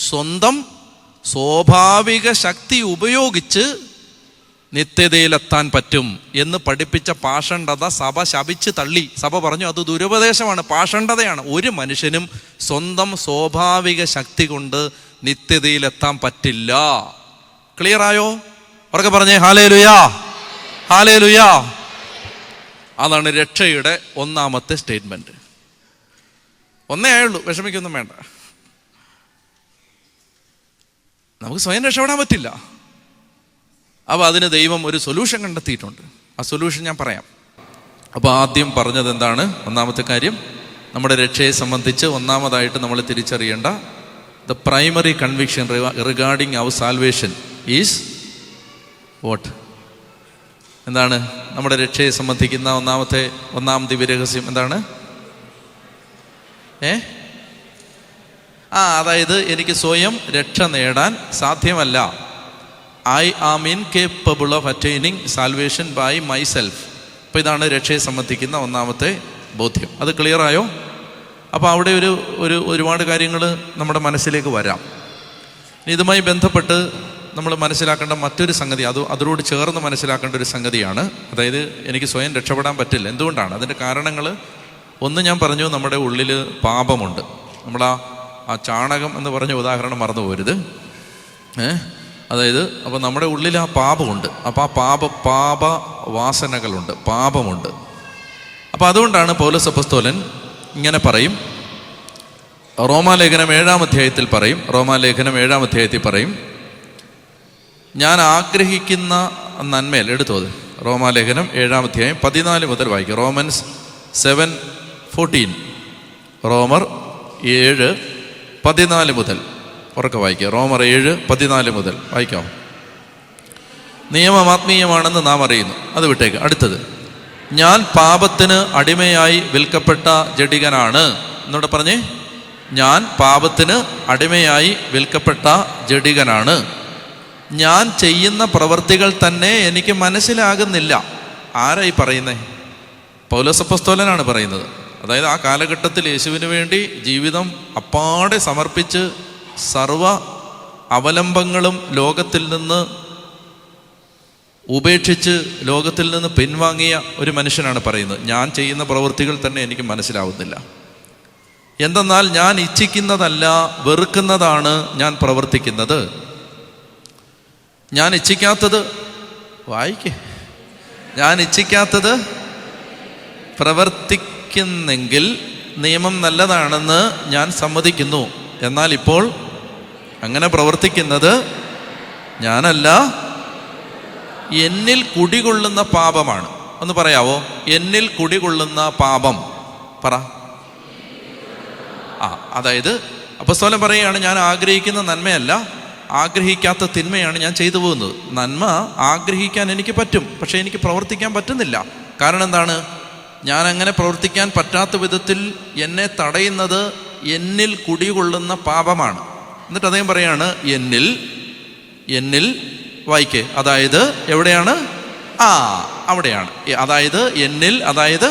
സ്വന്തം സ്വാഭാവിക ശക്തി ഉപയോഗിച്ച് നിത്യതയിലെത്താൻ പറ്റും എന്ന് പഠിപ്പിച്ച പാഷണ്ഡത സഭ ശപിച്ച് തള്ളി. സഭ പറഞ്ഞു അത് ദുരുപദേശമാണ്, പാഷണ്ഡതയാണ്. ഒരു മനുഷ്യനും സ്വന്തം സ്വാഭാവിക ശക്തി കൊണ്ട് നിത്യതയിലെത്താൻ പറ്റില്ല. ക്ലിയറായോ? ഉറക്കെ പറഞ്ഞേ ഹല്ലേലൂയാ, ഹല്ലേലൂയാ. അതാണ് രക്ഷയുടെ ഒന്നാമത്തെ സ്റ്റേറ്റ്മെന്റ്. ഒന്നേ ആയുള്ളൂ, വിഷമിക്കൊന്നും വേണ്ട. നമുക്ക് സ്വയം രക്ഷപ്പെടാൻ പറ്റില്ല. അപ്പോൾ അതിന് ദൈവം ഒരു സൊല്യൂഷൻ കണ്ടെത്തിയിട്ടുണ്ട്. ആ സൊല്യൂഷൻ ഞാൻ പറയാം. അപ്പോൾ ആദ്യം പറഞ്ഞത് എന്താണ്? ഒന്നാമത്തെ കാര്യം, നമ്മുടെ രക്ഷയെ സംബന്ധിച്ച് ഒന്നാമതായിട്ട് നമ്മൾ തിരിച്ചറിയേണ്ട the primary conviction regarding our salvation is what? എന്താണ് നമ്മുടെ രക്ഷയെ സംബന്ധിക്കുന്ന ഒന്നാം ദിവ്യരഹസ്യം? എന്താണ്? അതായത് എനിക്ക് സ്വയം രക്ഷ നേടാൻ സാധ്യമല്ല. I am incapable of attaining salvation by myself. അപ്പോൾ ഇതാണ് രക്ഷയെ സംബന്ധിക്കുന്ന ഒന്നാമത്തെ ബോധ്യം. അത് ക്ലിയറായോ? അപ്പോൾ അവിടെ ഒരുപാട് കാര്യങ്ങൾ നമ്മുടെ മനസ്സിലേക്ക് വരാം. ഇതുമായി ബന്ധപ്പെട്ട് നമ്മൾ മനസ്സിലാക്കേണ്ട മറ്റൊരു സംഗതി, അതിനോട് ചേർന്ന് മനസ്സിലാക്കേണ്ട ഒരു സംഗതിയാണ്. അതായത് എനിക്ക് സ്വയം രക്ഷപ്പെടാൻ പറ്റില്ല. എന്തുകൊണ്ടാണ്? അതിൻ്റെ കാരണങ്ങൾ ഒന്ന് ഞാൻ പറഞ്ഞു, നമ്മുടെ ഉള്ളിൽ പാപമുണ്ട്. നമ്മൾ ആ ചാണകം എന്ന് പറഞ്ഞ ഉദാഹരണം മറന്നു പോരുത്. അതായത് അപ്പോൾ നമ്മുടെ ഉള്ളിൽ ആ പാപമുണ്ട്. അപ്പോൾ ആ പാപ വാസനകളുണ്ട്, പാപമുണ്ട്. അപ്പോൾ അതുകൊണ്ടാണ് പൗലോസ് അപ്പോസ്തലൻ ഇങ്ങനെ പറയും. റോമാലേഖനം 7-ാം അധ്യായത്തിൽ പറയും, റോമാലേഖനം 7-ാം അധ്യായത്തിൽ പറയും, ഞാൻ ആഗ്രഹിക്കുന്ന നന്മയിൽ എടുത്തു. അത് റോമാലേഖനം 7-ാം അധ്യായം 14 മുതൽ വായിക്കും. റോമൻസ് 7:14, റോമർ 7:14 മുതൽ ഉറക്കെ വായിക്കുക. റോമർ 7:14 മുതൽ വായിക്കാം. നിയമം ആത്മീയമാണെന്ന് നാം അറിയുന്നു. അത് വിട്ടേക്ക്. അടുത്തത്, ഞാൻ പാപത്തിന് അടിമയായി വിൽക്കപ്പെട്ട ജഡികനാണ്. എന്നോട് പറഞ്ഞേ, ഞാൻ പാപത്തിന് അടിമയായി വിൽക്കപ്പെട്ട ജഡികനാണ്. ഞാൻ ചെയ്യുന്ന പ്രവൃത്തികൾ തന്നെ എനിക്ക് മനസ്സിലാകുന്നില്ല. ആരായി പറയുന്നേ? പൗലോസ് അപ്പോസ്തലനാണ് പറയുന്നത്. അതായത് ആ കാലഘട്ടത്തിൽ യേശുവിന് വേണ്ടി ജീവിതം അപ്പാടെ സമർപ്പിച്ച് സർവ അവലംബങ്ങളും ലോകത്തിൽ നിന്ന് ഉപേക്ഷിച്ച് ലോകത്തിൽ നിന്ന് പിൻവാങ്ങിയ ഒരു മനുഷ്യനാണ് പറയുന്നത്, ഞാൻ ചെയ്യുന്ന പ്രവൃത്തികൾ തന്നെ എനിക്ക് മനസ്സിലാവുന്നില്ല. എന്തെന്നാൽ ഞാൻ ഇച്ഛിക്കുന്നതല്ല, വെറുക്കുന്നതാണ് ഞാൻ പ്രവർത്തിക്കുന്നത്. ഞാൻ ഇച്ഛിക്കാത്തത് വായിക്കേ, ഞാൻ ഇച്ഛിക്കാത്തത് പ്രവർത്തിക്കുന്നെങ്കിൽ നിയമം നല്ലതാണെന്ന് ഞാൻ സമ്മതിക്കുന്നു. എന്നാൽ ഇപ്പോൾ അങ്ങനെ പ്രവർത്തിക്കുന്നത് ഞാനല്ല, എന്നിൽ കുടികൊള്ളുന്ന പാപമാണ്. ഒന്ന് പറയാവോ? എന്നിൽ കുടികൊള്ളുന്ന പാപം പറ. അതായത് അപ്പോസ്തലൻ പറയുകയാണ്, ഞാൻ ആഗ്രഹിക്കുന്ന നന്മയല്ല, ആഗ്രഹിക്കാത്ത തിന്മയാണ് ഞാൻ ചെയ്തു പോകുന്നത്. നന്മ ആഗ്രഹിക്കാൻ എനിക്ക് പറ്റും, പക്ഷെ എനിക്ക് പ്രവർത്തിക്കാൻ പറ്റുന്നില്ല. കാരണം എന്താണ്? ഞാൻ അങ്ങനെ പ്രവർത്തിക്കാൻ പറ്റാത്ത വിധത്തിൽ എന്നെ തടയുന്നത് എന്നിൽ കുടികൊള്ളുന്ന പാപമാണ്. എന്നിട്ട് അദ്ദേഹം പറയാണ്, എന്നിൽ വായിക്കേ. അതായത് എവിടെയാണ്? അവിടെയാണ്. അതായത് എന്നിൽ, അതായത്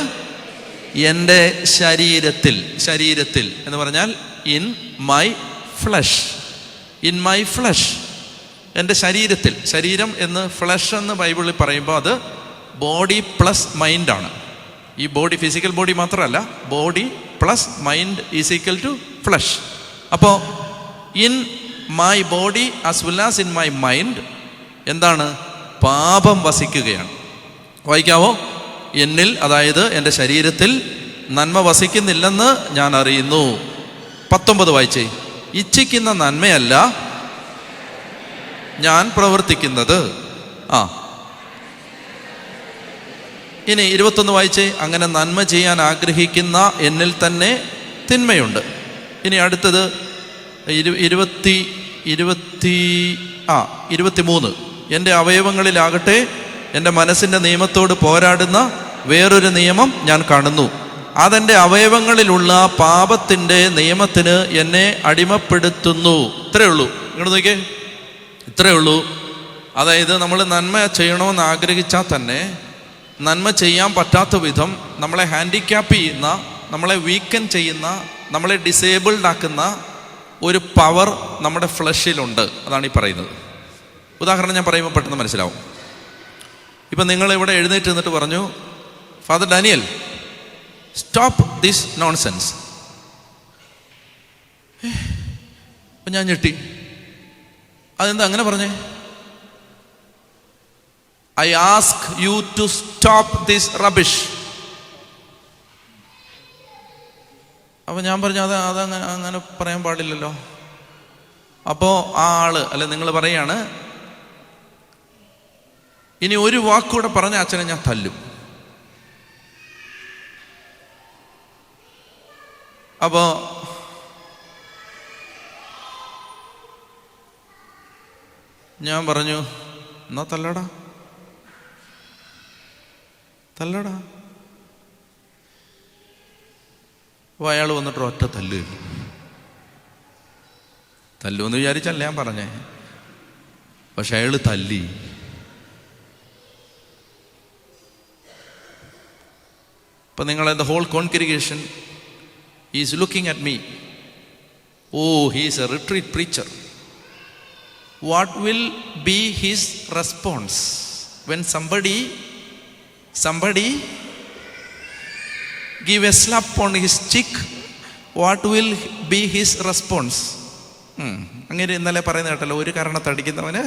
എൻ്റെ ശരീരത്തിൽ എന്ന് പറഞ്ഞാൽ ഇൻ മൈ ഫ്ലഷ്, എൻ്റെ ശരീരത്തിൽ. ശരീരം എന്ന് ഫ്ലഷ് എന്ന് ബൈബിളിൽ പറയുമ്പോൾ അത് ബോഡി പ്ലസ് മൈൻഡാണ്. ഈ ബോഡി ഫിസിക്കൽ ബോഡി മാത്രമല്ല, body plus mind is equal to flesh. അപ്പോൾ in my body as well as in my mind എന്താണ്? പാപം വസിക്കുകയാണ്. വായിക്കാവോ? എന്നിൽ, അതായത് എൻ്റെ ശരീരത്തിൽ നന്മ വസിക്കുന്നില്ലെന്ന് ഞാൻ അറിയുന്നു. 19 വായിച്ചേ. ഇച്ഛിക്കുന്ന നന്മയല്ല ഞാൻ പ്രവർത്തിക്കുന്നത്. ഇനി 21 വായിച്ചേ. അങ്ങനെ നന്മ ചെയ്യാൻ ആഗ്രഹിക്കുന്ന എന്നിൽ തന്നെ തിന്മയുണ്ട്. ഇനി അടുത്തത് 23. എൻ്റെ അവയവങ്ങളിലാകട്ടെ എൻ്റെ മനസ്സിൻ്റെ നിയമത്തോട് പോരാടുന്ന വേറൊരു നിയമം ഞാൻ കാണുന്നു. അതെൻ്റെ അവയവങ്ങളിലുള്ള പാപത്തിൻ്റെ നിയമത്തിന് എന്നെ അടിമപ്പെടുത്തുന്നു. ഇത്രയേ ഉള്ളൂ. ഇങ്ങോട്ട് നോക്കിയേ, ഇത്രയേ ഉള്ളൂ. അതായത് നമ്മൾ നന്മ ചെയ്യണമെന്ന് ആഗ്രഹിച്ചാൽ തന്നെ നന്മ ചെയ്യാൻ പറ്റാത്ത വിധം നമ്മളെ ഹാൻഡിക്യാപ്പ് ചെയ്യുന്ന, നമ്മളെ വീക്കൻ ചെയ്യുന്ന, നമ്മളെ ഡിസേബിൾഡ് ആക്കുന്ന ഒരു പവർ നമ്മുടെ ഫ്ലഷിലുണ്ട്. അതാണ് ഈ പറയുന്നത്. ഉദാഹരണം ഞാൻ പറയുമ്പോൾ പെട്ടെന്ന് മനസ്സിലാവും. ഇപ്പം നിങ്ങളിവിടെ എഴുന്നേറ്റ് നിന്നിട്ട് പറഞ്ഞു, father Daniel stop this nonsense. അപ്പം ഞാൻ ഞെട്ടി. അതെന്താ അങ്ങനെ പറഞ്ഞേ? I ask you to stop this rubbish. അപ്പോൾ ഞാൻ പറഞ്ഞു, അതങ്ങനെ പറയാൻ പാടില്ലല്ലോ. അപ്പോൾ ആ ആള് അല്ലെ നിങ്ങൾ പറയാണ്, ഇനി ഒരു വാക്കൂടെ പറഞ്ഞ അച്ഛനെ ഞാൻ തല്ലും. അപ്പോൾ ഞാൻ പറഞ്ഞു, എന്നാ തല്ലടാ. അപ്പോൾ അയാൾ വന്നിട്ട് ഒറ്റ തല്ലുമെന്ന് വിചാരിച്ചല്ല ഞാൻ പറഞ്ഞേ, പക്ഷെ അയാൾ തല്ലി. അപ്പം നിങ്ങളെ the whole congregation is looking at me. He is a retreat preacher. What will be his response when somebody give a slap on his cheek? What will be his response? അങ്ങനെ ഇന്നലെ പറയുന്ന കേട്ടല്ലോ, ഒരു കരണത്തടിക്കുന്നവന്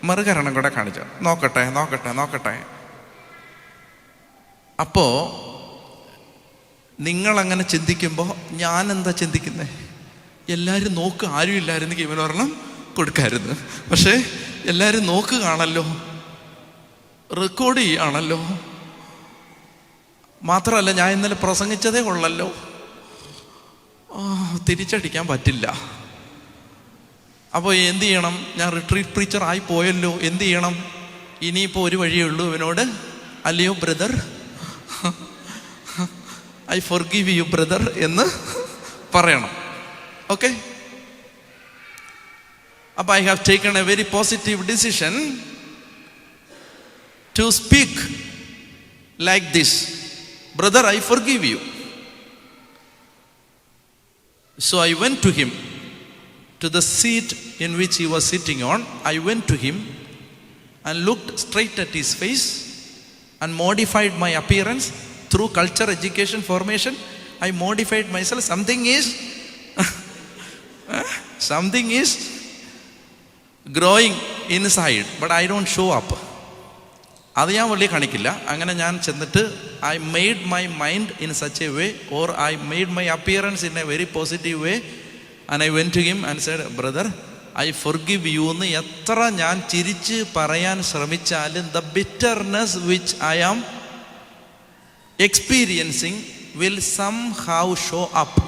മറുകരണം കൂടെ കാണിച്ചു, നോക്കട്ടെ നോക്കട്ടെ നോക്കട്ടെ. അപ്പോൾ നിങ്ങളങ്ങനെ ചിന്തിക്കുമ്പോൾ ഞാൻ എന്താ ചിന്തിക്കുന്നത്? എല്ലാവരും നോക്ക്, ആരും ഇല്ലായിരുന്നെങ്കിൽ ഇവനൊരെണ്ണം കൊടുക്കായിരുന്നു. പക്ഷേ എല്ലാവരും നോക്കുകയാണല്ലോ, റെക്കോർഡ് ചെയ്യുകയാണല്ലോ. മാത്രമല്ല, ഞാൻ ഇന്നലെ പ്രസംഗിച്ചതേ ഉള്ളല്ലോ, തിരിച്ചടിക്കാൻ പറ്റില്ല. അപ്പോൾ എന്ത് ചെയ്യണം? ഞാൻ റിട്രീറ്റ് പ്രീച്ചർ ആയി പോയല്ലോ, എന്ത് ചെയ്യണം? ഇനിയിപ്പോൾ ഒരു വഴിയേ ഉള്ളൂ, ഇവനോട് അല്ലയോ brother, I forgive you brother എന്ന് പറയണം. ഓക്കെ? അപ്പോൾ I have taken a very positive decision to speak like this, brother I forgive you. So I went to him, to the seat in which he was sitting on. I went to him and looked straight at his face and modified my appearance through culture, education, formation. I modified myself. Something is growing inside, but I don't show up. അത് ഞാൻ വലിയ കാണിക്കില്ല. അങ്ങനെ ഞാൻ ചെന്നിട്ട് I made my mind in such a way, or I made my appearance in a very positive way, and I went to him and said, brother I forgive you എന്ന് എത്ര ഞാൻ ചിരിച്ച് പറയാൻ ശ്രമിച്ചാലും the bitterness which I am experiencing will somehow show up.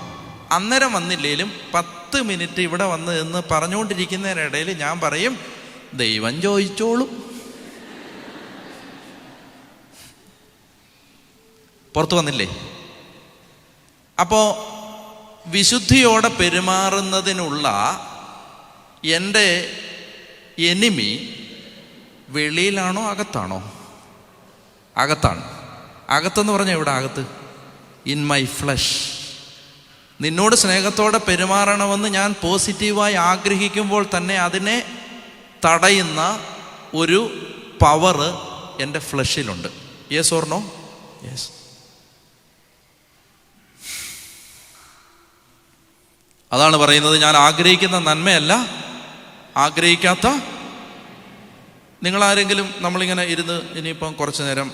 അന്നേരം വന്നില്ലേലും 10 മിനിറ്റ് ഇവിടെ വന്ന് എന്ന് പറഞ്ഞുകൊണ്ടിരിക്കുന്നതിനിടയിൽ ഞാൻ പറയും, ദൈവം ചോദിച്ചോളും. പുറത്തു വന്നില്ലേ? അപ്പോൾ വിശുദ്ധിയോടെ പെരുമാറുന്നതിനുള്ള എൻ്റെ എനിമി വെളിയിലാണോ അകത്താണോ? അകത്താണ്. അകത്തെന്ന് പറഞ്ഞാൽ എവിടെ? അകത്ത് ഇൻ മൈ ഫ്ലഷ്. നിന്നോട് സ്നേഹത്തോടെ പെരുമാറണമെന്ന് ഞാൻ പോസിറ്റീവായി ആഗ്രഹിക്കുമ്പോൾ തന്നെ അതിനെ തടയുന്ന ഒരു പവർ എൻ്റെ ഫ്ലഷിലുണ്ട്. Yes or no? യെസ്. അതാണ് പറയുന്നത്, ഞാൻ ആഗ്രഹിക്കുന്ന നന്മയല്ല ആഗ്രഹിക്കാത്ത. നിങ്ങളാരെങ്കിലും നമ്മളിങ്ങനെ ഇരുന്ന് ഇനിയിപ്പം കുറച്ച് നേരം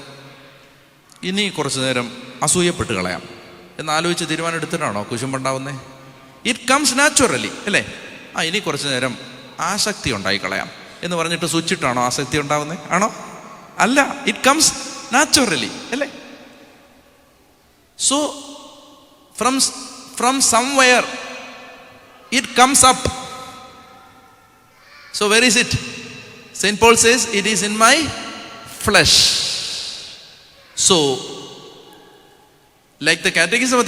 അസൂയപ്പെട്ട് കളയാം എന്നാലോചിച്ച് തീരുമാനം എടുത്തിട്ടാണോ കുശുമ്പുണ്ടാവുന്നേ? ഇറ്റ് കംസ് നാച്ചുറലി അല്ലേ? ഇനി കുറച്ച് നേരം ആസക്തി ഉണ്ടായി കളയാം എന്ന് പറഞ്ഞിട്ട് സ്വിച്ചിട്ടാണോ ആസക്തി ഉണ്ടാവുന്നേ? ആണോ? അല്ല, ഇറ്റ് കംസ് നാച്ചുറലി അല്ലേ? So from somewhere it comes up. So where is it? St. Paul says it is in my flesh. So like the catechism of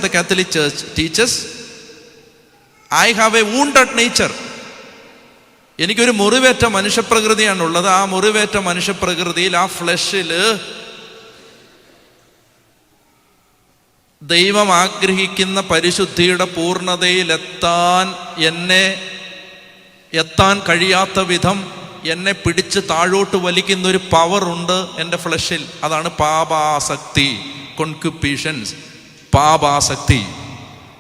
the Catholic Church teaches, I have a wounded nature. എനിക്കൊരു മുറിവേറ്റ മനുഷ്യപ്രകൃതിയാണുള്ളത്. ആ മുറിവേറ്റ മനുഷ്യപ്രകൃതിയിൽ, ആ ഫ്ലഷിൽ ദൈവം ആഗ്രഹിക്കുന്ന പരിശുദ്ധിയുടെ എത്താൻ കഴിയാത്ത വിധം എന്നെ പിടിച്ച് താഴോട്ട് വലിക്കുന്നൊരു പവറുണ്ട് എൻ്റെ ഫ്ലഷിൽ. അതാണ് പാപാസക്തി, കോൺക്യുപ്പീഷൻസ്, പാപാസക്തി.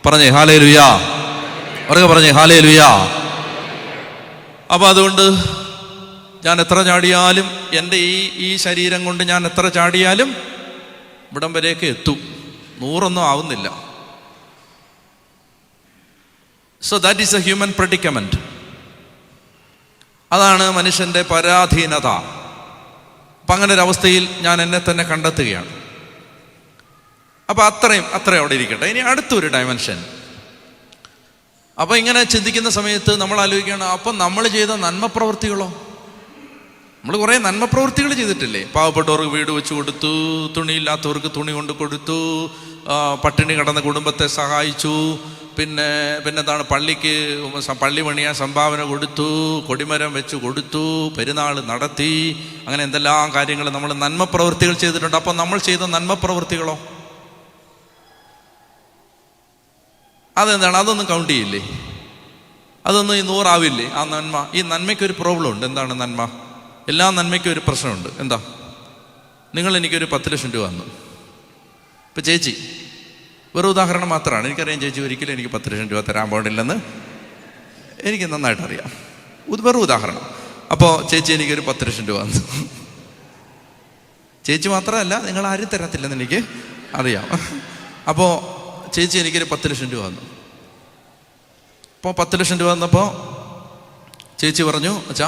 പറഞ്ഞേ ഹല്ലേലൂയാ, ഉറക്കെ പറഞ്ഞേ ഹല്ലേലൂയാ. അപ്പോൾ അതുകൊണ്ട് ഞാൻ എത്ര ചാടിയാലും, എൻ്റെ ഈ ശരീരം കൊണ്ട് ഞാൻ എത്ര ചാടിയാലും ഇവിടം വരെയൊക്കെ എത്തും, 100 ആവുന്നില്ല. So that is a human predicament. അതാണ് മനുഷ്യൻ്റെ പരാധീനത. അപ്പം അങ്ങനെ ഒരു അവസ്ഥയിൽ ഞാൻ എന്നെ തന്നെ കണ്ടെത്തുകയാണ്. അപ്പം അത്രയും അവിടെ ഇരിക്കട്ടെ. ഇനി അടുത്തൊരു ഡയമെൻഷൻ. അപ്പം ഇങ്ങനെ ചിന്തിക്കുന്ന സമയത്ത് നമ്മൾ ആലോചിക്കുകയാണ്, അപ്പം നമ്മൾ ചെയ്ത നന്മ പ്രവൃത്തികളോ? നമ്മൾ കുറേ നന്മ പ്രവൃത്തികൾ ചെയ്തിട്ടില്ലേ? പാവപ്പെട്ടവർക്ക് വീട് വെച്ച് കൊടുത്തു, തുണിയില്ലാത്തവർക്ക് തുണി കൊണ്ട് കൊടുത്തു, പട്ടിണി കിടന്ന കുടുംബത്തെ സഹായിച്ചു, പിന്നെന്താണ്, പള്ളി പണിയാൻ സംഭാവന കൊടുത്തു, കൊടിമരം വെച്ച് കൊടുത്തു, പെരുന്നാൾ നടത്തി, അങ്ങനെ എന്തെല്ലാം കാര്യങ്ങൾ നമ്മൾ നന്മ പ്രവൃത്തികൾ ചെയ്തിട്ടുണ്ട്. അപ്പം നമ്മൾ ചെയ്ത നന്മ പ്രവൃത്തികളോ? അതെന്താണ്? അതൊന്നും കൗണ്ട് ചെയ്യില്ലേ? അതൊന്നും 100 ആവില്ലേ? ആ നന്മ, ഈ നന്മയ്ക്കൊരു പ്രോബ്ലം ഉണ്ട്. എന്താണ് നന്മ? എല്ലാ നന്മയ്ക്കും ഒരു പ്രശ്നമുണ്ട്. എന്താ? എനിക്കൊരു 10 ലക്ഷം രൂപ തന്നു. ഇപ്പം ചേച്ചി, ഒരു ഉദാഹരണം മാത്രമാണ്, എനിക്കറിയാം ചേച്ചി ഒരിക്കലും എനിക്ക് 10 ലക്ഷം രൂപ തരാൻ പാടില്ലെന്ന് എനിക്ക് നന്നായിട്ട് അറിയാം. വെറും ഉദാഹരണം. അപ്പോൾ ചേച്ചി എനിക്കൊരു 10 ലക്ഷം രൂപ തന്നു. ചേച്ചി മാത്രമല്ല, നിങ്ങൾ ആരും തരത്തില്ലെന്ന് എനിക്ക് അറിയാം. അപ്പോൾ ചേച്ചി എനിക്കൊരു 10 ലക്ഷം രൂപ തന്നു. അപ്പോൾ 10 ലക്ഷം രൂപ തന്നപ്പോൾ ചേച്ചി പറഞ്ഞു, അച്ഛാ,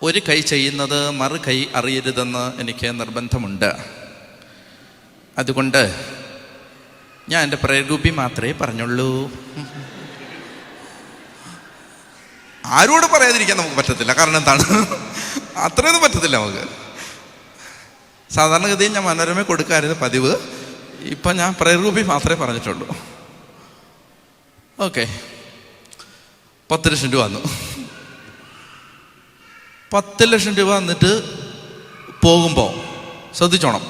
ഒരു കൈ ചെയ്യുന്നത് മറു കൈ അറിയരുതെന്ന് എനിക്ക് നിർബന്ധമുണ്ട്. അതുകൊണ്ട് ഞാൻ എൻ്റെ പ്രയർ ഗ്രൂപ്പിൽ മാത്രമേ പറഞ്ഞുള്ളൂ. ആരോട് പറയാതിരിക്കാൻ നമുക്ക് പറ്റത്തില്ല. കാരണം എന്താണ്, അത്രയൊന്നും പറ്റത്തില്ല നമുക്ക്. സാധാരണഗതിയിൽ ഞാൻ മനോരമ കൊടുക്കാമായിരുന്നു പതിവ്. ഇപ്പം ഞാൻ പ്രയർ ഗ്രൂപ്പിൽ മാത്രമേ പറഞ്ഞിട്ടുള്ളൂ. ഓക്കെ, 10 ലക്ഷം രൂപ വന്നു. 10 ലക്ഷം രൂപ വന്നിട്ട് പോകുമ്പോൾ ശ്രദ്ധിച്ചോണം.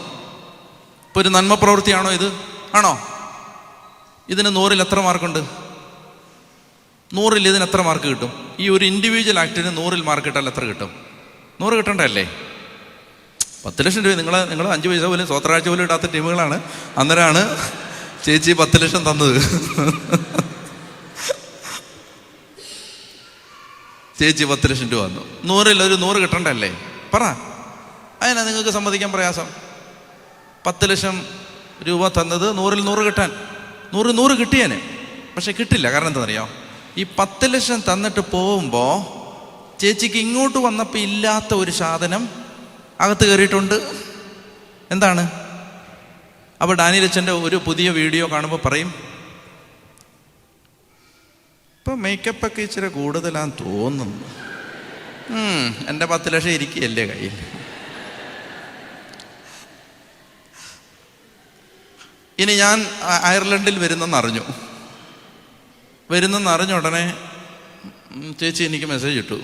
ഇപ്പോൾ ഒരു നന്മ പ്രവൃത്തിയാണോ ഇത്? ആണോ? ഇതിന് 100-ൽ എത്ര മാർക്കുണ്ട്? 100-ൽ ഇതിന് എത്ര മാർക്ക് കിട്ടും? ഈ ഒരു ഇൻഡിവിജ്വൽ ആക്ടിന് 100-ൽ മാർക്ക് കിട്ടാൽ എത്ര കിട്ടും? 100 കിട്ടണ്ടല്ലേ? 10 ലക്ഷം രൂപ നിങ്ങൾ 5 പൈസ പോലും സ്വത്രാഴ്ച പോലും ഇടാത്ത ടീമുകളാണ്. അന്നേരമാണ് ചേച്ചി 10 ലക്ഷം തന്നത്. ചേച്ചി 10 ലക്ഷം രൂപ വന്നു. 100-ൽ ഒരു 100 കിട്ടണ്ടല്ലേ? പറ, അതിനാ നിങ്ങൾക്ക് സമ്മതിക്കാൻ പ്രയാസം? 10 ലക്ഷം രൂപ തന്നത് 100-ൽ 100 കിട്ടാൻ 100 കിട്ടിയേനെ. പക്ഷെ കിട്ടില്ല. കാരണം എന്താണെന്നറിയാം? ഈ 10 ലക്ഷം തന്നിട്ട് പോകുമ്പോൾ ചേച്ചിക്ക് ഇങ്ങോട്ട് വന്നപ്പോൾ ഇല്ലാത്ത ഒരു സാധനം അകത്ത് കയറിയിട്ടുണ്ട്. എന്താണ്? അപ്പോൾ ഡാനിയൽ അച്ഛൻ്റെ ഒരു പുതിയ വീഡിയോ കാണുമ്പോൾ പറയും, ഇപ്പം മേക്കപ്പൊക്കെ ഇച്ചിരി കൂടുതലാന്ന് തോന്നുന്നു. എൻ്റെ 10 ലക്ഷം ഇരിക്കുകയല്ലേ കയ്യിൽ. ഇനി ഞാൻ അയർലൻഡിൽ വരുന്നെന്നറിഞ്ഞ ഉടനെ ചേച്ചി എനിക്ക് മെസ്സേജ് ഇട്ടു,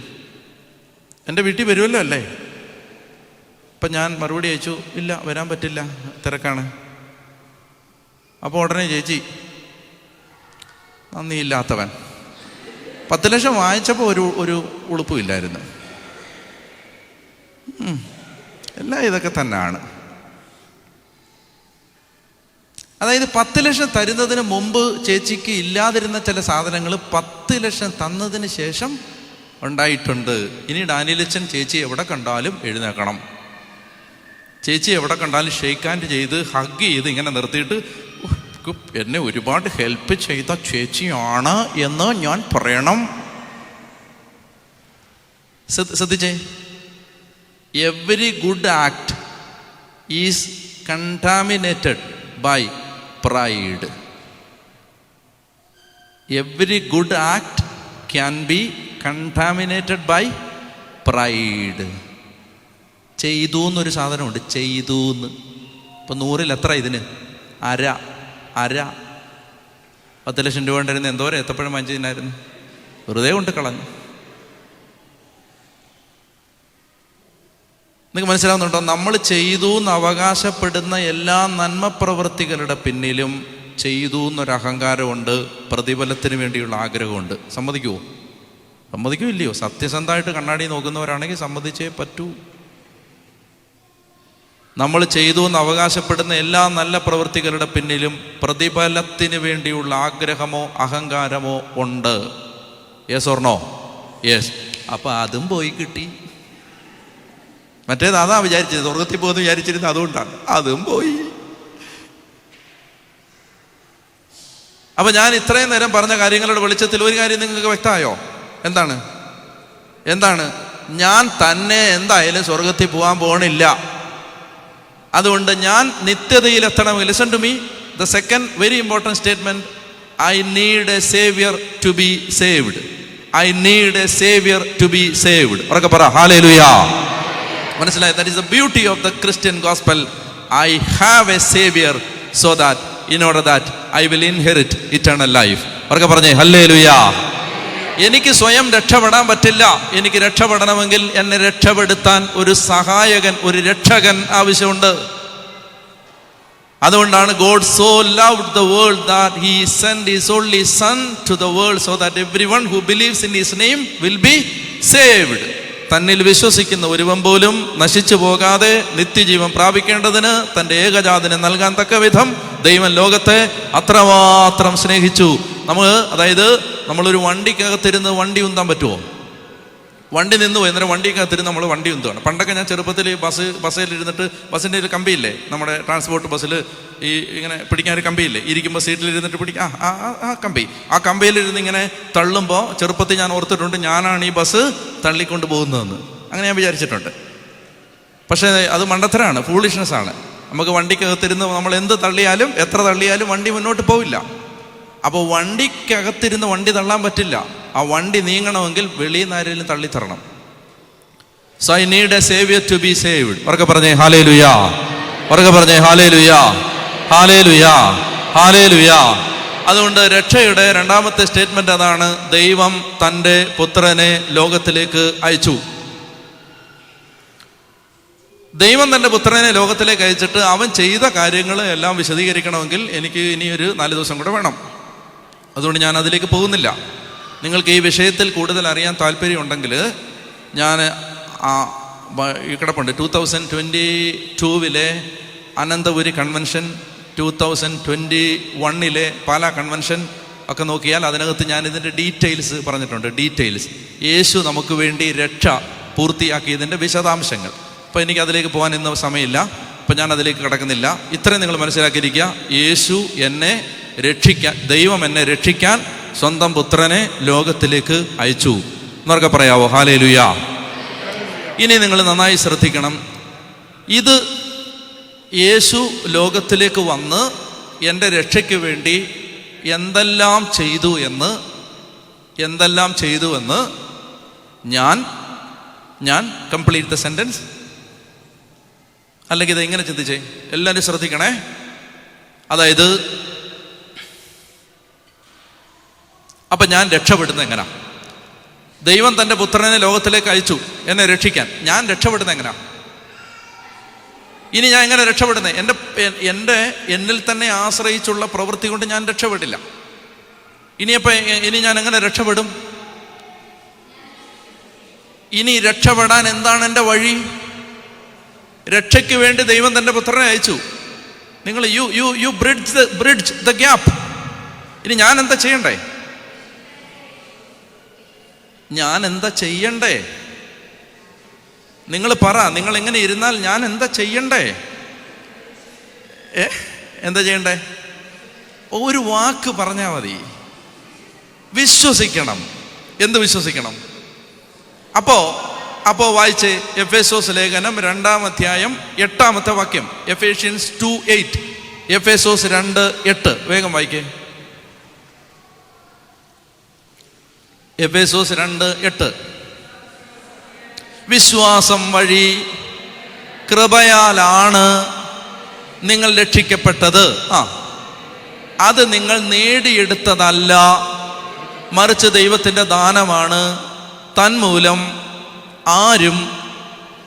എൻ്റെ വീട്ടിൽ വരുമല്ലോ അല്ലേ? അപ്പം ഞാൻ മറുപടി അയച്ചു, ഇല്ല വരാൻ പറ്റില്ല, തിരക്കാണ്. അപ്പോൾ ഉടനെ ചേച്ചി, നന്ദിയില്ലാത്തവൻ, 10 ലക്ഷം വാങ്ങിച്ചപ്പോൾ ഒരു ഉളുപ്പുമില്ലായിരുന്നു. എല്ലാം ഇതൊക്കെ തന്നെയാണ്. അതായത് 10 ലക്ഷം തരുന്നതിന് മുമ്പ് ചേച്ചിക്ക് ഇല്ലാതിരുന്ന ചില സാധനങ്ങൾ 10 ലക്ഷം തന്നതിന് ശേഷം ഉണ്ടായിട്ടുണ്ട്. ഇനി ഡാനിയലച്ചൻ ചേച്ചി എവിടെ കണ്ടാലും എഴുന്നേക്കണം. ചേച്ചി എവിടെ കണ്ടാലും ഷെയ്ക്ക് ഹാൻഡ് ചെയ്ത് ഹഗ് ചെയ്ത് ഇങ്ങനെ നിർത്തിയിട്ട്, എന്നെ ഒരുപാട് ഹെൽപ്പ് ചെയ്ത ചേച്ചിയാണ് എന്ന് ഞാൻ പറയണം. ശ്രദ്ധിച്ചേ, every good act is contaminated by pride. Every good act can be contaminated by pride. ചെയ്തു എന്നൊരു സാധനമുണ്ട്, ചെയ്തു എന്ന്. ഇപ്പം 100-ൽ എത്ര ഇതിന്? അര. 10 ലക്ഷം രൂപ ഉണ്ടായിരുന്നു, എന്തോരം എത്തപ്പോഴും വാങ്ങിച്ചതിനായിരുന്നു, വെറുതെ കൊണ്ട് കളഞ്ഞു. നിങ്ങൾക്ക് മനസ്സിലാവുന്നുണ്ടോ? നമ്മൾ ചെയ്തു എന്ന് അവകാശപ്പെടുന്ന എല്ലാ നന്മ പ്രവൃത്തികളുടെ പിന്നിലും ചെയ്തു എന്നൊരു അഹങ്കാരമുണ്ട്, പ്രതിഫലത്തിന് വേണ്ടിയുള്ള ആഗ്രഹമുണ്ട്. സമ്മതിക്കുമോ? സമ്മതിക്കുമില്ലയോ? സത്യസന്ധമായിട്ട് കണ്ണാടി നോക്കുന്നവരാണെങ്കിൽ സമ്മതിച്ചേ പറ്റൂ. നമ്മൾ ചെയ്തു എന്ന് അവകാശപ്പെടുന്ന എല്ലാ നല്ല പ്രവൃത്തികളുടെ പിന്നിലും പ്രതിഫലത്തിന് വേണ്ടിയുള്ള ആഗ്രഹമോ അഹങ്കാരമോ ഉണ്ട്. Yes or no? യെസ്. അപ്പം അതും പോയി കിട്ടി. മറ്റേത് അതാ വിചാരിച്ചത്, സ്വർഗത്തിൽ പോകുന്നു വിചാരിച്ചിരുന്നത്, അതുകൊണ്ടാണ്. അതും പോയി. അപ്പം ഞാൻ ഇത്രയും നേരം പറഞ്ഞ കാര്യങ്ങളുടെ വെളിച്ചത്തിൽ ഒരു കാര്യം നിങ്ങൾക്ക് വ്യക്തമായോ? എന്താണ്? ഞാൻ തന്നെ എന്തായാലും സ്വർഗത്തിൽ പോകാൻ പോകണില്ല. അതുകൊണ്ട് ഞാൻ നിത്യതയിലെത്തണമെങ്കിൽ, listen to me, the second very important statement, I need a saviour to be saved. I need a saviour to be saved. ഉറക്കെ പറ ഹല്ലേലൂയ. മനസ്സിലായി? That is the beauty of the Christian gospel. I have a saviour so that in order that I will inherit eternal life. ഉറക്കെ പറഞ്ഞേ ഹല്ലേലൂയ. എനിക്ക് സ്വയം രക്ഷപ്പെടാൻ പറ്റില്ല. എനിക്ക് രക്ഷപ്പെടണമെങ്കിൽ എന്നെ രക്ഷപ്പെടുത്താൻ ഒരു സഹായകൻ, ഒരു രക്ഷകൻ ആവശ്യമുണ്ട്. അതുകൊണ്ടാണ് God so loved the world that he sent his only son to the world so that everyone who believes in his name will be saved. തന്നിൽ വിശ്വസിക്കുന്ന ഒരുവൻ പോലും നശിച്ചു പോകാതെ നിത്യജീവൻ പ്രാപിക്കേണ്ടതിന് തൻ്റെ ഏകജാതനെ നൽകാൻ തക്ക വിധം ദൈവം ലോകത്തെ അത്രമാത്രം സ്നേഹിച്ചു. അതായത് നമ്മളൊരു വണ്ടിക്കകത്തിരുന്ന് വണ്ടി ഉന്താൻ പറ്റുമോ? വണ്ടി നിന്ന് പോയി, അന്നേരം വണ്ടിക്കകത്തിരുന്ന് നമ്മൾ വണ്ടി ഉന്തുകയാണ്. പണ്ടൊക്കെ ഞാൻ ചെറുപ്പത്തിൽ ബസ്സിലിരുന്നിട്ട്, ബസ്സിൻ്റെ ഒരു കമ്പിയില്ലേ, നമ്മുടെ ട്രാൻസ്പോർട്ട് ബസ്സിൽ ഈ ഇങ്ങനെ പിടിക്കാൻ ഒരു കമ്പിയില്ലേ, ഇരിക്കുമ്പോൾ സീറ്റിലിരുന്നിട്ട് പിടിക്കാം, ആ കമ്പി, ആ കമ്പിയിലിരുന്ന് ഇങ്ങനെ തള്ളുമ്പോൾ ചെറുപ്പത്തിൽ ഞാൻ ഓർത്തിട്ടുണ്ട്, ഞാനാണ് ഈ ബസ് തള്ളിക്കൊണ്ട് പോകുന്നതെന്ന്. അങ്ങനെ ഞാൻ വിചാരിച്ചിട്ടുണ്ട്. പക്ഷേ അത് മണ്ടത്തരാണ്, ഫൂളിഷ്നെസ്സാണ്. നമുക്ക് വണ്ടിക്കകത്തിരുന്ന് നമ്മൾ എന്ത് തള്ളിയാലും, എത്ര തള്ളിയാലും വണ്ടി മുന്നോട്ട് പോവില്ല. അപ്പോൾ വണ്ടിക്കകത്തിരുന്ന് വണ്ടി തള്ളാൻ പറ്റില്ല. ആ വണ്ടി നീങ്ങണമെങ്കിൽ വെളിയിൽ നിന്ന് ആരെങ്കിലും തള്ളിത്തരണം. So I need a saviour to be saved. ഉറക്കെ പറഞ്ഞേ ഹല്ലേലൂയാ, ഉറക്കെ പറഞ്ഞേ ഹല്ലേലൂയാ, ഹല്ലേലൂയാ, ഹല്ലേലൂയാ. അതുകൊണ്ട് രക്ഷയുടെ രണ്ടാമത്തെ സ്റ്റേറ്റ്മെന്റ് അതാണ്, ദൈവം തൻ്റെ പുത്രനെ ലോകത്തിലേക്ക് അയച്ചു. ദൈവം തൻ്റെ പുത്രനെ ലോകത്തിലേക്ക് അയച്ചിട്ട് അവൻ ചെയ്ത കാര്യങ്ങൾ എല്ലാം വിശദീകരിക്കണമെങ്കിൽ എനിക്ക് ഇനിയൊരു 4 ദിവസം കൂടെ വേണം. അതുകൊണ്ട് ഞാൻ അതിലേക്ക് പോകുന്നില്ല. നിങ്ങൾക്ക് ഈ വിഷയത്തിൽ കൂടുതൽ അറിയാൻ താല്പര്യമുണ്ടെങ്കിൽ ഞാൻ ഈ കിടപ്പുണ്ട് 2022 അനന്തപുരി കൺവെൻഷൻ, 2021 പാലാ കൺവെൻഷൻ ഒക്കെ നോക്കിയാൽ അതിനകത്ത് ഞാൻ ഇതിൻ്റെ ഡീറ്റെയിൽസ് പറഞ്ഞിട്ടുണ്ട്. ഡീറ്റെയിൽസ്, യേശു നമുക്ക് വേണ്ടി രക്ഷ പൂർത്തിയാക്കിയതിൻ്റെ വിശദാംശങ്ങൾ. അപ്പോൾ എനിക്ക് അതിലേക്ക് പോകാൻ ഇന്ന് സമയമില്ല, അപ്പം ഞാൻ അതിലേക്ക് കിടക്കുന്നില്ല. ഇത്രയും നിങ്ങൾ മനസ്സിലാക്കിയിരിക്കുക, യേശു എന്നെ രക്ഷിക്കാൻ, ദൈവം എന്നെ രക്ഷിക്കാൻ സ്വന്തം പുത്രനെ ലോകത്തിലേക്ക് അയച്ചു എന്നൊക്കെ പറയാവോ? ഹല്ലേലൂയാ. ഇനി നിങ്ങൾ നന്നായി ശ്രദ്ധിക്കണം, ഇത് യേശു ലോകത്തിലേക്ക് വന്ന് എൻ്റെ രക്ഷയ്ക്ക് വേണ്ടി എന്തെല്ലാം ചെയ്തു എന്ന് ഞാൻ കംപ്ലീറ്റ് ദ സെൻറ്റൻസ്. അല്ലെങ്കിൽ ഇത് ഇങ്ങനെ ചിന്തിച്ചേ, എല്ലാവരും ശ്രദ്ധിക്കണേ. അതായത് അപ്പം ഞാൻ രക്ഷപ്പെടുന്നത് എങ്ങനെയാ? ദൈവം തൻ്റെ പുത്രനെ ലോകത്തിലേക്ക് അയച്ചു എന്നെ രക്ഷിക്കാൻ. ഞാൻ രക്ഷപ്പെടുന്നത് എങ്ങനെയാ? ഇനി ഞാൻ എങ്ങനെ രക്ഷപ്പെടുന്നത്? എന്നിൽ തന്നെ ആശ്രയിച്ചുള്ള പ്രവൃത്തി കൊണ്ട് ഞാൻ രക്ഷപ്പെടില്ല. ഇനി ഞാൻ എങ്ങനെ രക്ഷപ്പെടും? ഇനി രക്ഷപ്പെടാൻ എന്താണ് എൻ്റെ വഴി? രക്ഷയ്ക്ക് വേണ്ടി ദൈവം തൻ്റെ പുത്രനെ അയച്ചു. നിങ്ങൾ യു ബ്രിഡ്ജ് ദ ഗ്യാപ്പ്. ഇനി ഞാൻ എന്താ ചെയ്യണ്ടേ? നിങ്ങൾ പറ, നിങ്ങൾ എങ്ങനെ ഇരുന്നാൽ ഞാൻ എന്താ ചെയ്യണ്ടേ? എന്താ ചെയ്യണ്ടേ? ഒരു വാക്ക് പറഞ്ഞാൽ മതി. വിശ്വസിക്കണം. എന്ത് വിശ്വസിക്കണം? അപ്പോ വായിച്ച് എഫേസോസ് ലേഖനം 2-ാം അധ്യായം 8-ാമത്തെ വാക്യം. എഫേഷ്യൻസ് 2:8. എഫേസോസ് 2:8 വേഗം വായിക്കേ. എഫേസോസ് 2:8. വിശ്വാസം വഴി കൃപയാലാണ് നിങ്ങൾ രക്ഷിക്കപ്പെട്ടത്. അത് നിങ്ങൾ നേടിയെടുത്തതല്ല, മറിച്ച് ദൈവത്തിൻ്റെ ദാനമാണ്. തന്മൂലം ആരും,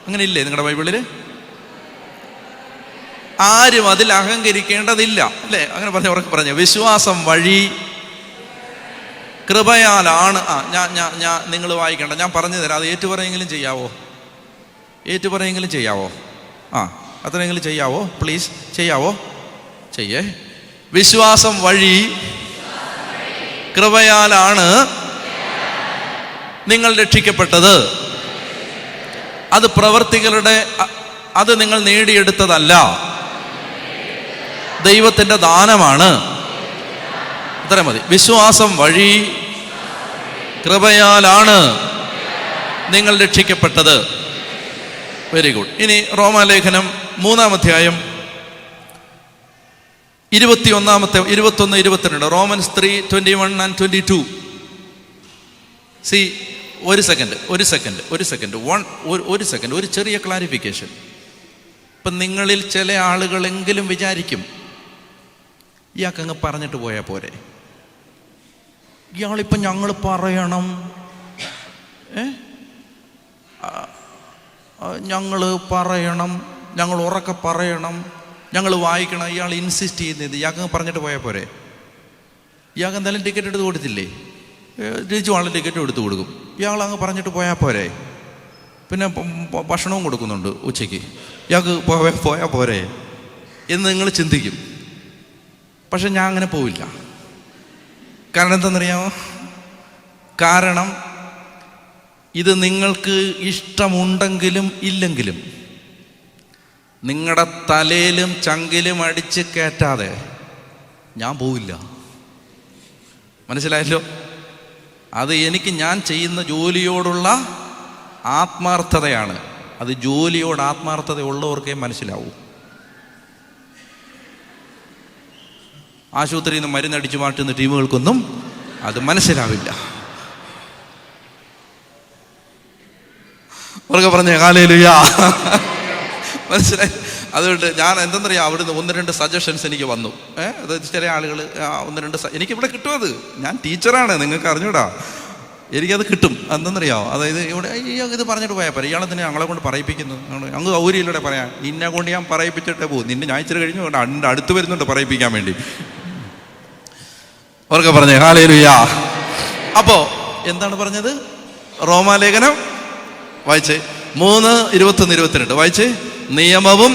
അങ്ങനെ ഇല്ലേ നിങ്ങളുടെ ബൈബിളിൽ? ആരും അതിൽ അഹങ്കരിക്കേണ്ടതില്ല, അല്ലേ? അങ്ങനെ പറഞ്ഞു. വിശ്വാസം വഴി കൃപയാലാണ്. ഞാൻ നിങ്ങൾ വായിക്കണ്ട, ഞാൻ പറഞ്ഞു തരാം. അത് ഏറ്റുപറയെങ്കിലും ചെയ്യാവോ? അത്രയെങ്കിലും ചെയ്യാവോ? പ്ലീസ് ചെയ്യാവോ? ചെയ്യേ. വിശ്വാസം വഴി കൃപയാലാണ് നിങ്ങൾ രക്ഷിക്കപ്പെട്ടത്. അത് പ്രവൃത്തികളുടെ, അത് നിങ്ങൾ നേടിയെടുത്തതല്ല, ദൈവത്തിൻ്റെ ദാനമാണ്. അത്ര മതി. വിശ്വാസം വഴി കൃപയാലാണ് നിങ്ങൾ രക്ഷിക്കപ്പെട്ടത്. Very good. ഇനി റോമാലേഖനം 3-ാം അധ്യായം 21-22. Romans 3:21 and 22. സി, ഒരു സെക്കൻഡ്, ഒരു ചെറിയ ക്ലാരിഫിക്കേഷൻ. ഇപ്പം നിങ്ങളിൽ ചില ആളുകളെങ്കിലും വിചാരിക്കും, ഇയാൾക്കങ്ങ് പറഞ്ഞിട്ട് പോയാൽ പോരെ, ഇയാളിപ്പം ഞങ്ങൾ പറയണം, ഞങ്ങൾ ഉറക്കെ പറയണം, ഞങ്ങൾ വായിക്കണം, ഇയാൾ ഇൻസിസ്റ്റ് ചെയ്യുന്നത്, ഇയാൾക്കങ്ങ് പറഞ്ഞിട്ട് പോയാൽ പോരെ? ഇയാൾക്ക് എന്തായാലും ടിക്കറ്റ് എടുത്ത് കൊടുത്തില്ലേ? തിരിച്ചു ടിക്കറ്റ് എടുത്ത് കൊടുക്കും. ഇയാൾ അങ്ങ് പറഞ്ഞിട്ട് പോയാൽ പോരെ? പിന്നെ ഭക്ഷണവും കൊടുക്കുന്നുണ്ട് ഉച്ചയ്ക്ക്, ഇയാൾക്ക് പോയാൽ പോരെ എന്ന് നിങ്ങൾ ചിന്തിക്കും. പക്ഷെ ഞാൻ അങ്ങനെ പോവില്ല. കാരണം എന്താണെന്നറിയാമോ? കാരണം ഇത് നിങ്ങൾക്ക് ഇഷ്ടമുണ്ടെങ്കിലും ഇല്ലെങ്കിലും നിങ്ങളുടെ തലയിലും ചങ്കിലും അടിച്ച് കയറ്റാതെ ഞാൻ പോവില്ല. മനസ്സിലായല്ലോ? അത് എനിക്ക് ഞാൻ ചെയ്യുന്ന ജോലിയോടുള്ള ആത്മാർത്ഥതയാണ്. അത് ജോലിയോട് ആത്മാർത്ഥത ഉള്ളവർക്കേ മനസ്സിലാവൂ. ആശുപത്രിയിൽ നിന്ന് മരുന്നടിച്ചു മാറ്റുന്ന ടീമുകൾക്കൊന്നും അത് മനസ്സിലാവില്ല. അവർക്ക് പറഞ്ഞേ ഹല്ലേലൂയാ. മനസ്സിലായി? അതുകൊണ്ട് ഞാൻ എന്തെന്നറിയാം, അവിടുന്ന് 1-2 സജഷൻസ് എനിക്ക് വന്നു. അത് ചില ആളുകൾ 1-2 എനിക്കിവിടെ കിട്ടും. അത് ഞാൻ ടീച്ചറാണ്, നിങ്ങൾക്ക് അറിഞ്ഞൂടാ, എനിക്കത് കിട്ടും. എന്തെന്നറിയാമോ? അതായത് ഇവിടെ ഇത് പറഞ്ഞിട്ട് പോയാൽ പറയാം, ഇയാളെ തന്നെ ഞങ്ങളെ കൊണ്ട് പറയിപ്പിക്കുന്നു, അങ്ങ് ഔരിയിലൂടെ പറയാം, നിന്നെ കൊണ്ട് ഞാൻ പറയിപ്പിച്ചിട്ടേ പോകും, നിന്നെ ഞായച്ചിട്ട് കഴിഞ്ഞു എൻ്റെ അടുത്ത് വരുന്നുണ്ട് പറയിപ്പിക്കാൻ വേണ്ടി. അവർക്ക് പറഞ്ഞേ ഹല്ലേലൂയാ. അപ്പോ എന്താണ് പറഞ്ഞത്? റോമാലേഖനം വായിച്ചേ 3:21-22 വായിച്ചേ. നിയമവും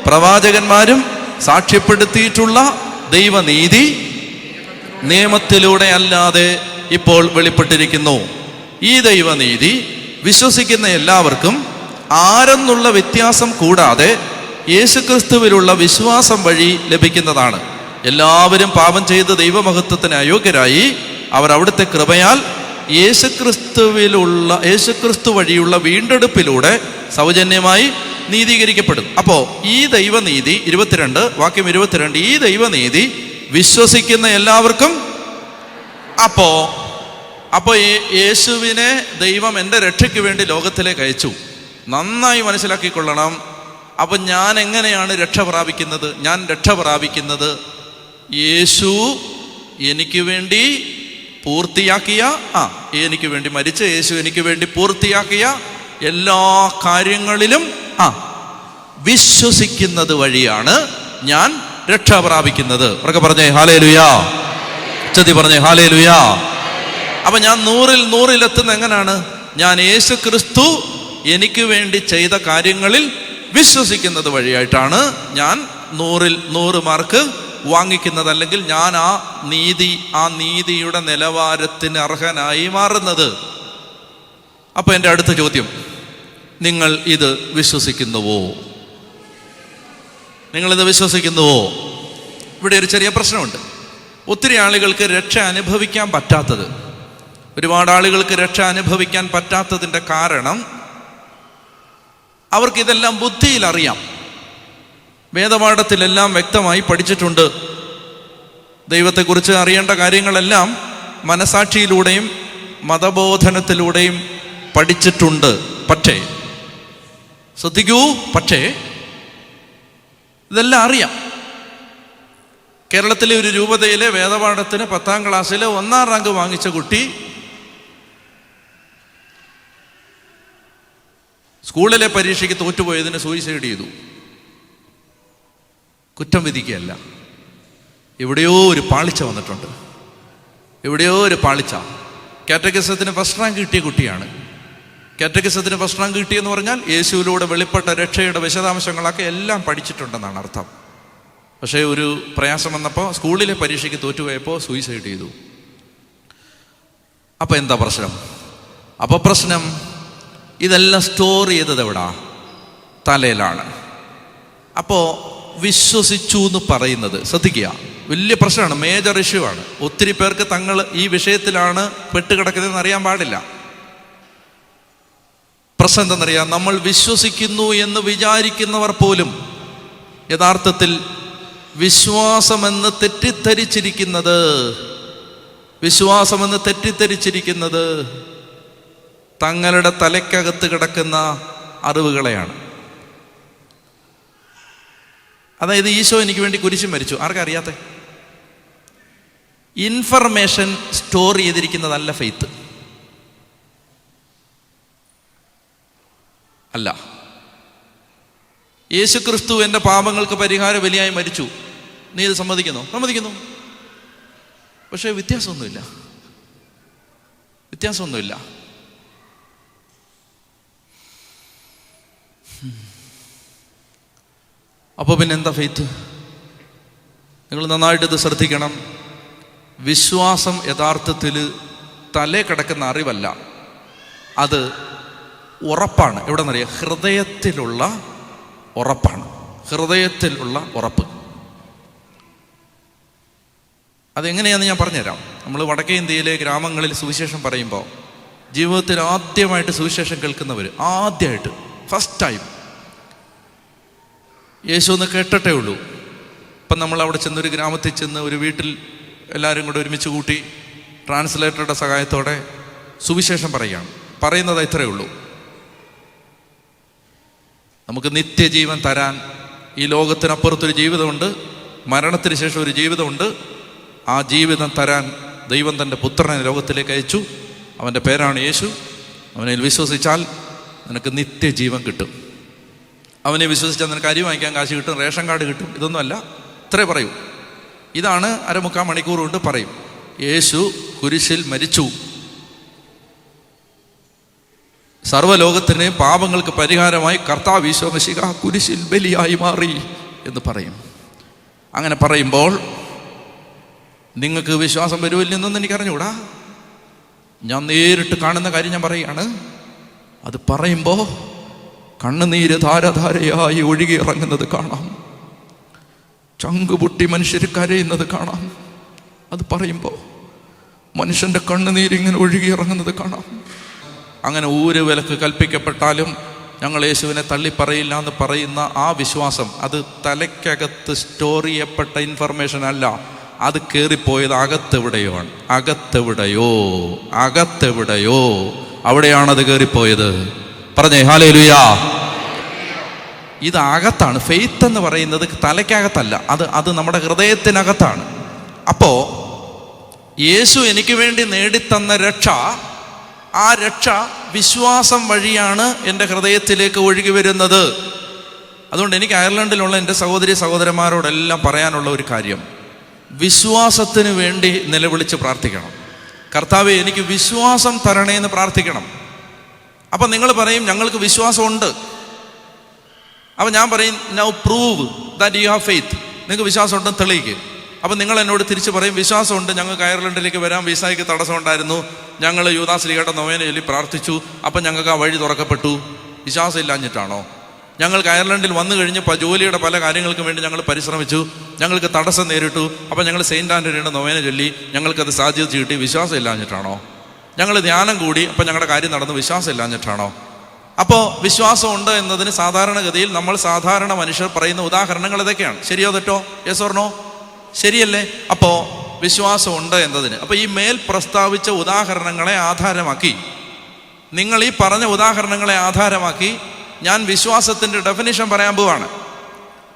പ്രവാചകന്മാരും സാക്ഷ്യപ്പെടുത്തിയിട്ടുള്ള ദൈവനീതി നിയമത്തിലൂടെ അല്ലാതെ ഇപ്പോൾ വെളിപ്പെട്ടിരിക്കുന്നു. ഈ ദൈവനീതി വിശ്വസിക്കുന്ന എല്ലാവർക്കും ആരെന്നുള്ള വ്യത്യാസം കൂടാതെ യേശുക്രിസ്തുവിലുള്ള വിശ്വാസം വഴി ലഭിക്കുന്നതാണ്. എല്ലാവരും പാപം ചെയ്ത് ദൈവമഹത്വത്തിന് അയോഗ്യരായി അവർ അവിടുത്തെ കൃപയാൽ യേശുക്രിസ്തു വഴിയുള്ള വീണ്ടെടുപ്പിലൂടെ സൗജന്യമായി നീതീകരിക്കപ്പെടും. അപ്പോൾ ഈ ദൈവനീതി 22 വാക്യം 22, ഈ ദൈവനീതി വിശ്വസിക്കുന്ന എല്ലാവർക്കും. അപ്പോ യേശുവിനെ ദൈവം എൻ്റെ രക്ഷയ്ക്ക് വേണ്ടി ലോകത്തിലേക്ക് അയച്ചു. നന്നായി മനസ്സിലാക്കിക്കൊള്ളണം. അപ്പം ഞാൻ എങ്ങനെയാണ് രക്ഷ പ്രാപിക്കുന്നത്? ഞാൻ രക്ഷ പ്രാപിക്കുന്നത് യേശു എനിക്ക് വേണ്ടി പൂർത്തിയാക്കിയ, എനിക്ക് വേണ്ടി മരിച്ച യേശു എനിക്ക് വേണ്ടി പൂർത്തിയാക്കിയ എല്ലാ കാര്യങ്ങളിലും വിശ്വസിക്കുന്നത് വഴിയാണ് ഞാൻ രക്ഷ പ്രാപിക്കുന്നത്. ഉറക്കെ പറഞ്ഞേ ഹല്ലേലൂയാ. ചതി പറഞ്ഞേ ഹല്ലേലൂയാ. അപ്പൊ ഞാൻ 100-100 എത്തുന്ന എങ്ങനെയാണ്? ഞാൻ യേശുക്രിസ്തു എനിക്ക് വേണ്ടി ചെയ്ത കാര്യങ്ങളിൽ വിശ്വസിക്കുന്നത് വഴിയായിട്ടാണ് ഞാൻ 100-100 മാർക്ക് വാങ്ങിക്കുന്നത്. അല്ലെങ്കിൽ ഞാൻ ആ നീതിയുടെ നിലവാരത്തിന് അർഹനായി മാറുന്നത്. അപ്പൊ എൻ്റെ അടുത്ത ചോദ്യം, നിങ്ങൾ ഇത് വിശ്വസിക്കുന്നുവോ? നിങ്ങളിത് വിശ്വസിക്കുന്നുവോ? ഇവിടെ ഒരു ചെറിയ പ്രശ്നമുണ്ട്. ഒത്തിരി ആളുകൾക്ക് രക്ഷ അനുഭവിക്കാൻ പറ്റാത്തത്, ഒരുപാട് ആളുകൾക്ക് രക്ഷ അനുഭവിക്കാൻ പറ്റാത്തതിൻ്റെ കാരണം അവർക്കിതെല്ലാം ബുദ്ധിയിൽ അറിയാം, വേദപാഠത്തിലെല്ലാം വ്യക്തമായി പഠിച്ചിട്ടുണ്ട്. ദൈവത്തെക്കുറിച്ച് അറിയേണ്ട കാര്യങ്ങളെല്ലാം മനസാക്ഷിയിലൂടെയും മതബോധനത്തിലൂടെയും പഠിച്ചിട്ടുണ്ട്. പക്ഷേ ശ്രദ്ധിക്കൂ, പക്ഷേ ഇതെല്ലാം അറിയാം. കേരളത്തിലെ ഒരു രൂപതയിലെ വേദപാഠത്തിന് 10ാം ക്ലാസ്സിൽ 1ാം റാങ്ക് വാങ്ങിച്ച കുട്ടി സ്കൂളിലെ പരീക്ഷയ്ക്ക് തോറ്റുപോയതിന് സൂയിസൈഡ് ചെയ്തു. കുറ്റം വിധിക്കുകയല്ല, എവിടെയോ ഒരു പാളിച്ച വന്നിട്ടുണ്ട്, എവിടെയോ ഒരു പാളിച്ച. കാറ്റഗിസത്തിന് ഫസ്റ്റ് റാങ്ക് കിട്ടിയ കുട്ടിയാണ്. കാറ്റഗിസത്തിന് ഫസ്റ്റ് റാങ്ക് കിട്ടിയെന്ന് പറഞ്ഞാൽ യേശുവിലൂടെ വെളിപ്പെട്ട രക്ഷയുടെ വിശദാംശങ്ങളൊക്കെ എല്ലാം പഠിച്ചിട്ടുണ്ടെന്നാണ് അർത്ഥം. പക്ഷേ ഒരു പ്രയാസം വന്നപ്പോൾ സ്കൂളിലെ പരീക്ഷയ്ക്ക് തോറ്റുപോയപ്പോൾ സൂയിസൈഡ് ചെയ്തു. അപ്പം എന്താ പ്രശ്നം? അപ്പോൾ പ്രശ്നം ഇതെല്ലാം സ്റ്റോർ ചെയ്തത് എവിടാ? തലയിലാണ്. അപ്പോൾ വിശ്വസിച്ചു എന്ന് പറയുന്നത് ശ്രദ്ധിക്കുക, വലിയ പ്രശ്നമാണ്, മേജർ ഇഷ്യൂ ആണ്. ഒത്തിരി പേർക്ക് തങ്ങൾ ഈ വിഷയത്തിലാണ് പെട്ടുകിടക്കുന്നതെന്ന് അറിയാൻ പാടില്ല. പ്രശ്നം എന്തെന്നറിയാം? നമ്മൾ വിശ്വസിക്കുന്നു എന്ന് വിചാരിക്കുന്നവർ പോലും യഥാർത്ഥത്തിൽ വിശ്വാസമെന്ന് തെറ്റിദ്ധരിച്ചിരിക്കുന്നത് തങ്ങളുടെ തലയ്ക്കകത്ത് കിടക്കുന്ന അറിവുകളെയാണ്. അതായത് ഈശോ എനിക്ക് വേണ്ടി കുരിശിൽ മരിച്ചു, ആർക്കും അറിയാത്ത ഇൻഫർമേഷൻ സ്റ്റോർ ചെയ്തിരിക്കുന്നതല്ല ഫെയ്ത്ത്. അല്ല, യേശുക്രിസ്തു എൻ്റെ പാപങ്ങൾക്ക് പരിഹാര ബലിയായി മരിച്ചു, നീ ഇത് സമ്മതിക്കുന്നു. പക്ഷേ വ്യത്യാസമൊന്നുമില്ല. അപ്പോൾ പിന്നെ എന്താ ഫെയ്ത്ത്? നിങ്ങൾ നന്നായിട്ട് ഇത് ശ്രദ്ധിക്കണം. വിശ്വാസം യഥാർത്ഥത്തിൽ തലേ കിടക്കുന്ന അറിവല്ല, അത് ഉറപ്പാണ്. എവിടെ നിന്നറിയാം? ഹൃദയത്തിലുള്ള ഉറപ്പാണ്. ഹൃദയത്തിലുള്ള ഉറപ്പ്. അതെങ്ങനെയാണെന്ന് ഞാൻ പറഞ്ഞുതരാം. നമ്മൾ വടക്കേ ഇന്ത്യയിലെ ഗ്രാമങ്ങളിൽ സുവിശേഷം പറയുമ്പോൾ ജീവിതത്തിൽ ആദ്യമായിട്ട് സുവിശേഷം കേൾക്കുന്നവർ, ആദ്യമായിട്ട് ഫസ്റ്റ് ടൈം യേശു എന്ന് കേട്ടിട്ടേ ഉള്ളൂ. ഇപ്പം നമ്മൾ അവിടെ ചെന്നൊരു ഗ്രാമത്തിൽ ചെന്ന് ഒരു വീട്ടിൽ എല്ലാവരും കൂടെ ഒരുമിച്ച് കൂട്ടി ട്രാൻസ്ലേറ്ററുടെ സഹായത്തോടെ സുവിശേഷം പറയുകയാണ്. പറയുന്നത് ഇത്രയേ ഉള്ളൂ: നമുക്ക് നിത്യജീവൻ തരാൻ ഈ ലോകത്തിനപ്പുറത്തൊരു ജീവിതമുണ്ട്, മരണത്തിന് ശേഷം ഒരു ജീവിതമുണ്ട്. ആ ജീവിതം തരാൻ ദൈവം തൻ്റെ പുത്രനെ ലോകത്തിലേക്ക് അയച്ചു. അവൻ്റെ പേരാണ് യേശു. അവനിൽ വിശ്വസിച്ചാൽ നിനക്ക് നിത്യജീവൻ കിട്ടും. അവനെ വിശ്വസിച്ചാൽ നിനക്ക് അരി വാങ്ങിക്കാൻ കാശ് കിട്ടും, റേഷൻ കാർഡ് കിട്ടും. ഇതൊന്നുമല്ല, ഇത്രേ പറയൂ. ഇതാണ് 3/4 മണിക്കൂർ കൊണ്ട് പറയും. യേശു കുരിശിൽ മരിച്ചു, സർവ്വലോകത്തിന് പാപങ്ങൾക്ക് പരിഹാരമായി കർത്താവ് ഈശോ മിശിഹ കുരിശിൽ ബലിയായി മാറി എന്ന് പറയും. അങ്ങനെ പറയുമ്പോൾ നിങ്ങൾക്ക് വിശ്വാസം വരുമില്ലെന്നൊന്നും എനിക്കറിഞ്ഞൂടാ. ഞാൻ നേരിട്ട് കാണുന്ന കാര്യം ഞാൻ പറയുകയാണ്. അത് പറയുമ്പോൾ കണ്ണുനീര് ധാരധാരയായി ഒഴുകി ഇറങ്ങുന്നത് കാണാം. ചങ്കുപൊട്ടി മനുഷ്യർ കരയുന്നത് കാണാം. അത് പറയുമ്പോൾ മനുഷ്യൻ്റെ കണ്ണുനീരിങ്ങനെ ഒഴുകി ഇറങ്ങുന്നത് കാണാം. അങ്ങനെ ഊര് വിലക്ക് കൽപ്പിക്കപ്പെട്ടാലും ഞങ്ങൾ യേശുവിനെ തള്ളിപ്പറയില്ല എന്ന് പറയുന്ന ആ വിശ്വാസം, അത് തലയ്ക്കകത്ത് സ്റ്റോർ ചെയ്യപ്പെട്ട ഇൻഫർമേഷൻ അല്ല. അത് കയറിപ്പോയത് അകത്തെവിടെയാണ്. അകത്തെവിടെയോ അവിടെയാണത് കയറിപ്പോയത്. പറഞ്ഞേ ഹല്ലേലൂയാ. ഇത് അകത്താണ്. ഫെയ്ത്ത് എന്ന് പറയുന്നത് തലയ്ക്കകത്തല്ല, അത് നമ്മുടെ ഹൃദയത്തിനകത്താണ്. അപ്പോ യേശു എനിക്ക് വേണ്ടി നേടിത്തന്ന രക്ഷ, ആ രക്ഷ വിശ്വാസം വഴിയാണ് എൻ്റെ ഹൃദയത്തിലേക്ക് ഒഴുകി വരുന്നത്. അതുകൊണ്ട് എനിക്ക് അയർലൻഡിലുള്ള എൻ്റെ സഹോദരി സഹോദരന്മാരോടെല്ലാം പറയാനുള്ള ഒരു കാര്യം, വിശ്വാസത്തിന് വേണ്ടി നിലവിളിച്ച് പ്രാർത്ഥിക്കണം. കർത്താവേ, എനിക്ക് വിശ്വാസം തരണേ എന്ന് പ്രാർത്ഥിക്കണം. അപ്പം നിങ്ങൾ പറയും ഞങ്ങൾക്ക് വിശ്വാസമുണ്ട്. അപ്പം ഞാൻ പറയും now prove that you have faith. നിങ്ങൾക്ക് വിശ്വാസം ഉണ്ടെന്ന് തെളിയിക്കുക. അപ്പം നിങ്ങൾ എന്നോട് തിരിച്ച് പറയും വിശ്വാസമുണ്ട്, ഞങ്ങൾക്ക് അയർലൻഡിലേക്ക് വരാൻ വിസയ്ക്ക് തടസ്സം ഉണ്ടായിരുന്നു, ഞങ്ങൾ യൂദാസ് ലീഗയുടെ നൊവേന ചൊല്ലി പ്രാർത്ഥിച്ചു, അപ്പം ഞങ്ങൾക്ക് ആ വഴി തുറക്കപ്പെട്ടു. വിശ്വാസം ഇല്ലാഞ്ഞിട്ടാണോ? ഞങ്ങൾക്ക് അയർലൻഡിൽ വന്നു കഴിഞ്ഞ് ജോലിയുടെ പല കാര്യങ്ങൾക്കും വേണ്ടി ഞങ്ങൾ പരിശ്രമിച്ചു, ഞങ്ങൾക്ക് തടസ്സം നേരിട്ടു, അപ്പം ഞങ്ങൾ സെയിൻറ്റ് ആൻ്റണിയുടെ നൊവേന ചൊല്ലി ഞങ്ങൾക്കത് സാധിച്ചു കിട്ടി. വിശ്വാസം ഇല്ലാഞ്ഞിട്ടാണോ? ഞങ്ങൾ ധ്യാനം കൂടി, അപ്പം ഞങ്ങളുടെ കാര്യം നടന്നു. വിശ്വാസം ഇല്ലാഞ്ഞിട്ടാണോ? അപ്പോൾ വിശ്വാസം ഉണ്ട് എന്നതിന് സാധാരണഗതിയിൽ നമ്മൾ സാധാരണ മനുഷ്യർ പറയുന്ന ഉദാഹരണങ്ങൾ ഇതൊക്കെയാണ്. ശരിയോ തെറ്റോ? Yes or no? ശരിയല്ലേ? അപ്പോൾ വിശ്വാസം ഉണ്ട് എന്നതിന്, അപ്പോൾ ഈ മേൽ പ്രസ്താവിച്ച ഉദാഹരണങ്ങളെ ആധാരമാക്കി, നിങ്ങൾ ഈ പറഞ്ഞ ഉദാഹരണങ്ങളെ ആധാരമാക്കി ഞാൻ വിശ്വാസത്തിൻ്റെ ഡെഫിനിഷൻ പറയാൻ പോവാണ്.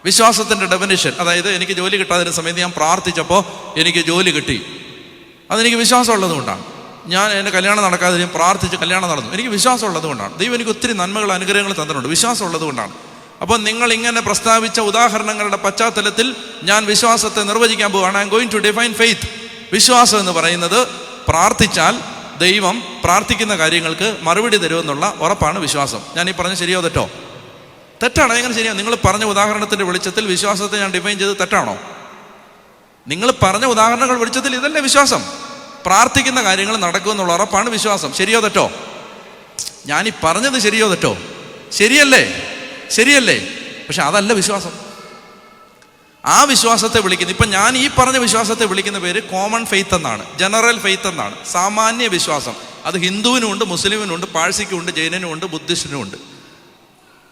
വിശ്വാസത്തിൻ്റെ ഡെഫിനിഷൻ, അതായത് എനിക്ക് ജോലി കിട്ടാതിരുന്ന സമയത്ത് ഞാൻ പ്രാർത്ഥിച്ചപ്പോൾ എനിക്ക് ജോലി കിട്ടി. അതെനിക്ക് വിശ്വാസം ഉള്ളതുകൊണ്ടാണ്. ഞാൻ എൻ്റെ കല്യാണം നടക്കാതെ ഞാൻ പ്രാർത്ഥിച്ച് കല്യാണം നടന്നു. എനിക്ക് വിശ്വാസം ഉള്ളതുകൊണ്ടാണ്. ദൈവം എനിക്ക് ഒത്തിരി നന്മകൾ അനുഗ്രഹങ്ങൾ തന്നിട്ടുണ്ട്. വിശ്വാസം ഉള്ളതുകൊണ്ടാണ്. അപ്പോൾ നിങ്ങൾ ഇങ്ങനെ പ്രസ്താവിച്ച ഉദാഹരണങ്ങളുടെ പശ്ചാത്തലത്തിൽ ഞാൻ വിശ്വാസത്തെ നിർവചിക്കാൻ പോവുകയാണ്. I'm going to define faith. വിശ്വാസം എന്ന് പറയുന്നത് പ്രാർത്ഥിച്ചാൽ ദൈവം പ്രാർത്ഥിക്കുന്ന കാര്യങ്ങൾക്ക് മറുപടി തരുമെന്നുള്ള ഉറപ്പാണ് വിശ്വാസം. ഞാൻ ഈ പറഞ്ഞ ശരിയോ തെറ്റോ? തെറ്റാണോ? എങ്ങനെ ശരിയോ? നിങ്ങൾ പറഞ്ഞ ഉദാഹരണത്തിൻ്റെ വെളിച്ചത്തിൽ വിശ്വാസത്തെ ഞാൻ ഡിഫൈൻ ചെയ്ത് തെറ്റാണോ? നിങ്ങൾ പറഞ്ഞ ഉദാഹരണങ്ങൾ വെളിച്ചത്തിൽ ഇതല്ലേ വിശ്വാസം? പ്രാർത്ഥിക്കുന്ന കാര്യങ്ങൾ നടക്കുമെന്നുള്ള ഉറപ്പാണ് വിശ്വാസം. ശരിയോ തെറ്റോ? ഞാനീ പറഞ്ഞത് ശരിയോ തെറ്റോ? ശരിയല്ലേ? ശരിയല്ലേ? പക്ഷെ അതല്ല വിശ്വാസം. ആ വിശ്വാസത്തെ വിളിക്കുന്ന, ഇപ്പം ഞാൻ ഈ പറഞ്ഞ വിശ്വാസത്തെ വിളിക്കുന്ന പേര് കോമൺ ഫെയ്ത്ത് എന്നാണ്, ജനറൽ ഫെയ്ത്ത് എന്നാണ്, സാമാന്യ വിശ്വാസം. അത് ഹിന്ദുവിനുമുണ്ട്, മുസ്ലിമിനുണ്ട്, പാഴ്സിക്കുമുണ്ട്, ജൈനനുമുണ്ട്, ബുദ്ധിസ്റ്റിനുമുണ്ട്.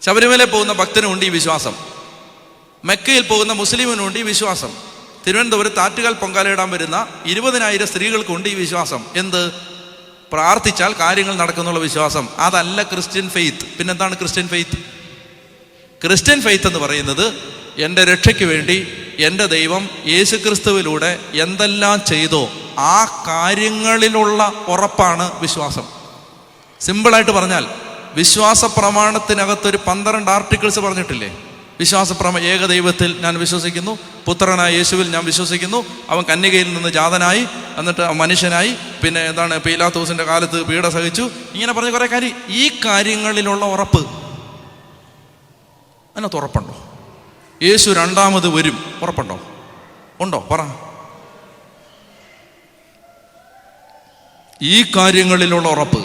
ശബരിമല പോകുന്ന ഭക്തനുമുണ്ട് ഈ വിശ്വാസം. മെക്കയിൽ പോകുന്ന മുസ്ലിമിനുമുണ്ട് ഈ വിശ്വാസം. തിരുവനന്തപുരത്ത് ആറ്റുകാൽ പൊങ്കാലയിടാൻ വരുന്ന 20,000 സ്ത്രീകൾക്കുണ്ട് ഈ വിശ്വാസം. എന്ത്? പ്രാർത്ഥിച്ചാൽ കാര്യങ്ങൾ നടക്കുന്നുള്ള വിശ്വാസം. അതല്ല ക്രിസ്ത്യൻ ഫെയ്ത്ത്. പിന്നെന്താണ് ക്രിസ്ത്യൻ ഫെയ്ത്ത്? ക്രിസ്ത്യൻ ഫെയ്ത്ത് എന്ന് പറയുന്നത് എൻ്റെ രക്ഷയ്ക്ക് വേണ്ടി എൻ്റെ ദൈവം യേശുക്രിസ്തുവിലൂടെ എന്തെല്ലാം ചെയ്തോ ആ കാര്യങ്ങളിലുള്ള ഉറപ്പാണ് വിശ്വാസം. സിമ്പിളായിട്ട് പറഞ്ഞാൽ വിശ്വാസ പ്രമാണത്തിനകത്തൊരു 12 ആർട്ടിക്കിൾസ് പറഞ്ഞിട്ടില്ലേ? ഏകദൈവത്തിൽ ഞാൻ വിശ്വസിക്കുന്നു, പുത്രനായ യേശുവിൽ ഞാൻ വിശ്വസിക്കുന്നു, അവൻ കന്യകയിൽ നിന്ന് ജാതനായി, എന്നിട്ട് മനുഷ്യനായി, പിന്നെ എന്താണ് പീലാത്തോസിൻ്റെ കാലത്ത് പീഡ സഹിച്ചു, ഇങ്ങനെ പറഞ്ഞ കുറേ കാര്യം. ഈ കാര്യങ്ങളിലുള്ള ഉറപ്പ്, അതിനകത്ത് ഉറപ്പുണ്ടോ? യേശു രണ്ടാമത് വരും, ഉറപ്പുണ്ടോ? ഉണ്ടോ? പറ. ഈ കാര്യങ്ങളിലുള്ള ഉറപ്പ്,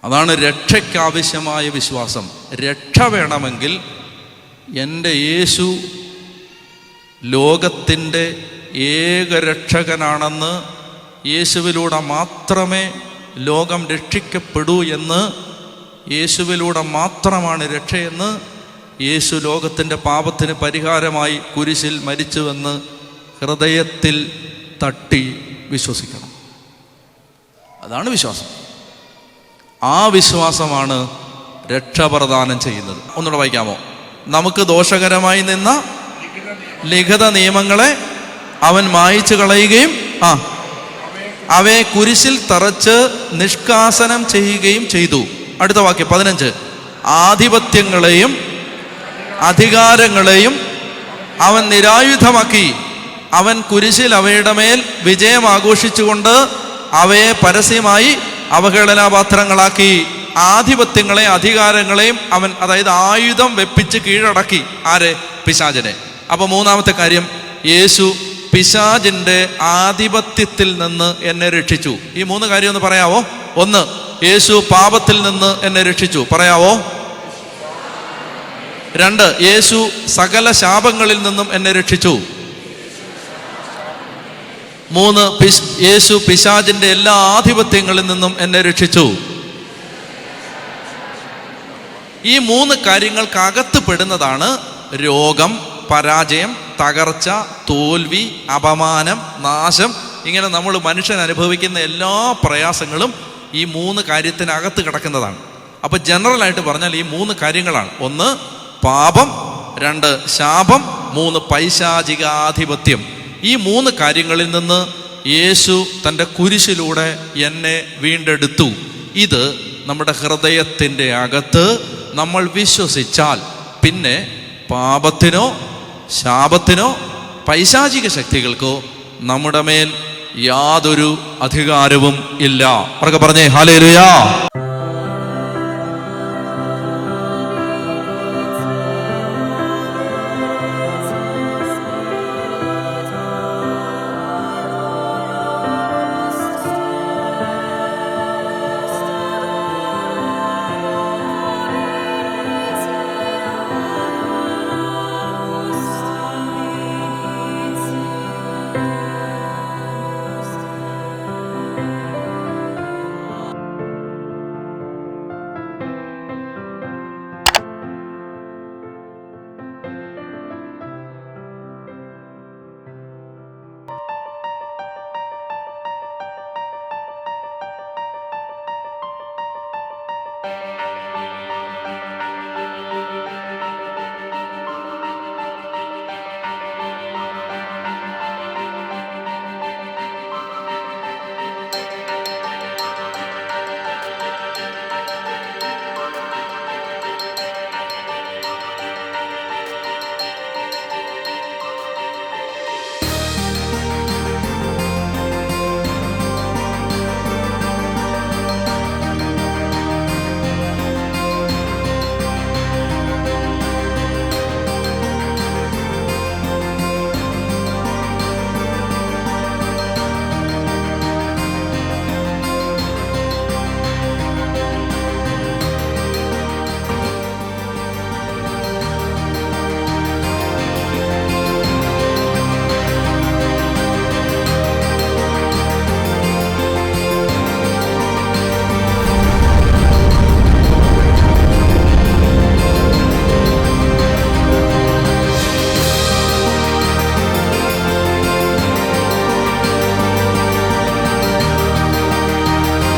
അതാണ് രക്ഷയ്ക്കാവശ്യമായ വിശ്വാസം. രക്ഷ വേണമെങ്കിൽ എൻ്റെ യേശു ലോകത്തിൻ്റെ ഏകരക്ഷകനാണെന്ന്, യേശുവിലൂടെ മാത്രമേ ലോകം രക്ഷിക്കപ്പെടൂ എന്ന്, യേശുവിലൂടെ മാത്രമാണ് രക്ഷയെന്ന്, യേശു ലോകത്തിൻ്റെ പാപത്തിന് പരിഹാരമായി കുരിശിൽ മരിച്ചുവെന്ന് ഹൃദയത്തിൽ തട്ടി വിശ്വസിക്കണം. അതാണ് വിശ്വാസം. ആ വിശ്വാസമാണ് രക്ഷപ്രദാനം ചെയ്യുന്നത്. ഒന്നുകൂടെ വായിക്കാമോ? നമുക്ക് ദോഷകരമായി നിന്ന ലിഖിത നിയമങ്ങളെ അവൻ മായിച്ചു കളയുകയും അവയെ കുരിശിൽ തറച്ച് നിഷ്കാസനം ചെയ്യുകയും ചെയ്തു. അടുത്ത വാക്യം 15. ആധിപത്യങ്ങളെയും അധികാരങ്ങളെയും അവൻ നിരായുധമാക്കി. അവൻ കുരിശിൽ അവയുടെ മേൽ വിജയം ആഘോഷിച്ചുകൊണ്ട് അവയെ പരസ്യമായി അവഹേളനാപാത്രങ്ങളാക്കി. ആധിപത്യങ്ങളെയും അധികാരങ്ങളെയും അവൻ, അതായത് ആയുധം വെപ്പിച്ച് കീഴടക്കി. ആരെ? പിശാചിനെ. അപ്പൊ മൂന്നാമത്തെ കാര്യം, യേശു പിശാചിന്റെ ആധിപത്യത്തിൽ നിന്ന് എന്നെ രക്ഷിച്ചു. ഈ മൂന്ന് കാര്യം ഒന്ന് പറയാവോ? ഒന്ന്, യേശു പാപത്തിൽ നിന്ന് എന്നെ രക്ഷിച്ചു. പറയാവോ? 2, യേശു സകല ശാപങ്ങളിൽ നിന്നും എന്നെ രക്ഷിച്ചു. 3, യേശു പിശാചിന്റെ എല്ലാ ആധിപത്യങ്ങളിൽ നിന്നും എന്നെ രക്ഷിച്ചു. ഈ 3 കാര്യങ്ങൾക്കകത്ത് പെടുന്നതാണ് രോഗം, പരാജയം, തകർച്ച, തോൽവി, അപമാനം, നാശം. ഇങ്ങനെ നമ്മൾ മനുഷ്യൻ അനുഭവിക്കുന്ന എല്ലാ പ്രയാസങ്ങളും ഈ 3 കാര്യത്തിനകത്ത് കിടക്കുന്നതാണ്. അപ്പൊ ജനറലായിട്ട് പറഞ്ഞാൽ ഈ 3 കാര്യങ്ങളാണ്. 1 പാപം, 2 ശാപം, 3 പൈശാചികാധിപത്യം. ഈ 3 കാര്യങ്ങളിൽ നിന്ന് യേശു തൻ്റെ കുരിശിലൂടെ എന്നെ വീണ്ടെടുത്തു. ഇത് നമ്മുടെ ഹൃദയത്തിൻ്റെ അകത്ത് നമ്മൾ വിശ്വസിച്ചാൽ പിന്നെ പാപത്തിനോ ശാപത്തിനോ പൈശാചിക ശക്തികൾക്കോ നമ്മുടെ മേൽ യാതൊരു അധികാരവും ഇല്ല. അവർക്ക് പറഞ്ഞേ ഹല്ലേലൂയ.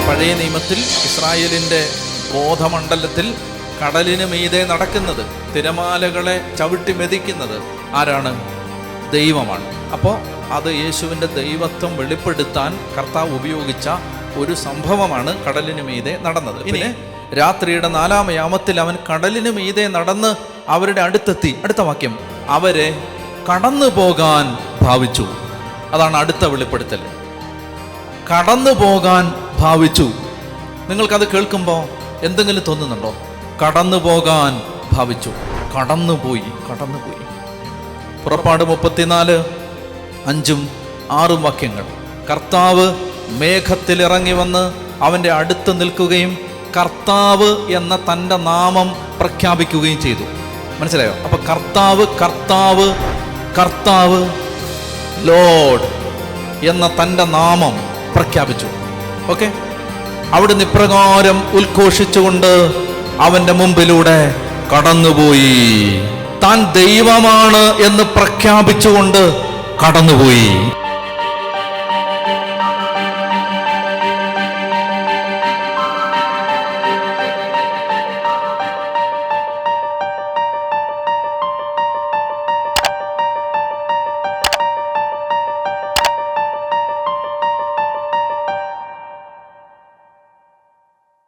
പഴയ നിയമത്തിൽ ഇസ്രായേലിൻ്റെ ബോധമണ്ഡലത്തിൽ കടലിന് മീതെ നടക്കുന്നത്, തിരമാലകളെ ചവിട്ടി മെതിക്കുന്നത് ആരാണ്? ദൈവമാണ്. അപ്പോൾ അത് യേശുവിൻ്റെ ദൈവത്വം വെളിപ്പെടുത്താൻ കർത്താവ് ഉപയോഗിച്ച ഒരു സംഭവമാണ് കടലിന് മീതെ നടന്നത്. ഇനി രാത്രിയുടെ 4-ാം യാമത്തിൽ അവൻ കടലിന് മീതെ നടന്ന് അവരുടെ അടുത്തെത്തി. അടുത്ത വാക്യം, അവരെ കടന്നു പോകാൻ ഭാവിച്ചു. അതാണ് അടുത്ത വെളിപ്പെടുത്തൽ. കടന്നു പോകാൻ ഭാവിച്ചു. നിങ്ങൾക്കത് കേൾക്കുമ്പോൾ എന്തെങ്കിലും തോന്നുന്നുണ്ടോ? കടന്നു പോകാൻ ഭാവിച്ചു. കടന്നുപോയി. പുറപ്പാട് 34:5-6 വാക്യങ്ങൾ. കർത്താവ് മേഘത്തിൽ ഇറങ്ങി വന്ന് അവൻ്റെ അടുത്ത് നിൽക്കുകയും കർത്താവ് എന്ന തൻ്റെ നാമം പ്രഖ്യാപിക്കുകയും ചെയ്തു. മനസ്സിലായോ? അപ്പൊ കർത്താവ് കർത്താവ് കർത്താവ് ലോർഡ് എന്ന തൻ്റെ നാമം പ്രഖ്യാപിച്ചു. ഓക്കെ, അവിടുന്ന് ഇപ്രകാരം ഉദ്ഘോഷിച്ചുകൊണ്ട് അവന്റെ മുമ്പിലൂടെ കടന്നുപോയി. താൻ ദൈവമാണ് എന്ന് പ്രഖ്യാപിച്ചുകൊണ്ട് കടന്നുപോയി.